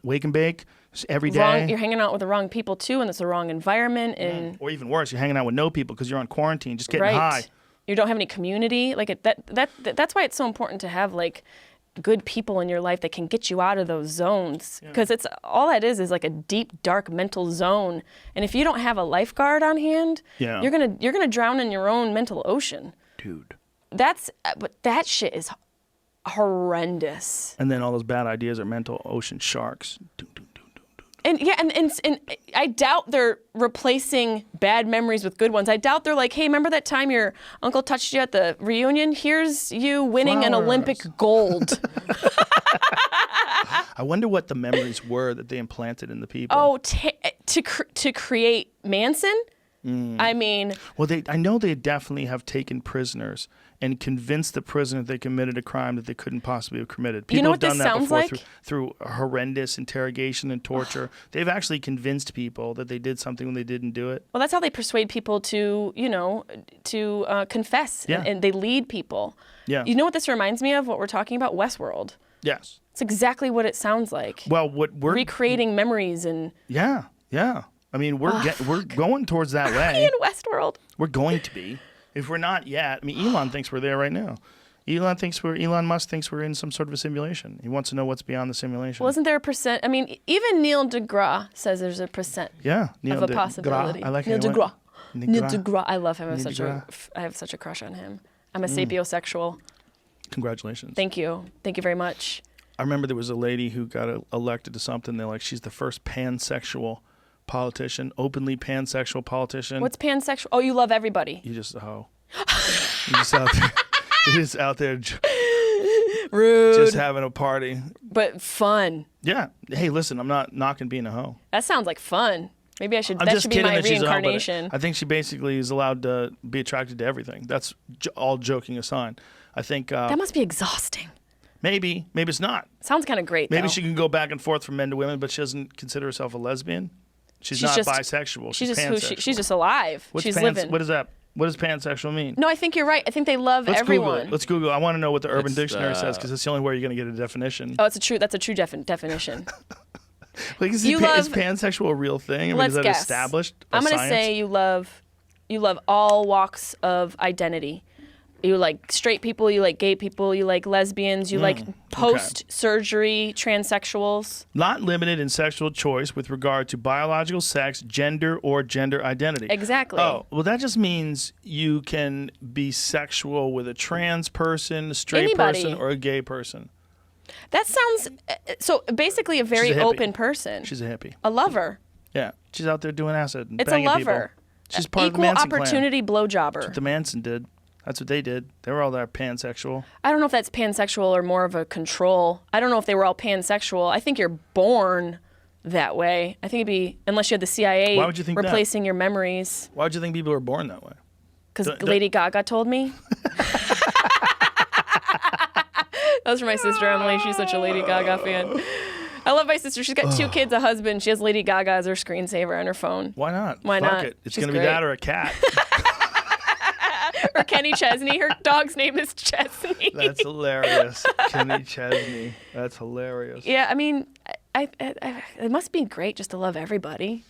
wake and bake every day. You're hanging out with the wrong people too, and it's the wrong environment. And Or even worse, you're hanging out with no people because you're on quarantine, just getting right. high. You don't have any community. Like that's why it's so important to have like good people in your life that can get you out of those zones, because it's all that is like a deep, dark mental zone. And if you don't have a lifeguard on hand, you're gonna drown in your own mental ocean. Dude. But that shit is horrendous. And then all those bad ideas are mental ocean sharks. And yeah, and I doubt they're replacing bad memories with good ones. I doubt they're like, hey, remember that time your uncle touched you at the reunion? Here's you winning an Olympic gold. I wonder what the memories were that they implanted in the people. Oh, to create Manson? I mean... Well, I know they definitely have taken prisoners and convinced the prisoner they committed a crime that they couldn't possibly have committed. People you know have what done this that sounds before like? through horrendous interrogation and torture. They've actually convinced people that they did something when they didn't do it. Well, that's how they persuade people to confess. Yeah. And they lead people. Yeah. You know what this reminds me of, what we're talking about? Westworld. Yes. It's exactly what it sounds like. Well, what we're recreating memories and yeah. I mean, we're going towards that way. in Westworld. We're going to be. If we're not yet, I mean, Elon thinks we're there right now. Elon Musk thinks we're in some sort of a simulation. He wants to know what's beyond the simulation. Wasn't there a percent? I mean, even Neil deGrasse says there's a percent Neil of a possibility. I like Neil how deGrasse. Neil Neil deGrasse. deGrasse. I love him. Neil I have such a crush on him. I'm a sapiosexual. Congratulations. Thank you. Thank you very much. I remember there was a lady who got elected to something. They're like, she's the first pansexual politician, openly pansexual politician. What's pansexual? Oh, you love everybody. You just a hoe. You're just out there. You're just out there. Rude. Just having a party. But fun. Yeah. Hey, listen, I'm not knocking being a hoe. That sounds like fun. Maybe I should. I'm That just should be kidding my that she's a hoe, but reincarnation. I think she basically is allowed to be attracted to everything. That's all joking aside. I think That must be exhausting. maybe it's not. Sounds kind of great. Maybe though. she can go back and forth from men to women, but she doesn't consider herself a lesbian. She's not just bisexual. She's just pansexual. she's just alive. What's She's living. What is that? What does pansexual mean? No, I think you're right. I think they love Let's everyone. Google it. Let's Google it. I want to know what the Urban It's Dictionary says because it's the only way you're going to get a definition. Oh, that's a true definition. Like, is pansexual a real thing? I mean, Let's is that guess. established by I'm gonna science? say you love all walks of identity. You like straight people, you like gay people, you like lesbians, you like post-surgery transsexuals. Not limited in sexual choice with regard to biological sex, gender, or gender identity. Exactly. Oh, well, that just means you can be sexual with a trans person, a straight Anybody. person, or a gay person. That sounds so basically a very She's a hippie. open person. She's a hippie. A lover. Yeah, she's out there doing acid and It's a banging lover. people. She's part of the Equal Manson clan. opportunity blowjobber. The Manson did. That's what they did. They were all there pansexual. I don't know if that's pansexual or more of a control. I don't know if they were all pansexual. I think you're born that way. I think it'd be, unless you had the CIA Why would you think that? replacing your memories. Why would you think people were born that way? Because Don't- Lady Gaga told me. That was for my sister Emily. She's such a Lady Gaga fan. I love my sister. She's got 2 kids, a husband. She has Lady Gaga as her screensaver on her phone. Why not? Why Fuck not? it. It's She's going to be great. that or a cat. Or Kenny Chesney. Her dog's name is Chesney. That's hilarious. Kenny Chesney. That's hilarious. Yeah, I mean, it must be great just to love everybody.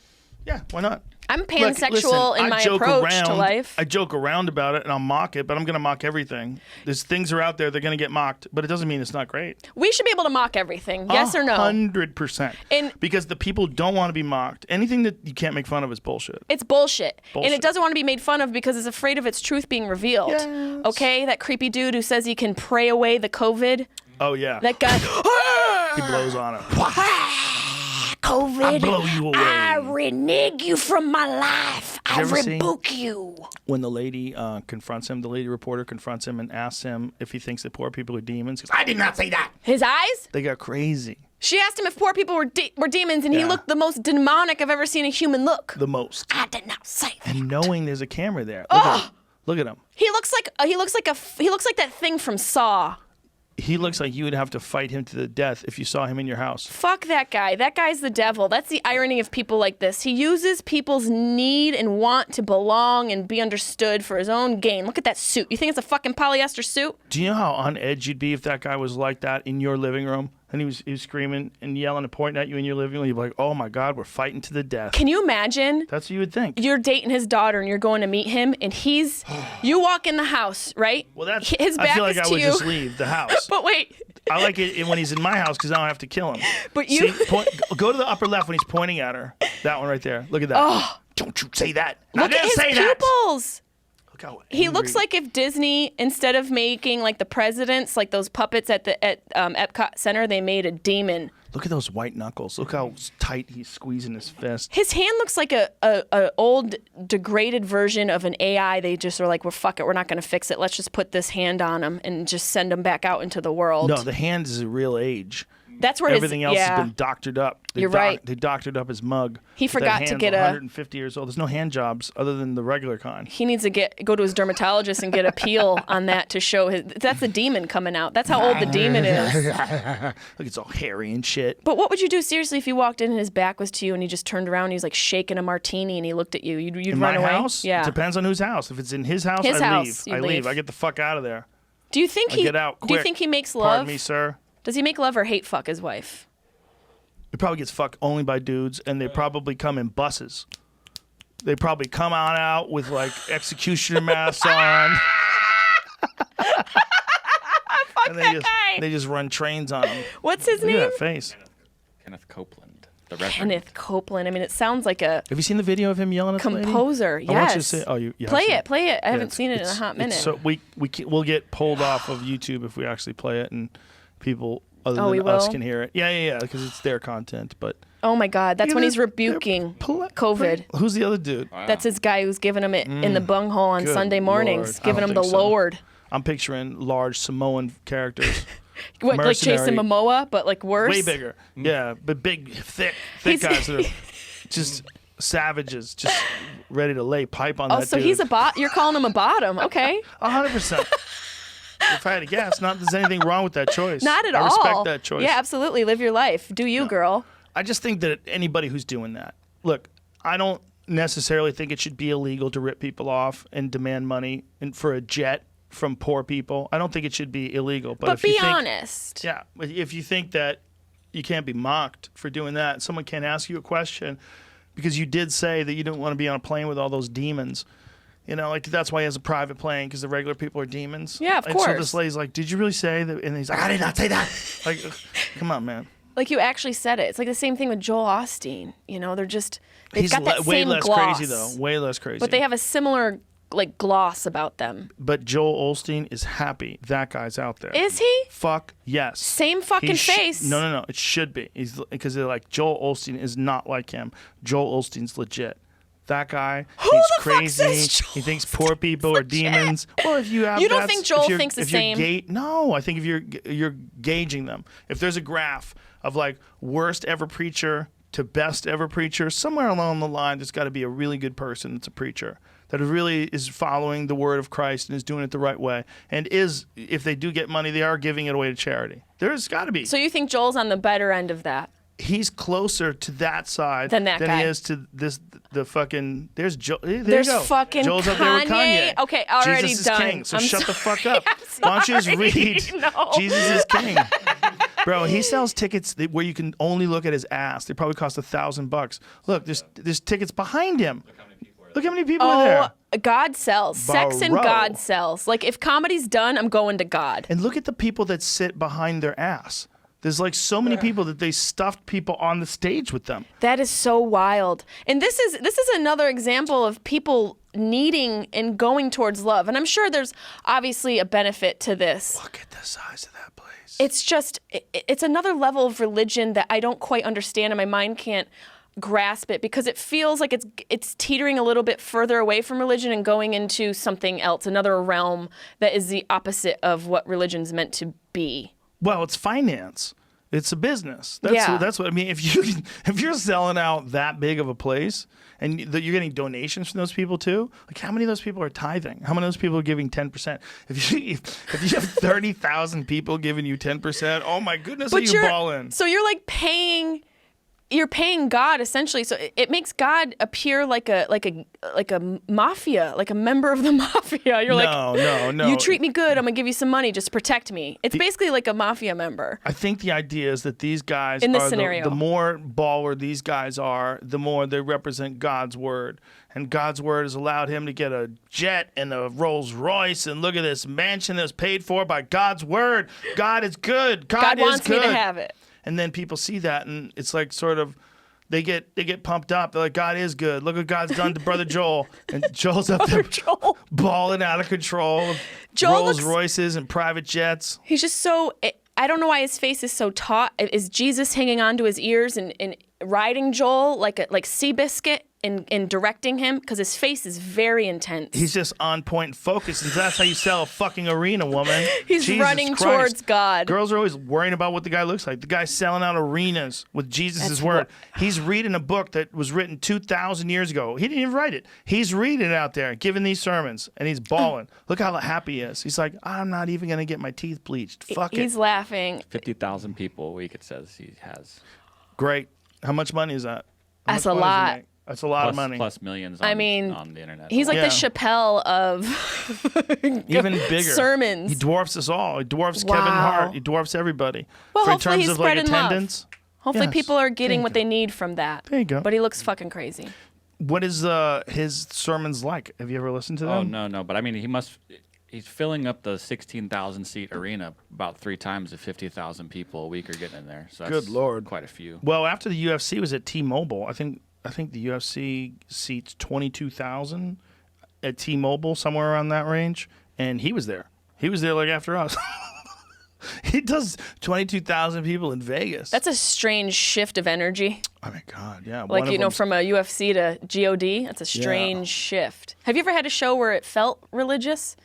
Yeah, why not? I'm Look, pansexual listen, in I my joke approach around, to life. I joke around about it and I'll mock it, but I'm going to mock everything. There's things are out there, they're going to get mocked, but it doesn't mean it's not great. We should be able to mock everything. Yes or no? 100%. And- because the people don't want to be mocked. Anything that you can't make fun of is bullshit. It's bullshit. And Bullshit. it doesn't want to be made fun of because it's afraid of its truth being revealed. Yes. Okay? That creepy dude who says he can pray away the COVID. Oh, yeah. That guy. He blows on it. COVID. I blow you away. I renege you from my life. I you ever see- rebuke you. When the lady confronts him, the lady reporter confronts him and asks him if he thinks that poor people are demons. He goes, I did not say that. His eyes? They got crazy. She asked him if poor people were demons, and he Yeah. looked the most demonic I've ever seen a human look. The most. I did not say that. And knowing there's a camera there. Look at him. Look at him. He looks like that thing from Saw. He looks like you would have to fight him to the death if you saw him in your house. Fuck that guy. That guy's the devil. That's the irony of people like this. He uses people's need and want to belong and be understood for his own gain. Look at that suit. You think it's a fucking polyester suit? Do you know how on edge you'd be if that guy was like that in your living room? And he was screaming and yelling and pointing at you in your living room. You'd be like, oh my God, we're fighting to the death. Can you imagine? That's what you would think. You're dating his daughter and you're going to meet him, and you walk in the house, right? Well, that's. His back I feel like is I to would you. just leave the house. But wait. I like it when he's in my house because I don't have to kill him. But you- See, go to the upper left when he's pointing at her. That one right there. Look at that. Oh. Don't you say that. I Look at didn't his say that. pupils. Look how He angry. looks like if Disney, instead of making like the presidents, like those puppets at Epcot Center, they made a demon. Look at those white knuckles. Look how tight he's squeezing his fist. His hand looks like a old degraded version of an AI. They just are like, well, fuck it, we're not going to fix it. Let's just put this hand on him and just send him back out into the world. No, the hand is a real age. That's where Everything else yeah. has been doctored up. You're right. They doctored up his mug. He That forgot to hand's get 150 years old. There's no hand jobs other than the regular kind. He needs to go to his dermatologist and get a peel on that to show his. That's the demon coming out. That's how old the demon is. Look, it's all hairy and shit. But what would you do seriously if you walked in and his back was to you and he just turned around and he's like shaking a martini and he looked at you? You'd In run my away. house? Yeah. It depends on whose house. If it's in his house, His I house, leave. you I leave. leave. I get the fuck out of there. Do you think I he? get out quick. Do you think he makes Pardon love? me, sir. Does he make love or hate fuck his wife? He probably gets fucked only by dudes, and they probably come in buses. They probably come on out with like executioner masks on. Fuck that guy. They just run trains on him. What's his Look name? at that face. Kenneth Copeland, the Reverend. Kenneth Copeland. I mean, it sounds like a Have you seen the video of him yelling at the lady? composer. I want you to Yes. say, yeah, Play I've seen it. Play it. I Yeah, haven't seen it in a hot minute. So we'll get pulled off of YouTube if we actually play it, and people other Oh, we than us will? can hear it. Yeah, because it's their content. But Oh my God, that's Look at when he's this. rebuking COVID. Who's the other dude? That's his guy who's giving him it in the bunghole on Good Sunday mornings, Lord. I giving don't him the think so. Lord. I'm picturing large Samoan characters. What, like Jason Mercenary. Momoa, but like worse? Way bigger. Yeah, but big, thick He's- guys that are just savages, just ready to lay pipe on Oh, that so dude. he's a bot. You're calling him a bottom. Okay. 100%. If I had to guess, not that there's anything wrong with that choice. Not at all. I respect that choice. Yeah, absolutely. Live your life. Do you, girl. I just think that anybody who's doing that, look, I don't necessarily think it should be illegal to rip people off and demand money for a jet from poor people. I don't think it should be illegal. But if But you be think, honest. Yeah, but if you think that you can't be mocked for doing that, someone can't ask you a question because you did say that you didn't want to be on a plane with all those demons. You know, like that's why he has a private plane because the regular people are demons. Yeah, of and So course. this lady's like, "Did you really say that?" And he's like, "I did not say that." Like, come on, man. Like you actually said it. It's like the same thing with Joel Osteen. You know, they've He's got that way same less gloss. crazy though. Way less crazy. But they have a similar like gloss about them. But Joel Osteen is happy that guy's out there. Is he? Fuck yes. Same fucking face. No. It should be. He's because they're like Joel Osteen is not like him. Joel Osteen's legit. That guy, Who he's the fuck crazy. says Joel He thinks poor people are legit? demons. Well, if you have, You don't that's- think Joel if you're- thinks the if you're same? No, I think if you're gauging them. If there's a graph of like worst ever preacher to best ever preacher, somewhere along the line, there's got to be a really good person that's a preacher that really is following the word of Christ and is doing it the right way. And is, if they do get money, they are giving it away to charity. There's got to be. So you think Joel's on the better end of that? He's closer to that side Than that guy. he is to the fucking. There's Joel. There There's you go. fucking Joel's up there with Kanye. Kanye. Okay, already Jesus done. is king. So I'm shut the fuck up. I'm Why don't you just sorry. read? No. Jesus is king. Bro, he sells tickets where you can only look at his ass. They probably cost $1,000. Look, there's tickets behind him. Look how many people are there. Oh, God sells. Sex and Bro. God sells. Like if comedy's done, I'm going to God. And look at the people that sit behind their ass. There's like so many people that they stuffed people on the stage with them. That is so wild. And this is another example of people needing and going towards love. And I'm sure there's obviously a benefit to this. Look at the size of that place. It's just it's another level of religion that I don't quite understand and my mind can't grasp it because it feels like it's teetering a little bit further away from religion and going into something else, another realm that is the opposite of what religion's meant to be. Well, it's finance. It's a business. That's what I mean. If you're selling out that big of a place and you're getting donations from those people too, like how many of those people are tithing? How many of those people are giving 10%? If you have 30,000 people giving you 10%, oh my goodness, are you balling? So you're like you're paying God essentially. So it makes God appear like a mafia, like a member of the mafia. You're No. You treat me good, I'm gonna give you some money, just protect me. It's basically like a mafia member. I think the idea is that these guys In this are scenario. the more baller these guys are, the more they represent God's word. And God's word has allowed him to get a jet and a Rolls Royce. And look at this mansion that's paid for by God's word. God is good. God is wants good. me to have it. And then people see that, and it's like sort of they get pumped up. They're like, God is good. Look what God's done to Brother Joel. And Joel's up there Joel. balling out of control. Joel Rolls looks- Royces and private jets. He's just so. I don't know why his face is so taut. Is Jesus hanging onto his ears and riding Joel like Seabiscuit and directing him? Because his face is very intense. He's just on point and focused, and that's how you sell a fucking arena, woman. He's Jesus running Christ. towards God. Girls are always worrying about what the guy looks like. The guy's selling out arenas with Jesus' word. He's reading a book that was written 2,000 years ago. He didn't even write it. He's reading it out there, giving these sermons, and he's bawling. Look how happy he is. He's like, I'm not even going to get my teeth bleached. Fuck it. He's laughing. 50,000 people a week, it says he has. Great. How much money is that? How That's much a money does he lot. make? That's a lot of money. Plus millions I mean, on the internet. He's like Yeah. the Chappelle of Even bigger sermons. He dwarfs us all. He dwarfs Wow. Kevin Hart. He dwarfs everybody. Well, in hopefully terms he's of like spreading love. attendance. Hopefully Yes. people are getting There what you they need from that. There you go. But he looks fucking crazy. What is his sermons like? Have you ever listened to them? Oh no! But I mean, he's filling up the 16,000 seat arena about 3 times the 50,000 people a week are getting in there. So that's Good Lord. quite a few. Well, after the UFC was at T-Mobile, I think the UFC seats 22,000 at T-Mobile, somewhere around that range, and he was there. He was there like after us. He does 22,000 people in Vegas. That's a strange shift of energy. Oh my God, yeah. Like, One of you know, them's- from a UFC to GOD. That's a strange shift. Have you ever had a show where it felt religious?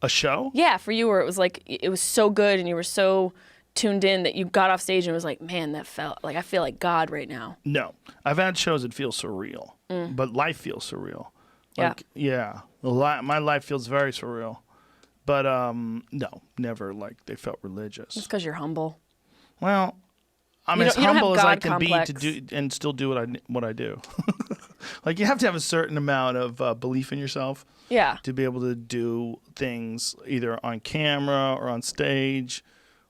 a show. Yeah, for you where it was like, it was so good and you were so tuned in that you got off stage and was like, man, that felt like, I feel like God right now. No, I've had shows that feel surreal, but life feels surreal. Like, yeah, my life feels very surreal, but no, never like they felt religious. It's because you're humble. Well, I'm You as don't have humble as I God can complex. be to do and still do what I do. Like you have to have a certain amount of belief in yourself Yeah. to be able to do things either on camera or on stage,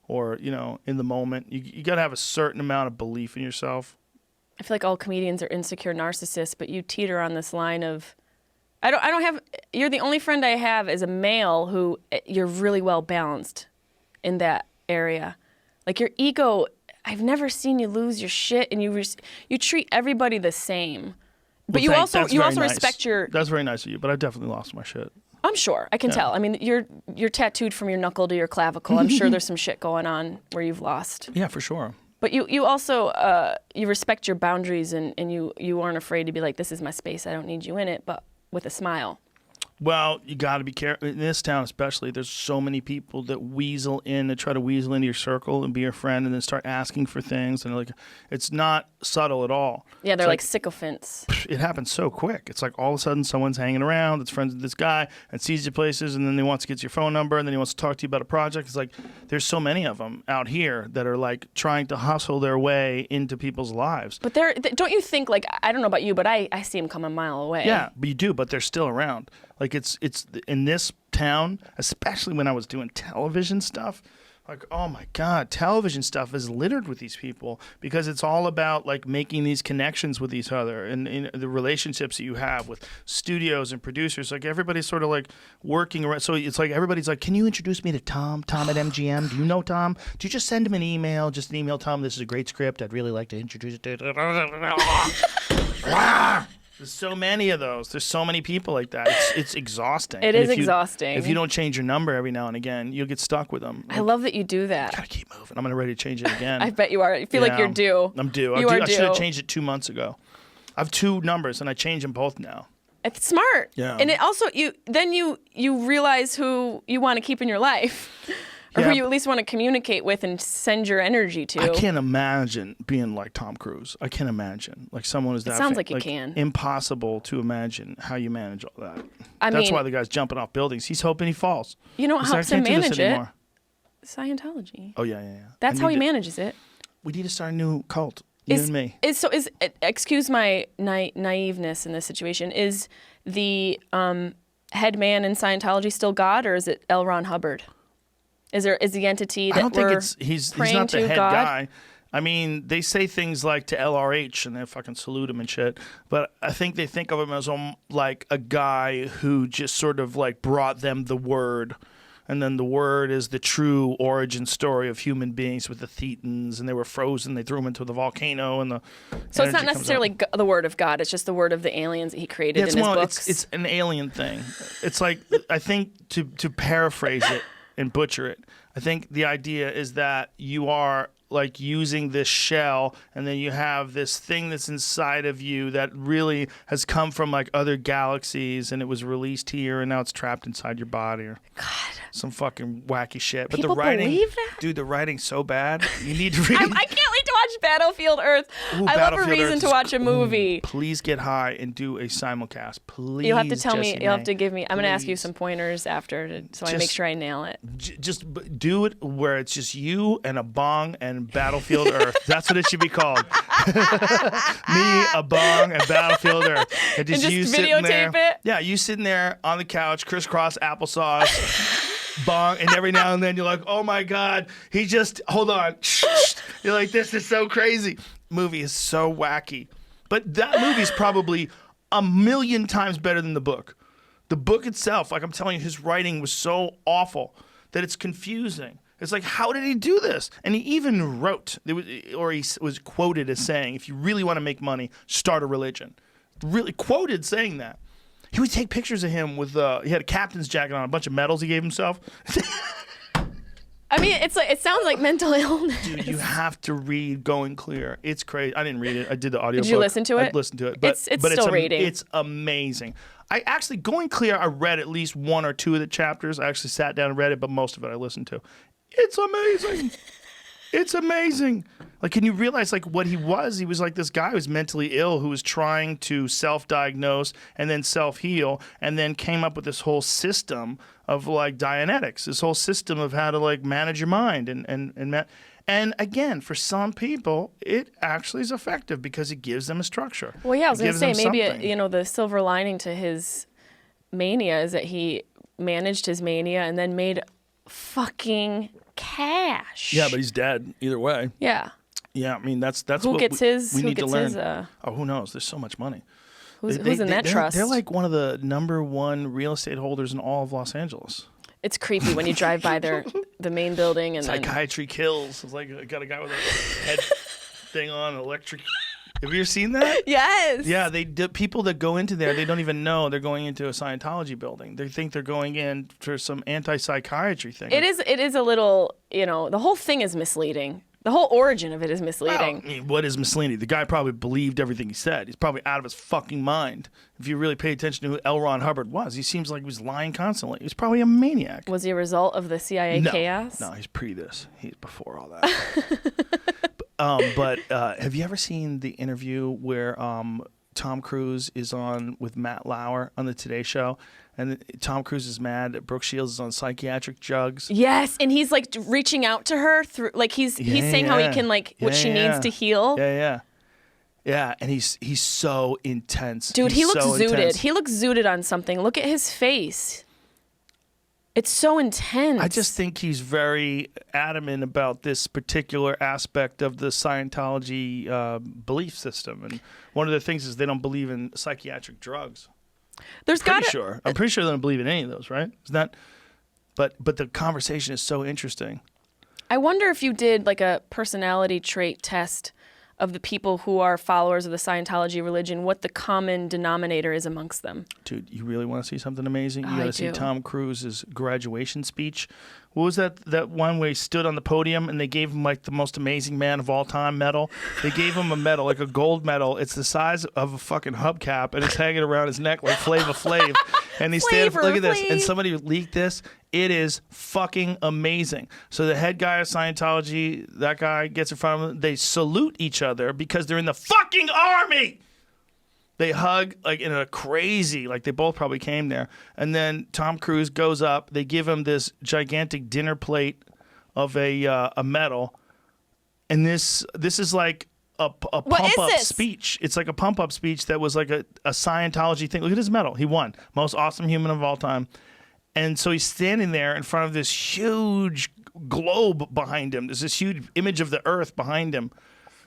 or in the moment. You got to have a certain amount of belief in yourself. I feel like all comedians are insecure narcissists, but you teeter on this line of, I don't have, you're the only friend I have as a male who you're really well balanced in that area. Like your ego, I've never seen you lose your shit, and you treat everybody the same. But Well, you that's very also nice. respect your. That's very nice of you, but I definitely lost my shit. I'm sure I can tell. I mean, you're tattooed from your knuckle to your clavicle. I'm sure there's some shit going on where you've lost. Yeah, for sure. But you also you respect your boundaries, and you aren't afraid to be like, this is my space. I don't need you in it, but with a smile. Well, you got to be careful. In this town especially, there's so many people that weasel in, that try to weasel into your circle and be your friend and then start asking for things. And like, it's not subtle at all. Yeah, they're It's like sycophants. It happens so quick. It's like all of a sudden someone's hanging around that's friends with this guy and sees you places, and then he wants to get your phone number, and then he wants to talk to you about a project. It's like there's so many of them out here that are like trying to hustle their way into people's lives. But don't you think, like, I don't know about you, but I see them come a mile away. Yeah, but you do, but they're still around. Like it's in this town, especially when I was doing television stuff. Like, oh my God, television stuff is littered with these people because it's all about like making these connections with each other and the relationships that you have with studios and producers. Like everybody's sort of like working around. So it's like everybody's like, can you introduce me to Tom? Tom at MGM. Do you know Tom? Do you just send him an email? Just an email, Tom. This is a great script. I'd really like to introduce it to. There's so many of those. There's so many people like that. It's exhausting. It And is if exhausting. If you don't change your number every now and again, you'll get stuck with them. I love that you do that. Gotta keep moving. I'm ready to change it again. I bet you are. I feel like Yeah. you're due. I'm due. You are I should have due. changed it 2 months ago. I have 2 numbers and I change them both now. It's smart. Yeah. And it also you realize who you want to keep in your life. Or Yeah. who you at least want to communicate with and send your energy to. I can't imagine being like Tom Cruise. I can't imagine. Like someone who's that sounds like you can. Impossible to imagine how you manage all that. I That's mean- why the guy's jumping off buildings. He's hoping he falls. You know what He's like, helps I him can't do this manage it? anymore. Scientology. Oh, yeah. That's how he manages it. We need to start a new cult. You and me. Excuse my naiveness in this situation. Is the head man in Scientology still God, or is it L. Ron Hubbard? Is the entity that I don't think we're he's praying not the to head God? guy. I mean, they say things like to LRH and they fucking salute him and shit. But I think they think of him as like a guy who just sort of like brought them the word. And then the word is the true origin story of human beings with the Thetans, and they were frozen. They threw them into the volcano, and So it's not necessarily the word of God. It's just the word of the aliens that he created in his books. It's an alien thing. It's like I think to paraphrase it and butcher it, I think the idea is that you are like using this shell, and then you have this thing that's inside of you that really has come from like other galaxies, and it was released here, and now it's trapped inside your body, or some fucking wacky shit. But People the writing, believe that? dude, the writing's so bad. You need to read. I can't wait to watch Battlefield Earth. Ooh, I love a Battlefield reason Earth to is watch a movie. Please get high and do a simulcast. Please. You'll have to tell me. You'll have to give me. I'm going to ask you Please. some pointers after, so I make sure I nail it. Do it where it's just you and a bong and Battlefield Earth. That's what it should be called. Me, a bong, and Battlefield Earth. And just you sitting there. videotape it? Yeah, you sitting there on the couch, crisscross applesauce. Bong, and every now and then you're like, oh my God, he just, hold on. You're like, this is so crazy. Movie is so wacky. But that movie's probably 1,000,000 times better than the book. The book itself, like I'm telling you, his writing was so awful that it's confusing. It's like, how did he do this? And he even wrote, he was quoted as saying, if you really want to make money, start a religion. Really quoted saying that. He would take pictures of him with, he had a captain's jacket on, a bunch of medals he gave himself. I mean, it's like it sounds like mental illness. Dude, you have to read Going Clear. It's crazy. I didn't read it. I did the audio. Did you listen to it? I listened to it. But It's still reading. It's amazing. I actually, Going Clear, I read at least 1 or 2 of the chapters. I actually sat down and read it, but most of it I listened to. It's amazing. It's amazing. Like, can you realize, like, what he was? He was like this guy who was mentally ill who was trying to self-diagnose and then self-heal and then came up with this whole system of, like, Dianetics, this whole system of how to, like, manage your mind. And again, for some people, it actually is effective because it gives them a structure. Well, yeah, I was going to say, maybe, something. the silver lining to his mania is that he managed his mania and then made fucking cash. Yeah, but he's dead either way. Yeah. Yeah, I mean, that's Who what gets we his? need Who to gets learn. his? Oh, who knows? There's so much money. Who's in that trust? They're like one of the #1 real estate holders in all of Los Angeles. It's creepy when you drive by the main building and then Psychiatry kills. It's like I got a guy with a head thing on, electric. Have you ever seen that? yes. Yeah, people that go into there, they don't even know they're going into a Scientology building. They think they're going in for some anti-psychiatry thing. It is a little, the whole thing is misleading. The whole origin of it is misleading. Well, I mean, what is misleading? The guy probably believed everything he said. He's probably out of his fucking mind. If you really pay attention to who L. Ron Hubbard was, he seems like he was lying constantly. He was probably a maniac. Was he a result of the CIA chaos? No, he's pre this. He's before all that. But have you ever seen the interview where Tom Cruise is on with Matt Lauer on the Today Show? And Tom Cruise is mad that Brooke Shields is on psychiatric drugs. Yes, and he's like reaching out to her through, like he's saying how he can what she needs to heal. Yeah, and he's so intense. Dude, he looks so zooted. intense. He looks zooted on something. Look at his face. It's so intense. I just think he's very adamant about this particular aspect of the Scientology belief system. And one of the things is they don't believe in psychiatric drugs. I'm pretty sure they don't believe in any of those, right? Isn't that? But the conversation is so interesting. I wonder if you did like a personality trait test of the people who are followers of the Scientology religion, what the common denominator is amongst them. Dude, you really want to see something amazing? You I got to see do. Tom Cruise's graduation speech. What was that one where he stood on the podium and they gave him like the most amazing man of all time medal? They gave him a medal, like a gold medal. It's the size of a fucking hubcap and it's hanging around his neck like Flava Flav. And he stands, look at this. And somebody leaked this. It is fucking amazing. So the head guy of Scientology, that guy gets in front of him. They salute each other because they're in the fucking army. They hug like in a crazy, like they both probably came there. And then Tom Cruise goes up. They give him this gigantic dinner plate of a medal. And this is like a pump-up speech. It's like a pump-up speech that was like a Scientology thing. Look at his medal. He won. Most awesome human of all time. And so he's standing there in front of this huge globe behind him. There's this huge image of the earth behind him.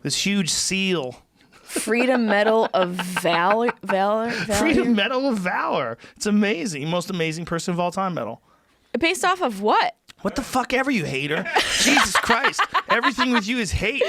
This huge seal. Freedom Medal of Valor. Freedom Medal of Valor. It's amazing. Most amazing person of all time medal. Based off of what? What the fuck ever, you hater. Jesus Christ. Everything with you is hate.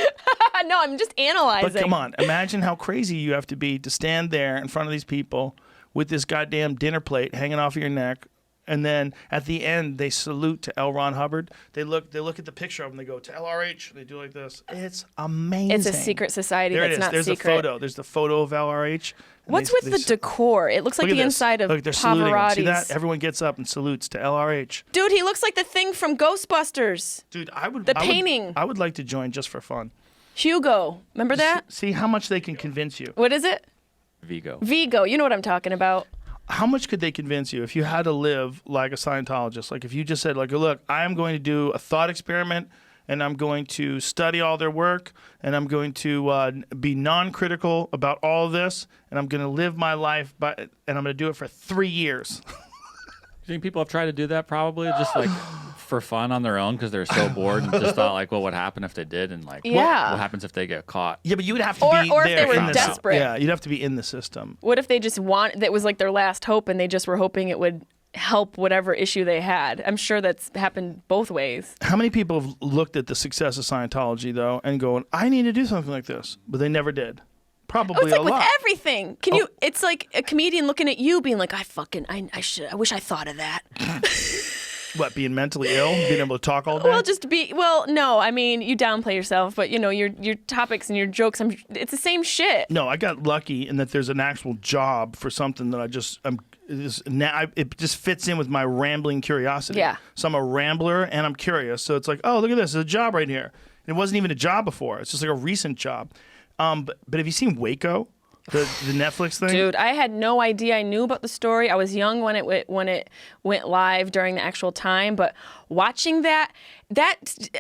No, I'm just analyzing. But come on. Imagine how crazy you have to be to stand there in front of these people with this goddamn dinner plate hanging off of your neck. And then at the end, they salute to L. Ron Hubbard. They look at the picture of him. They go to LRH. They do like this. It's amazing. It's a secret society that's not There's secret. The photo. There's the photo of LRH. What's with the decor? It looks like the inside of Look, they're saluting him. See that? Pavarotti's. Everyone gets up and salutes to LRH. Dude, he looks like the thing from Ghostbusters. Dude, painting. I would like to join just for fun. Hugo. Remember that? See how much they can convince you. What is it? Vigo. Vigo. You know what I'm talking about. How much could they convince you if you had to live like a Scientologist? Like if you just said, like, look, I am going to do a thought experiment, and I'm going to study all their work, and I'm going to be non-critical about all of this, and I'm going to live my life, and I'm going to do it for 3 years. You think people have tried to do that probably just like for fun on their own because they're so bored and just thought like, well, what happened if they did, and like, Yeah. what happens if they get caught? Yeah, but you would have to Or- be or if there they were in the desperate. Yeah, you'd have to be in the system. What if they just that was like their last hope, and they just were hoping it would help whatever issue they had? I'm sure that's happened both ways. How many people have looked at the success of Scientology, though, and going, I need to do something like this, but they never did? Probably It's like a with lot. everything. Can you? It's like a comedian looking at you, being like, I wish I thought of that. What, being mentally ill, being able to talk all day? Well, no, I mean, you downplay yourself, but you know, your topics and your jokes, it's the same shit. No, I got lucky in that there's an actual job for something that it just fits in with my rambling curiosity. Yeah. So I'm a rambler and I'm curious. So it's like, oh, look at this, there's a job right here. And it wasn't even a job before. It's just like a recent job. But have you seen Waco, the Netflix thing? Dude, I had no idea. I knew about the story. I was young when it went live during the actual time, but watching that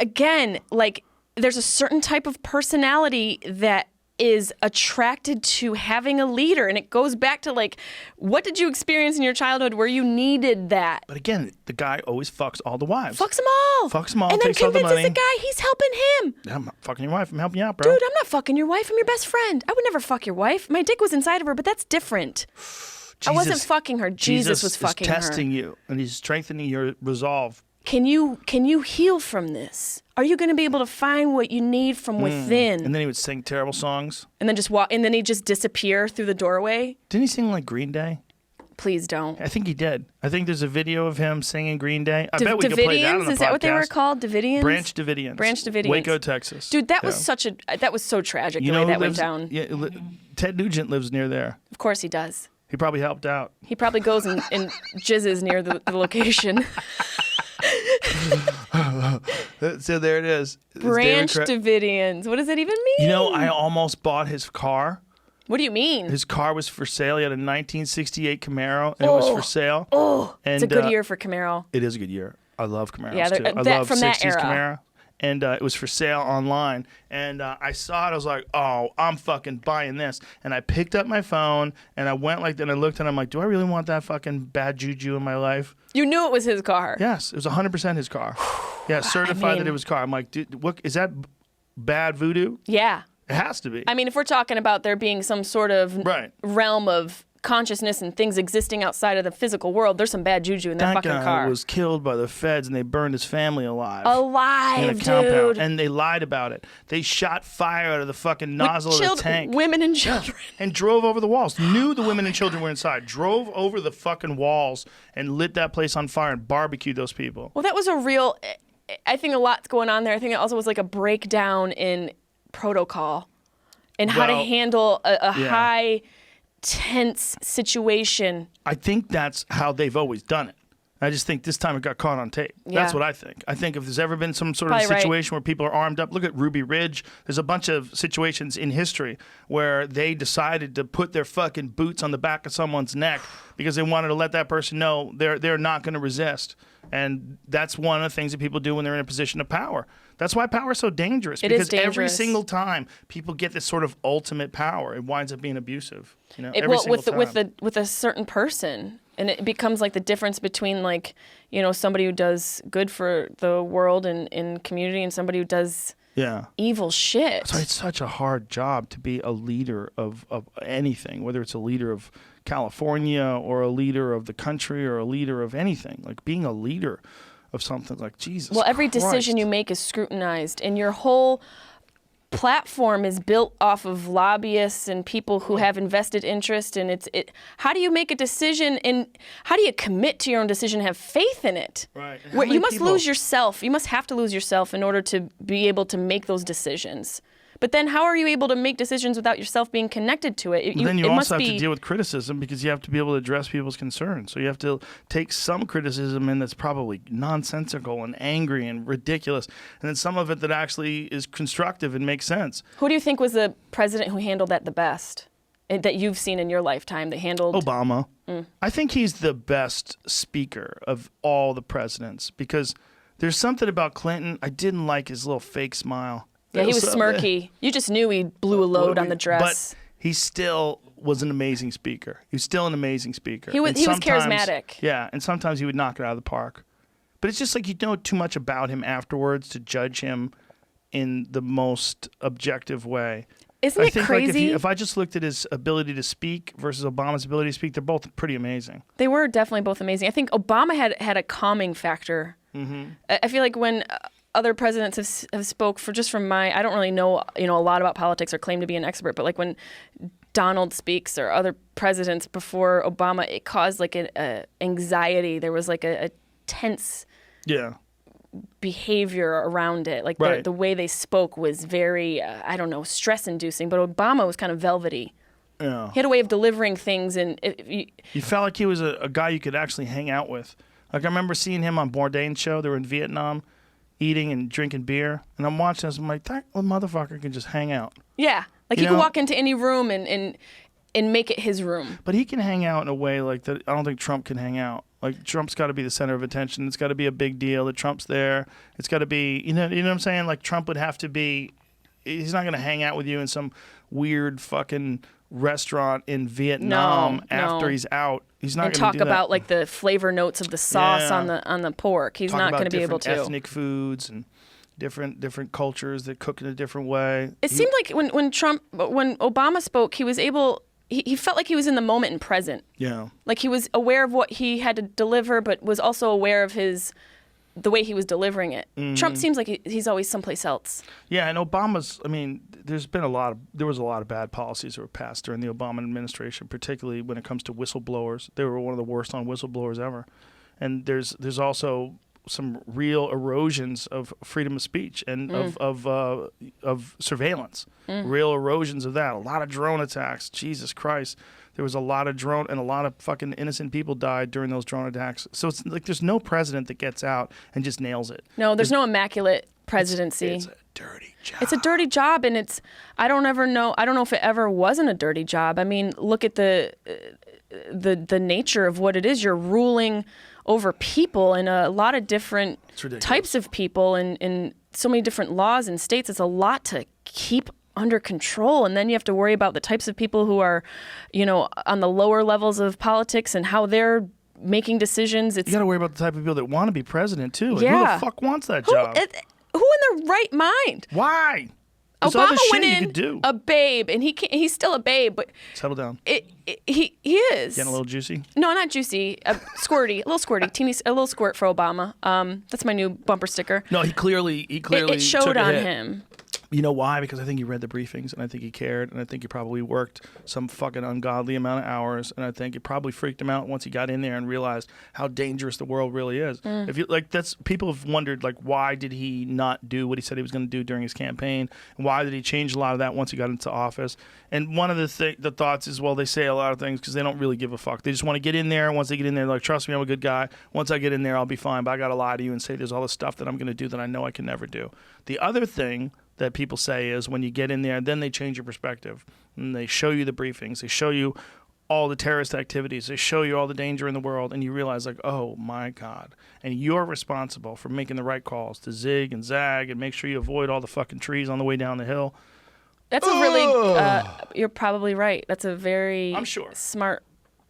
again, like there's a certain type of personality that is attracted to having a leader, and it goes back to like, what did you experience in your childhood where you needed that? But again, the guy always fucks all the wives. Fucks them all. Fucks them all, and then takes all the convinces money. the guy he's helping him. I'm not fucking your wife. I'm helping you out, bro. Dude, I'm not fucking your wife. I'm your best friend. I would never fuck your wife. My dick was inside of her, but that's different. I wasn't fucking her. Jesus was fucking is testing her. you, and he's strengthening your resolve. Can you heal from this? Are you going to be able to find what you need from within? And then he would sing terrible songs. And then just walk, and then he'd just disappear through the doorway? Didn't he sing like Green Day? Please don't. I think he did. I think there's a video of him singing Green Day. I bet we could play that on the podcast. Is that what they were called? Davidians? Branch Davidians. Branch Davidians. Waco, Texas. Dude, that was so tragic the way who that lives, went down. Yeah, Ted Nugent lives near there. Of course he does. He probably helped out. He probably goes and jizzes near the location. So there it is. It's Branch David Davidians. What does that even mean? You know, I almost bought his car. What do you mean? His car was for sale. He had a 1968 Camaro, and it was for sale. Oh, and, it's a good year for Camaro. It is a good year. I love Camaros, Yeah, too. I love from 60s that era. Camaro. And it was for sale online. And I saw it. I was like, oh, I'm fucking buying this. And I picked up my phone, and I went like that, and I looked, and I'm like, do I really want that fucking bad juju in my life? You knew it was his car. Yes, it was 100% his car. Yeah, certified that it was his car. I'm like, dude, what is that bad voodoo? Yeah. It has to be. I mean, if we're talking about there being some sort of realm of consciousness and things existing outside of the physical world, there's some bad juju in that fucking guy car. was killed by the feds, and they burned his family alive. Alive, in a compound. dude. And they lied about it. They shot fire out of the fucking nozzle of the tank. Women and children. And drove over the walls. Knew the women and children were inside. Drove over the fucking walls and lit that place on fire and barbecued those people. Well, that was a real, I think a lot's going on there. I think it also was like a breakdown in protocol and how to handle a high, tense situation. I think that's how they've always done it. I just think this time it got caught on tape. Yeah. That's what I think. I think if there's ever been some sort of Probably situation where people are armed up, look at Ruby Ridge. There's a bunch of situations in history where they decided to put their fucking boots on the back of someone's neck because they wanted to let that person know they're not going to resist. And that's one of the things that people do when they're in a position of power. That's why power is so dangerous. It is because every dangerous. single time people get this sort of ultimate power, it winds up being abusive. You know, with a certain person. And it becomes like the difference between like, you know, somebody who does good for the world and community and somebody who does evil shit. So it's such a hard job to be a leader of anything, whether it's a leader of California or a leader of the country or a leader of anything. Like being a leader of something, like Jesus Well, every Christ. decision you make is scrutinized, and your whole platform is built off of lobbyists and people who have invested interest, and how do you make a decision, and how do you commit to your own decision and have faith in it? Right. You must lose yourself. You must have to lose yourself in order to be able to make those decisions. But then how are you able to make decisions without yourself being connected to it? Then you it also must have be, to deal with criticism because you have to be able to address people's concerns. So you have to take some criticism in that's probably nonsensical and angry and ridiculous, and then some of it that actually is constructive and makes sense. Who do you think was the president who handled that the best that you've seen in your lifetime that handled Obama. I think he's the best speaker of all the presidents because there's something about Clinton. I didn't like his little fake smile. Yeah, he was smirky. You just knew he blew a load on the dress. But he still was an amazing speaker. He was still an amazing speaker. He was charismatic. Yeah, and sometimes he would knock it out of the park. But it's just like you know too much about him afterwards to judge him in the most objective way. Isn't it crazy? Like if I just looked at his ability to speak versus Obama's ability to speak, they're both pretty amazing. They were definitely both amazing. I think Obama had a calming factor. Mm-hmm. I feel like when other presidents have spoke from my, I don't really know a lot about politics or claim to be an expert, but like when Donald speaks or other presidents before Obama, it caused like an anxiety. There was like a tense behavior around it. Like the way they spoke was very, stress inducing, but Obama was kind of velvety. Yeah. He had a way of delivering things, and you felt like he was a guy you could actually hang out with. Like I remember seeing him on Bourdain's show. They were in Vietnam, eating and drinking beer, and I'm watching this. I'm like, that little motherfucker can just hang out. Yeah, like he could walk into any room and make it his room. But he can hang out in a way like that. I don't think Trump can hang out. Like Trump's got to be the center of attention. It's got to be a big deal that Trump's there. It's got to be, you know what I'm saying? Like Trump would have to be. He's not going to hang out with you in some weird fucking restaurant in Vietnam after he's out. He's not going to talk do that. about like the flavor notes of the sauce on the pork. He's not going to be able to. Ethnic foods and different cultures that cook in a different way. It seemed like when Obama spoke, he was able. He felt like he was in the moment and present. Yeah. Like he was aware of what he had to deliver, but was also aware of the way he was delivering it. Mm-hmm. Trump seems like he's always someplace else. Yeah, and Obama's, there was a lot of bad policies that were passed during the Obama administration, particularly when it comes to whistleblowers. They were one of the worst on whistleblowers ever. And there's also some real erosions of freedom of speech and of surveillance. Real erosions of that. A lot of drone attacks. Jesus Christ. There was a lot of drone and a lot of fucking innocent people died during those drone attacks. So it's like there's no president that gets out and just nails it. No, there's no immaculate presidency. It's a dirty job. It's a dirty job, and I don't know if it ever wasn't a dirty job. I mean, look at the nature of what it is. You're ruling over people and a lot of different types of people and so many different laws and states. It's a lot to keep under control, and then you have to worry about the types of people who are, on the lower levels of politics and how they're making decisions. You got to worry about the type of people that want to be president too. Like, who the fuck wants that job? Who in their right mind? Why? There's Obama other shit went you in could do. a babe, and he's still a babe, but settle down. He is getting a little juicy. No, not juicy. Squirty, a little squirty, a little squirt for Obama. That's my new bumper sticker. No, he clearly it showed took a on hit. him. You know why? Because I think he read the briefings, and I think he cared, and I think he probably worked some fucking ungodly amount of hours, and I think it probably freaked him out once he got in there and realized how dangerous the world really is. If you people have wondered why did he not do what he said he was going to do during his campaign, and why did he change a lot of that once he got into office? And one of the thoughts is, well, they say a lot of things because they don't really give a fuck. They just want to get in there. Once they get in there, they're like, trust me, I'm a good guy. Once I get in there, I'll be fine. But I got to lie to you and say there's all this stuff that I'm going to do that I know I can never do. The other thing that people say is when you get in there, then they change your perspective. And they show you the briefings. They show you all the terrorist activities. They show you all the danger in the world. And you realize, oh, my God. And you're responsible for making the right calls to zig and zag and make sure you avoid all the fucking trees on the way down the hill. That's a really, you're probably right. That's a very smart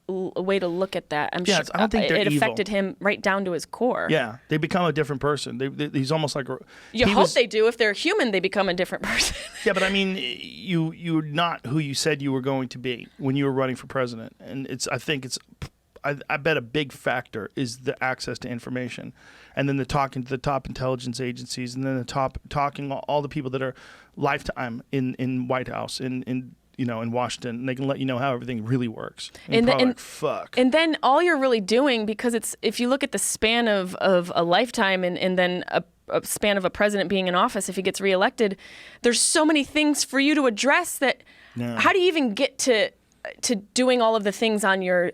way to look at that. I'm sure I don't think it affected him right down to his core. Yeah, they become a different person. He's almost like you hope they do. If they're human, they become a different person. Yeah, but I mean, you're not who you said you were going to be when you were running for president, and I bet a big factor is the access to information, and then the talking to the top intelligence agencies, and then the talking all the people that are lifetime in White House, in in Washington, and they can let you know how everything really works. And probably like, fuck. And then all you're really doing, because if you look at the span of a lifetime and then a span of a president being in office, if he gets reelected, there's so many things for you to address that. Yeah. How do you even get to doing all of the things on your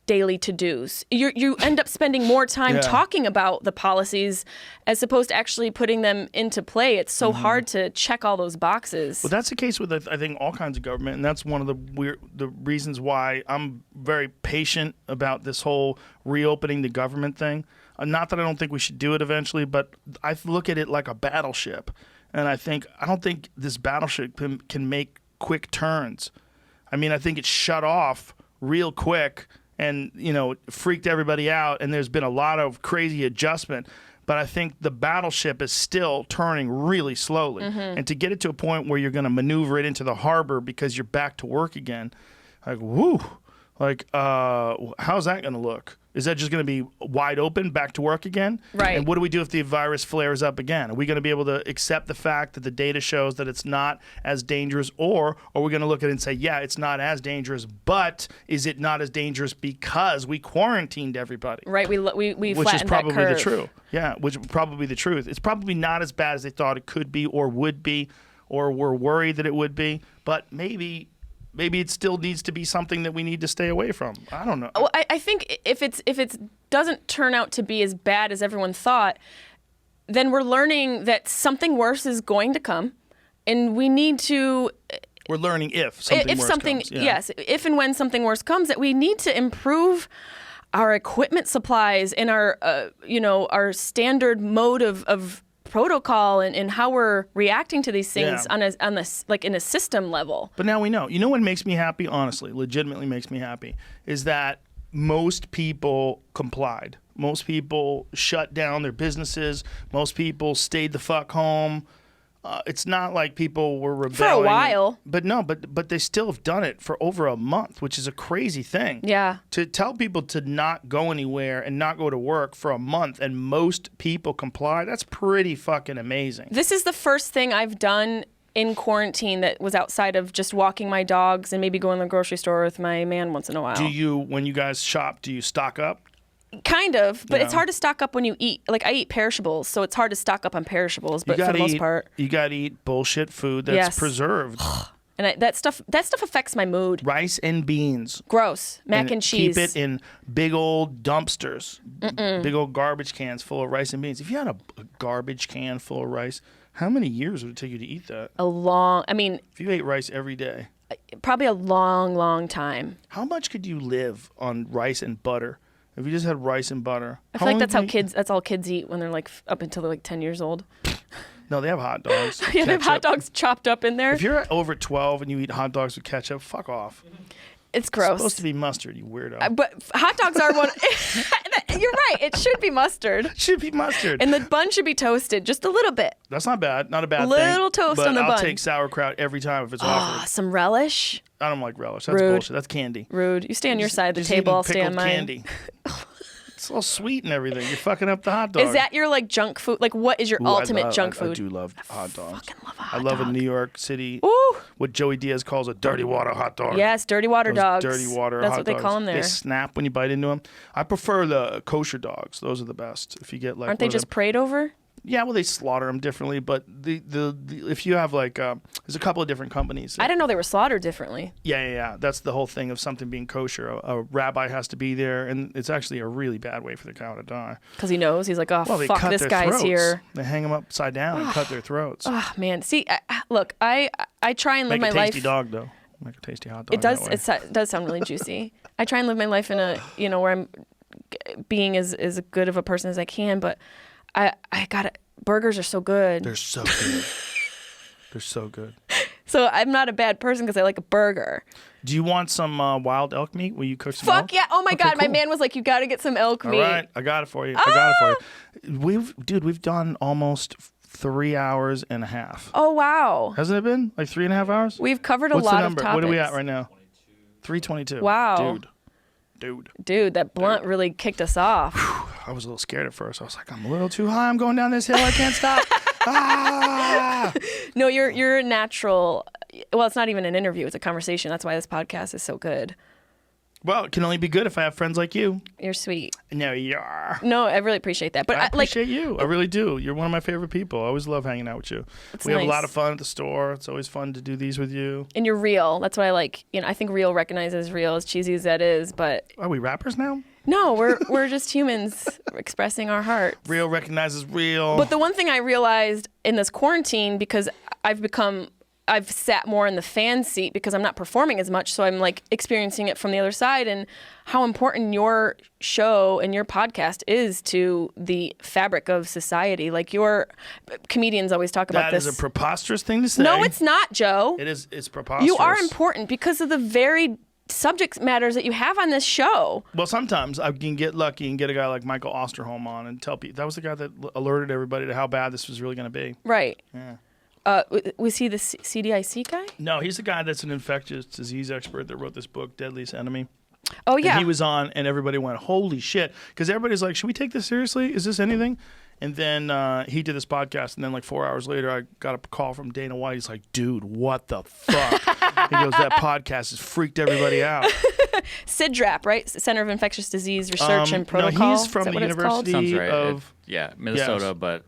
daily to-dos? You end up spending more time talking about the policies as opposed to actually putting them into play. It's so hard to check all those boxes. Well, that's the case with, I think, all kinds of government, and that's one of the reasons why I'm very patient about this whole reopening the government thing. Not that I don't think we should do it eventually, but I look at it like a battleship, and I don't think this battleship can make quick turns. I mean, I think it's shut off real quick and, freaked everybody out, and there's been a lot of crazy adjustment. But I think the battleship is still turning really slowly. And to get it to a point where you're going to maneuver it into the harbor because you're back to work again, like, woo, like, how's that going to look? Is that just going to be wide open, back to work again? Right. And what do we do if the virus flares up again? Are we going to be able to accept the fact that the data shows that it's not as dangerous, or are we going to look at it and say, yeah, it's not as dangerous, but is it not as dangerous because we quarantined everybody? Right. We Which is probably that curve. the truth. Yeah, which would probably be the truth. It's probably not as bad as they thought it could be or would be, or were worried that it would be, but maybe it still needs to be something that we need to stay away from. I don't know. Well, I think if it doesn't turn out to be as bad as everyone thought, then we're learning that something worse is going to come, and we need to. We're learning if something worse comes. Yeah. Yes, if and when something worse comes, that we need to improve our equipment supplies and our our standard mode of protocol and how we're reacting to these things on this like in a system level. But now we know. You know what makes me happy, honestly, legitimately makes me happy, is that most people complied. Most people shut down their businesses. Most people stayed the fuck home. It's not like people were rebelling For a while. But they still have done it for over a month, which is a crazy thing. Yeah. To tell people to not go anywhere and not go to work for a month and most people comply, that's pretty fucking amazing. This is the first thing I've done in quarantine that was outside of just walking my dogs and maybe going to the grocery store with my man once in a while. When you guys shop, do you stock up? Kind of, but it's hard to stock up when you eat. Like, I eat perishables, so it's hard to stock up on perishables, but for the most part. You got to eat bullshit food that's preserved. And that stuff affects my mood. Rice and beans. Gross. Mac and cheese. Keep it in big old dumpsters. Big old garbage cans full of rice and beans. If you had a garbage can full of rice, how many years would it take you to eat that? If you ate rice every day. Probably a long, long time. How much could you live on rice and butter? If you just had rice and butter. I feel like that's all kids eat when they're like up until they're like 10 years old. No, they have hot dogs. Yeah, they have hot dogs chopped up in there. If you're over 12 and you eat hot dogs with ketchup, fuck off. It's gross. It's supposed to be mustard, you weirdo. But hot dogs are one. You're right. It should be mustard. It should be mustard. And the bun should be toasted just a little bit. That's not bad. Not a bad thing. Little toast on the bun. I'll take sauerkraut every time if it's offered. Some relish. I don't like relish. That's Rude. bullshit. That's candy. Rude. You stay on your side of the table. I'll stay on mine. Candy. It's all sweet and everything. You're fucking up the hot dog. Is that your like junk food? Like, what is your ultimate junk food? I do love hot dogs. I fucking love a hot I love dog. a New York City. Ooh. What Joey Diaz calls a dirty water hot dog. Yes, dirty water Those dogs. Dirty water That's hot what they dogs. call them there. They snap when you bite into them. I prefer the kosher dogs. Those are the best. If you get like, aren't they just prayed over? Yeah, well, they slaughter them differently, but the if you have like there's a couple of different companies. I didn't know they were slaughtered differently. Yeah. That's the whole thing of something being kosher. A rabbi has to be there, and it's actually a really bad way for the cow to die. Because he knows. He's like, oh, Well, they fuck, cut this their guy's throats. here. They hang them upside down and cut their throats. Oh, man. See, look, I try and live Make my a tasty life. dog, though. Make a tasty hot dog. It does. that way. It does sound really juicy. I try and live my life in a, where I'm being as good of a person as I can, but I gotta. Burgers are so good. They're so good. They're so good. So I'm not a bad person because I like a burger. Do you want some wild elk meat? Will you cook some elk? Fuck yeah. Oh my Okay, God. My cool. man was like, you got to get some elk meat. All right. I got it for you. I got it for you. We've done almost 3 hours and a half. Oh, wow. Hasn't it been? Like 3.5 hours? We've covered a What's lot the of number? topics. What are we at right now? 322. Wow. Dude. That blunt really kicked us off. I was a little scared at first. I was like, I'm a little too high. I'm going down this hill. I can't stop. No, you're a natural. well, it's not even an interview. It's a conversation. That's why this podcast is so good. Well, it can only be good if I have friends like you. You're sweet. No, you are. No, I really appreciate that. But I appreciate you. I really do. You're one of my favorite people. I always love hanging out with you. We have a lot of fun at the store. It's always fun to do these with you. And you're real. That's what I like. I think real recognizes real, as cheesy as that is. But are we rappers now? No, we're just humans expressing our hearts. Real recognizes real. But the one thing I realized in this quarantine, because I've sat more in the fan seat because I'm not performing as much, so I'm like experiencing it from the other side, and how important your show and your podcast is to the fabric of society. Like, your comedians always talk about this. That is a preposterous thing to say. No, it's not, Joe. It's preposterous. You are important because of the very subject matters that you have on this show. Well, sometimes I can get lucky and get a guy like Michael Osterholm on and tell people. That was the guy that alerted everybody to how bad this was really going to be. Right. Yeah. Was he the CDIC guy? No, he's the guy that's an infectious disease expert that wrote this book, Deadliest Enemy. Oh, yeah. And he was on, and everybody went, holy shit. Because everybody's like, should we take this seriously? Is this anything? And then he did this podcast, and then like 4 hours later, I got a call from Dana White. He's like, dude, what the fuck? He goes, that podcast has freaked everybody out. CIDRAP, right? Center of Infectious Disease Research and Protocol. No, he's from the University right. of... Minnesota, Yes. But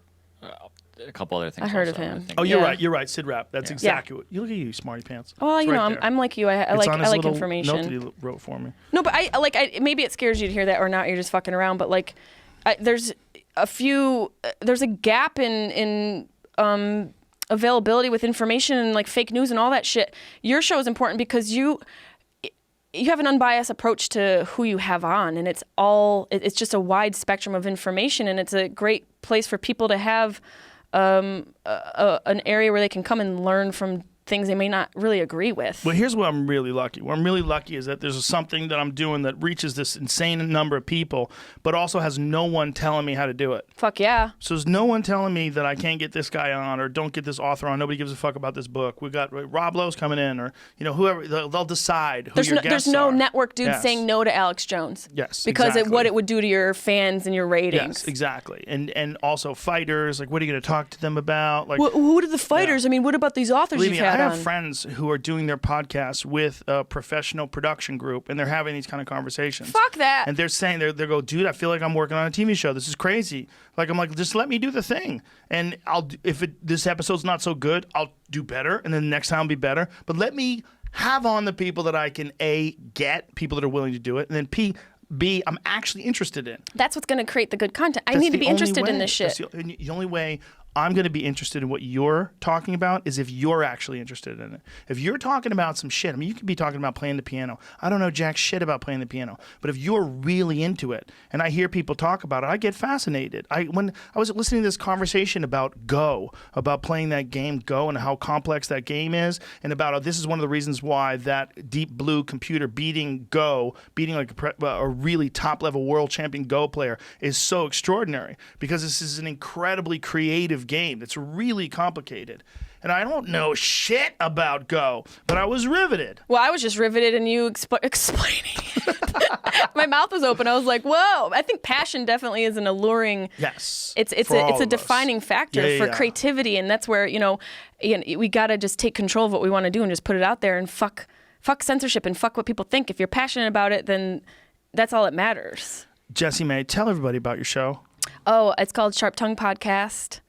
a couple other things. I heard also, of him. I think. Oh, you're Yeah. right. You're right. CIDRAP. That's exactly what... You look at you, smarty pants. Well, It's right there. I'm like you. I It's on his like little information. note that he wrote for me. No, but maybe it scares you to hear that or not. You're just fucking around. But like, there's a gap in availability with information and like fake news and all that shit. Your show is important because you have an unbiased approach to who you have on, and it's just a wide spectrum of information, and it's a great place for people to have an area where they can come and learn from things they may not really agree with. Well, here's where I'm really lucky. Where I'm really lucky is that there's something that I'm doing that reaches this insane number of people, but also has no one telling me how to do it. Fuck yeah. So there's no one telling me that I can't get this guy on or don't get this author on. Nobody gives a fuck about this book. We got Rob Lowe's coming in, or whoever. They'll decide who your guests There's no are. network dude Yes. saying no to Alex Jones. Yes, Because exactly. what it would do to your fans and your ratings. Yes, exactly. And also fighters. Like, what are you going to talk to them about? Like, Who are the fighters? I mean, what about these authors believe you've me, I had have on? friends who are doing their podcasts with a professional production group, and they're having these kind of conversations. Fuck that. And they're saying, they go, dude, I feel like I'm working on a TV show. This is crazy. Like, I'm like, just let me do the thing. And if this episode's not so good, I'll do better. And then the next time will be better. But let me have on the people that I can, A, get, people that are willing to do it. And then B, I'm actually interested in. That's what's going to create the good content. I That's need to the be only interested in way. this shit. That's the only way I'm going to be interested in what you're talking about is if you're actually interested in it. If you're talking about some shit, I mean, you could be talking about playing the piano. I don't know jack shit about playing the piano. But if you're really into it and I hear people talk about it, I get fascinated. When I was listening to this conversation about Go, about playing that game Go and how complex that game is, and about this is one of the reasons why that Deep Blue computer beating Go, beating like a really top-level world champion Go player is so extraordinary, because this is an incredibly creative game that's really complicated. And I don't know shit about Go, but I was riveted. Well, I was just riveted in you explaining it. My mouth was open. I was like, whoa. I think passion definitely is an alluring. Yes. It's for all a of us. defining factor for creativity, and that's where, we got to just take control of what we want to do and just put it out there and fuck censorship and fuck what people think. If you're passionate about it, then that's all that matters. Jessimae, tell everybody about your show. Oh, it's called Sharp Tongue Podcast.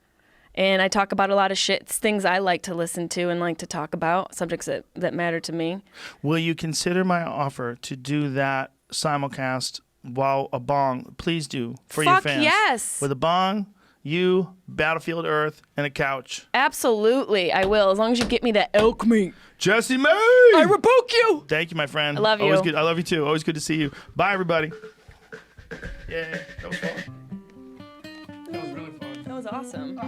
And I talk about a lot of shit. It's things I like to listen to and like to talk about, subjects that matter to me. Will you consider my offer to do that simulcast while a bong? Please do, for your fans. Yes. With a bong, you, Battlefield Earth, and a couch. Absolutely, I will, as long as you get me that elk meat. Jessimae! I rebuke you! Thank you, my friend. I love you. Always good. I love you too. Always good to see you. Bye, everybody. Yeah, that was fun. That was really fun. That was awesome.